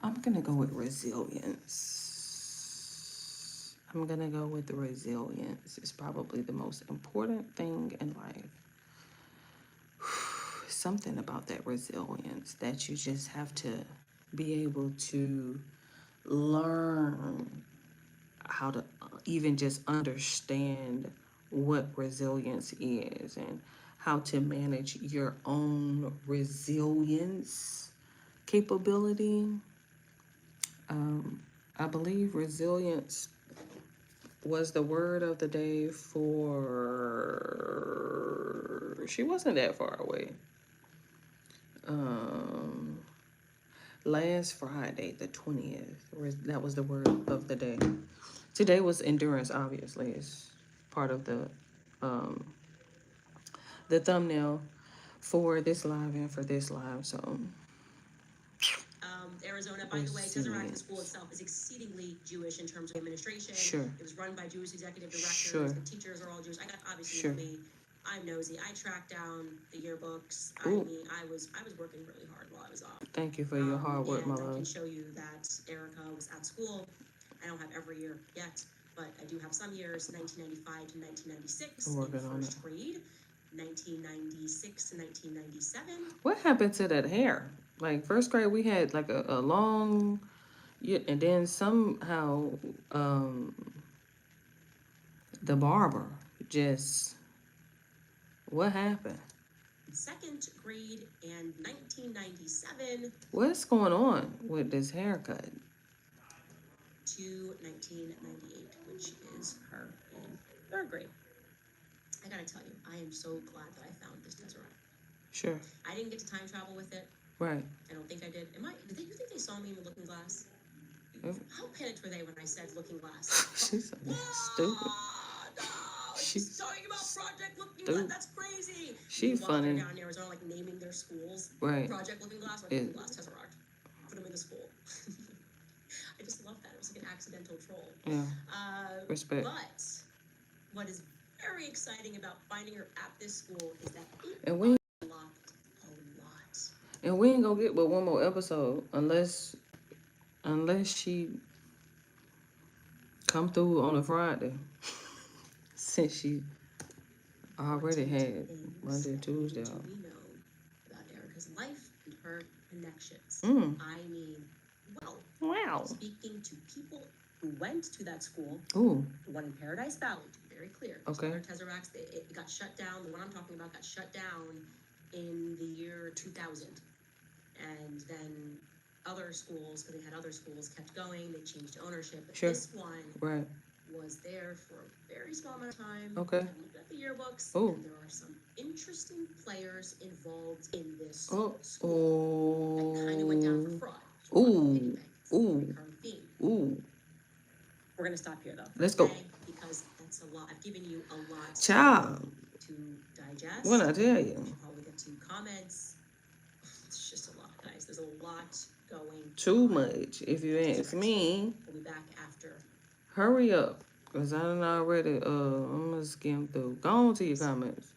Speaker 1: I'm gonna go with resilience. It's probably the most important thing in life. Something about that resilience that you just have to be able to learn how to even just understand what resilience is and how to manage your own resilience capability. I believe resilience was the word of the day for, she wasn't that far away. Last Friday, the 20th, that was the word of the day. Today was endurance, obviously. It's part of the thumbnail for this live and for this live, so.
Speaker 2: Arizona, by the way, Tesseract, the school itself, is exceedingly Jewish in terms of administration.
Speaker 1: Sure.
Speaker 2: It was run by Jewish executive directors.
Speaker 1: Sure.
Speaker 2: The teachers are all Jewish. I got obviously
Speaker 1: Sure.
Speaker 2: me. I'm nosy. I tracked down the yearbooks.
Speaker 1: Ooh.
Speaker 2: I mean, I was working really hard while I was off.
Speaker 1: Thank you for your hard work, my
Speaker 2: and I can
Speaker 1: love.
Speaker 2: show you that Erica was at school. I don't have every year yet, but I do have some years, 1995 to 1996
Speaker 1: I'm working
Speaker 2: in
Speaker 1: on
Speaker 2: first grade, 1996 to 1997.
Speaker 1: What happened to that hair? Like first grade, we had like a long, and then somehow the barber just What happened?
Speaker 2: Second grade and 1997
Speaker 1: What's going on with this haircut?
Speaker 2: to 1998, which is her in third grade. I gotta tell you, I am so glad that I found this Tesseract.
Speaker 1: Sure.
Speaker 2: I didn't get to time travel with it.
Speaker 1: Right.
Speaker 2: I don't think I did. You think they saw me in the looking glass?
Speaker 1: Yep.
Speaker 2: How panicked were they when I said looking glass?
Speaker 1: She's so stupid.
Speaker 2: No,
Speaker 1: She's
Speaker 2: she's talking about Project Looking
Speaker 1: stupid.
Speaker 2: Glass. That's crazy.
Speaker 1: She's
Speaker 2: Meanwhile, they're
Speaker 1: funny.
Speaker 2: down in Arizona, like naming their schools.
Speaker 1: Right.
Speaker 2: Project Looking Glass or
Speaker 1: It-
Speaker 2: Looking Glass Tesseract. Put them in the school. I just love that. It was like an accidental troll.
Speaker 1: Yeah. Respect.
Speaker 2: But what is very exciting about finding her at this school is that it
Speaker 1: And we
Speaker 2: unlocked a lot.
Speaker 1: and we ain't gonna get but one more episode unless she come through on a Friday. Since she already had Monday, Tuesday
Speaker 2: What
Speaker 1: off.
Speaker 2: do we know about Erica's life and her connections?
Speaker 1: Mm.
Speaker 2: I mean, well,
Speaker 1: Wow.
Speaker 2: speaking to people who went to that school,
Speaker 1: Ooh.
Speaker 2: the one in Paradise Valley, to be very clear.
Speaker 1: Okay.
Speaker 2: Other Tesseracts, it got shut down. The one I'm talking about got shut down in the year 2000. And then other schools, because they had other schools, kept going. They changed ownership. But
Speaker 1: Sure.
Speaker 2: this one
Speaker 1: Right.
Speaker 2: was there for a very small amount of time.
Speaker 1: Okay.
Speaker 2: I looked at the yearbooks,
Speaker 1: Oh.
Speaker 2: and there are some interesting players involved in this
Speaker 1: Oh.
Speaker 2: school. That kind of went down for fraud.
Speaker 1: Ooh.
Speaker 2: Anyway, it's a
Speaker 1: Ooh.
Speaker 2: recurring theme.
Speaker 1: Ooh.
Speaker 2: We're gonna stop here though.
Speaker 1: Let's go.
Speaker 2: Okay? Because that's a lot. I've given you a lot
Speaker 1: Child.
Speaker 2: to digest.
Speaker 1: What I tell
Speaker 2: We
Speaker 1: you?
Speaker 2: should probably get to comments. It's just a lot, guys. There's a lot going
Speaker 1: Too
Speaker 2: on.
Speaker 1: much, if you ask me.
Speaker 2: We'll be back after.
Speaker 1: Hurry up. Cause I done already I'm gonna skim through. Go on to your comments.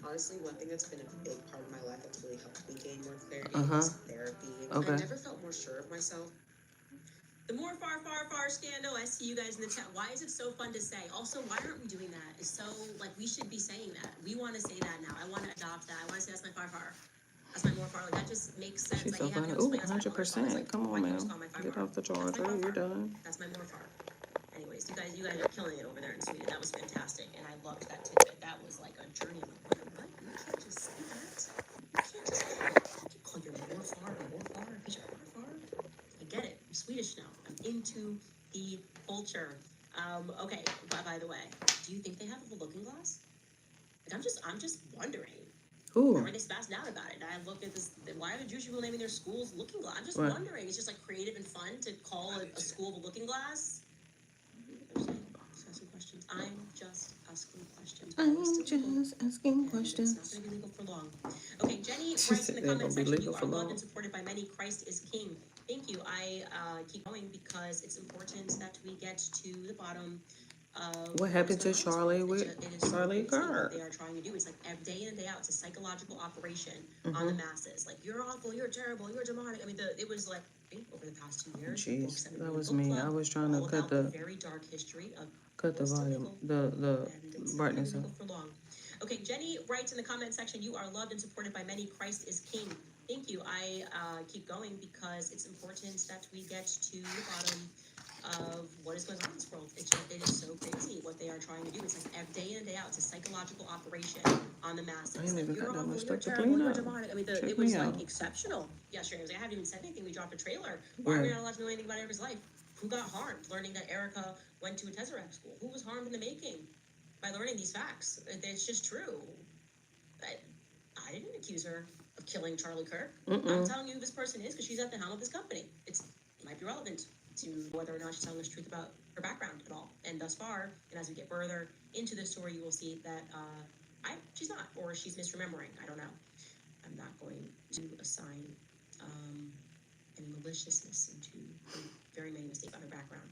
Speaker 9: Honestly, one thing that's been a big part of my life that's really helped me gain more clarity
Speaker 1: Uh-huh.
Speaker 9: is therapy.
Speaker 1: Okay.
Speaker 9: I never felt more sure of myself.
Speaker 2: The more far scandal, I see you guys in the chat. Why is it so fun to say? Also, why aren't we doing that? It's so, like, we should be saying that. We want to say that now. I want to adopt that. I want to say that's my far. That's my more far. Like, that just makes sense.
Speaker 1: She's
Speaker 2: Like,
Speaker 1: so
Speaker 2: you have
Speaker 1: funny.
Speaker 2: to
Speaker 1: Ooh,
Speaker 2: explain that's my color song. It's
Speaker 1: 100%.
Speaker 2: like,
Speaker 1: Come
Speaker 2: why
Speaker 1: on,
Speaker 2: can't you
Speaker 1: man.
Speaker 2: just call my far
Speaker 1: Get
Speaker 2: far?
Speaker 1: off the
Speaker 2: That's my
Speaker 1: charger.
Speaker 2: far
Speaker 1: You're
Speaker 2: far.
Speaker 1: done.
Speaker 2: That's my more far. Anyways, you guys are killing it over there in Sweden. That was fantastic. And I loved that tidbit. That was like a journey. I'm like, what? You can't just say that. You can't just call your more far because you're far. I get it. I'm Swedish now. I'm into the culture. Okay, by the way, do you think they have a looking glass? Like, I'm just wondering.
Speaker 1: Ooh.
Speaker 2: Remember they spazzed out about it. And I looked at this, why are the Jewish people naming their schools Looking Glass? I'm just
Speaker 1: Right.
Speaker 2: wondering. It's just like creative and fun to call a school the Looking Glass. Just asking questions. I'm just asking questions.
Speaker 1: I'm
Speaker 2: It's still legal.
Speaker 1: just asking
Speaker 2: And
Speaker 1: questions.
Speaker 2: it's not going to be legal for long. Okay, Jenny
Speaker 1: She
Speaker 2: writes
Speaker 1: said
Speaker 2: in the
Speaker 1: they're
Speaker 2: comment
Speaker 1: gonna be
Speaker 2: section,
Speaker 1: legal
Speaker 2: you
Speaker 1: for
Speaker 2: are loved
Speaker 1: long.
Speaker 2: and supported by many. Christ is King. Thank you. I keep going because it's important that we get to the bottom of
Speaker 1: What happened to
Speaker 2: is going on
Speaker 1: Charlie
Speaker 2: in this world.
Speaker 1: with
Speaker 2: It is so
Speaker 1: Charlie
Speaker 2: crazy what
Speaker 1: Kirk?
Speaker 2: they are trying to do. It's like day in and day out. It's a psychological operation on the masses. Like, you're awful, you're terrible, you're demonic. I mean, it was like over the past 2 years. the books
Speaker 1: Jeez,
Speaker 2: have
Speaker 1: that
Speaker 2: been
Speaker 1: was
Speaker 2: book
Speaker 1: me.
Speaker 2: club,
Speaker 1: I was trying to
Speaker 2: all
Speaker 1: cut
Speaker 2: about the
Speaker 1: the
Speaker 2: very dark history of
Speaker 1: volume,
Speaker 2: and
Speaker 1: the
Speaker 2: it's not
Speaker 1: brightness
Speaker 2: gonna
Speaker 1: up.
Speaker 2: be legal for long. Okay, Jenny writes in the comment section, you are loved and supported by many. Christ is King. Thank you. I keep going because it's important that we get to the bottom of what is going on in this world. It is so crazy what they are trying to do. It's like day in and day out. It's a psychological operation on the masses.
Speaker 1: I ain't
Speaker 2: Like,
Speaker 1: even
Speaker 2: you're
Speaker 1: got that
Speaker 2: awful,
Speaker 1: much
Speaker 2: you're
Speaker 1: stuff to
Speaker 2: terrible,
Speaker 1: clean
Speaker 2: you're
Speaker 1: up.
Speaker 2: demonic. I mean,
Speaker 1: Check
Speaker 2: it was
Speaker 1: me
Speaker 2: like
Speaker 1: out.
Speaker 2: exceptional yesterday. I haven't even said anything. We dropped a trailer. Why are we
Speaker 1: Right.
Speaker 2: not allowed to know anything about Erica's life? Who got harmed learning that Erica went to a Tesseract school? Who was harmed in the making by learning these facts? It's just true. I didn't accuse her of killing Charlie Kirk. I'm telling you who this person is because she's at the helm of this company. It might be relevant to whether or not she's telling us the truth about her background at all. And thus far, and as we get further into the story, you will see that she's not, or she's misremembering. I don't know. I'm not going to assign any maliciousness into her very many mistakes about her background.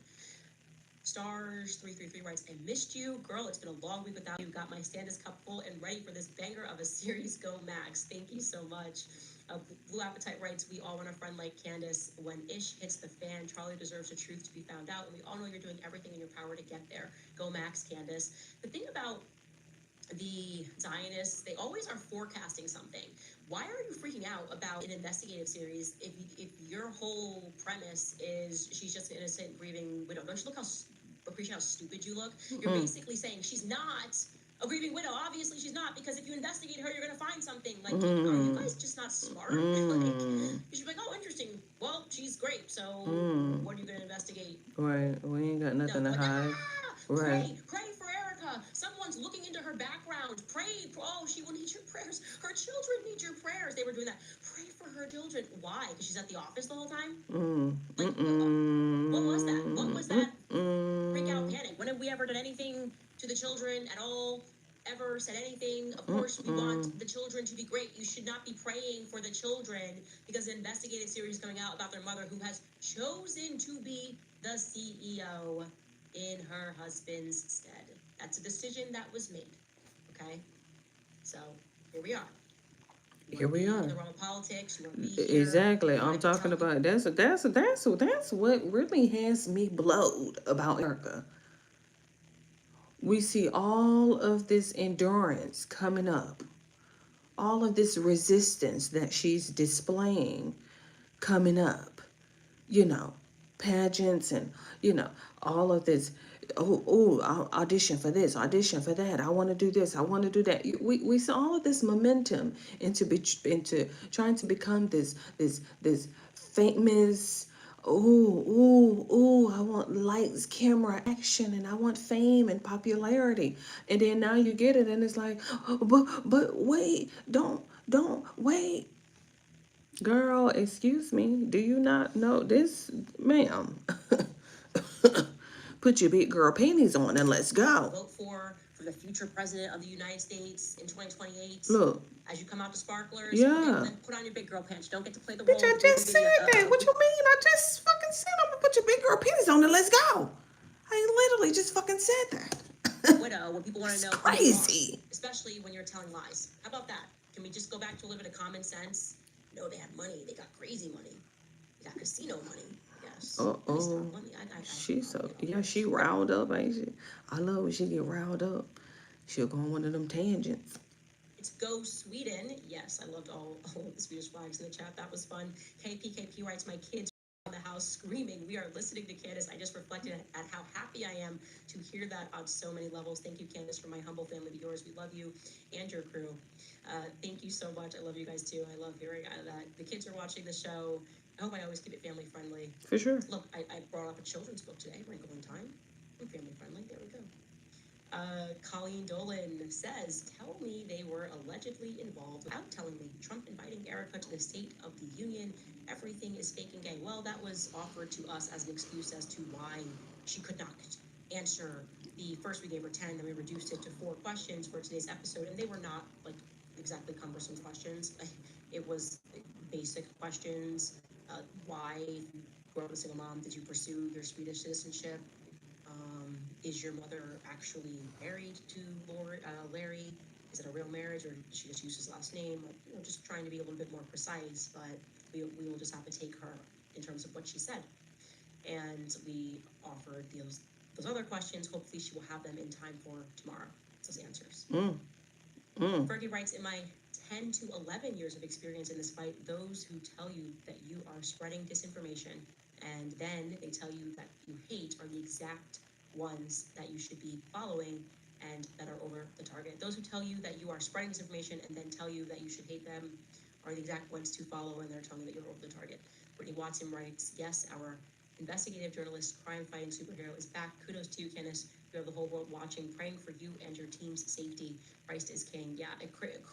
Speaker 2: Stars 333 writes, I missed you. Girl, it's been a long week without you. Got my Standis cup full and ready for this banger of a series. Go Max. Thank you so much. Blue Appetite writes, we all want a friend like Candace. When Ish hits the fan, Charlie deserves the truth to be found out. And we all know you're doing everything in your power to get there. Go Max, Candace. The thing about the Zionists, they always are forecasting something. Why are you freaking out about an investigative series if your whole premise is she's just an innocent, grieving widow? Don't you appreciate how stupid you look? You're basically saying she's not a grieving widow. Obviously, she's not, because if you investigate her, you're gonna find something. Like, are you guys just not smart? Like, you should be like, oh, interesting. Well, she's great. So, what are you gonna investigate?
Speaker 1: Right. We ain't got nothing to
Speaker 2: like,
Speaker 1: hide. Right.
Speaker 2: Pray for Erica. Someone's looking into her background. Pray. Oh, she will need your prayers. Her children need your prayers. They were doing that. Pray for her children. Why? Because she's at the office the whole time? Like, what was that? What was that freak out panic? When have we ever done anything to the children at all? Ever said anything? Of course, we want the children to be great. You should not be praying for the children because an investigative series is coming out about their mother who has chosen to be the CEO in her husband's stead. That's a decision that was made. Okay? So, here we are.
Speaker 1: Here we are.
Speaker 2: In the realm of politics, you want to be here.
Speaker 1: Exactly. I'm talking about that's what really has me blowed about Erica. We see all of this endurance coming up, all of this resistance that she's displaying coming up, you know, pageants and, you know, all of this. I'll audition for this, audition for that. I want to do this, I want to do that. We saw all of this momentum into trying to become this famous. I want lights, camera, action, and I want fame and popularity. And then now you get it, and it's like, but wait, don't wait. Girl, excuse me, do you not know this, ma'am? Put your big girl panties on and let's go.
Speaker 2: Vote for the future president of the United States in 2028.
Speaker 1: Look.
Speaker 2: As you come out to Sparklers,
Speaker 1: Yeah.
Speaker 2: then put on your big girl pants. Don't get to play the role.
Speaker 1: Bitch, I just said that. What you mean? I just fucking said I'm gonna put your big girl panties on and let's go. I literally just fucking said that.
Speaker 2: Widow, what people want to know.
Speaker 1: Crazy.
Speaker 2: Especially when you're telling lies. How about that? Can we just go back to a little bit of common sense? No, they had money. They got crazy money. They got casino money. Yes. Money.
Speaker 1: She's so, yeah, she riled up, ain't she? I love when she get riled up. She'll go on one of them tangents.
Speaker 2: It's Go Sweden. Yes, I loved all of the Swedish flags in the chat. That was fun. KPKP writes, my kids are in the house screaming. We are listening to Candace. I just reflected at how happy I am to hear that on so many levels. Thank you, Candace, from my humble family to yours. We love you and your crew. Thank you so much. I love you guys too. I love hearing that the kids are watching the show. I hope I always keep it family friendly.
Speaker 1: For sure.
Speaker 2: Look, I brought up a children's book today, Wrinkle in Time. I'm family friendly. There we go. Colleen Dolan says, tell me they were allegedly involved without telling me. Trump inviting Erica to the State of the Union. Everything is fake and gay. Well, that was offered to us as an excuse as to why she could not answer. First we gave her 10, then we reduced it to 4 questions for today's episode, and they were not like exactly cumbersome questions. It was basic questions. Why, grew up a single mom, did you pursue your Swedish citizenship? Is your mother actually married to Larry? Is it a real marriage, or did she just use his last name? Like, you know, just trying to be a little bit more precise, but we will just have to take her in terms of what she said. And we offered those other questions. Hopefully she will have them in time for tomorrow, those answers. Fergie writes, in my 10 to 11 years of experience in this fight, those who tell you that you are spreading disinformation and then they tell you that you hate are the exact ones that you should be following and that are over the target. Those who tell you that you are spreading disinformation and then tell you that you should hate them are the exact ones to follow, and they're telling you that you're over the target. Brittany Watson writes, yes, our investigative journalist, crime-fighting superhero is back. Kudos to you, Candace. You have the whole world watching, praying for you and your team's safety. Christ is king. Yeah,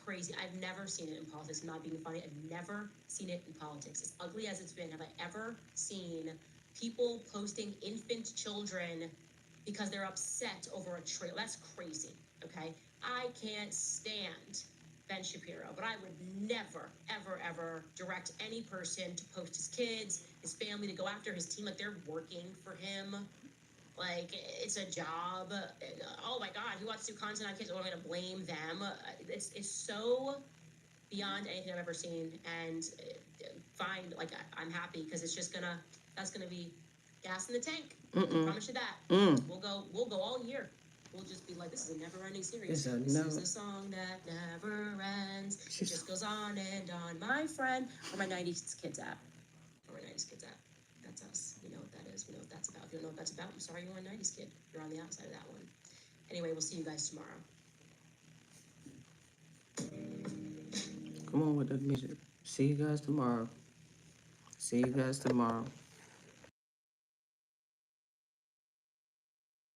Speaker 2: crazy. I've never seen it in politics. I'm not being funny. I've never seen it in politics. As ugly as it's been, have I ever seen people posting infant children because they're upset over a trail? That's crazy, okay? I can't stand Ben Shapiro, but I would never, ever, ever direct any person to post his kids, his family, to go after his team. Like, they're working for him. Like, it's a job. Oh my God, he wants to do content on kids. Oh, I'm gonna blame them. It's so beyond anything I've ever seen. And fine, like, I'm happy because it's just that's gonna be gas in the tank. I promise you that. We'll go all year. We'll just be like, this is a never-ending series. This is a song that never ends. It just goes on and on. My friend, where my 90s kids at? Where my 90s kids at? That's us. We know what that is. We know what that's about. If you don't know what that's about, I'm sorry you're a 90s kid. You're on the outside of that one. Anyway, we'll see you guys tomorrow.
Speaker 1: Come on with the music. See you guys tomorrow. See you guys tomorrow.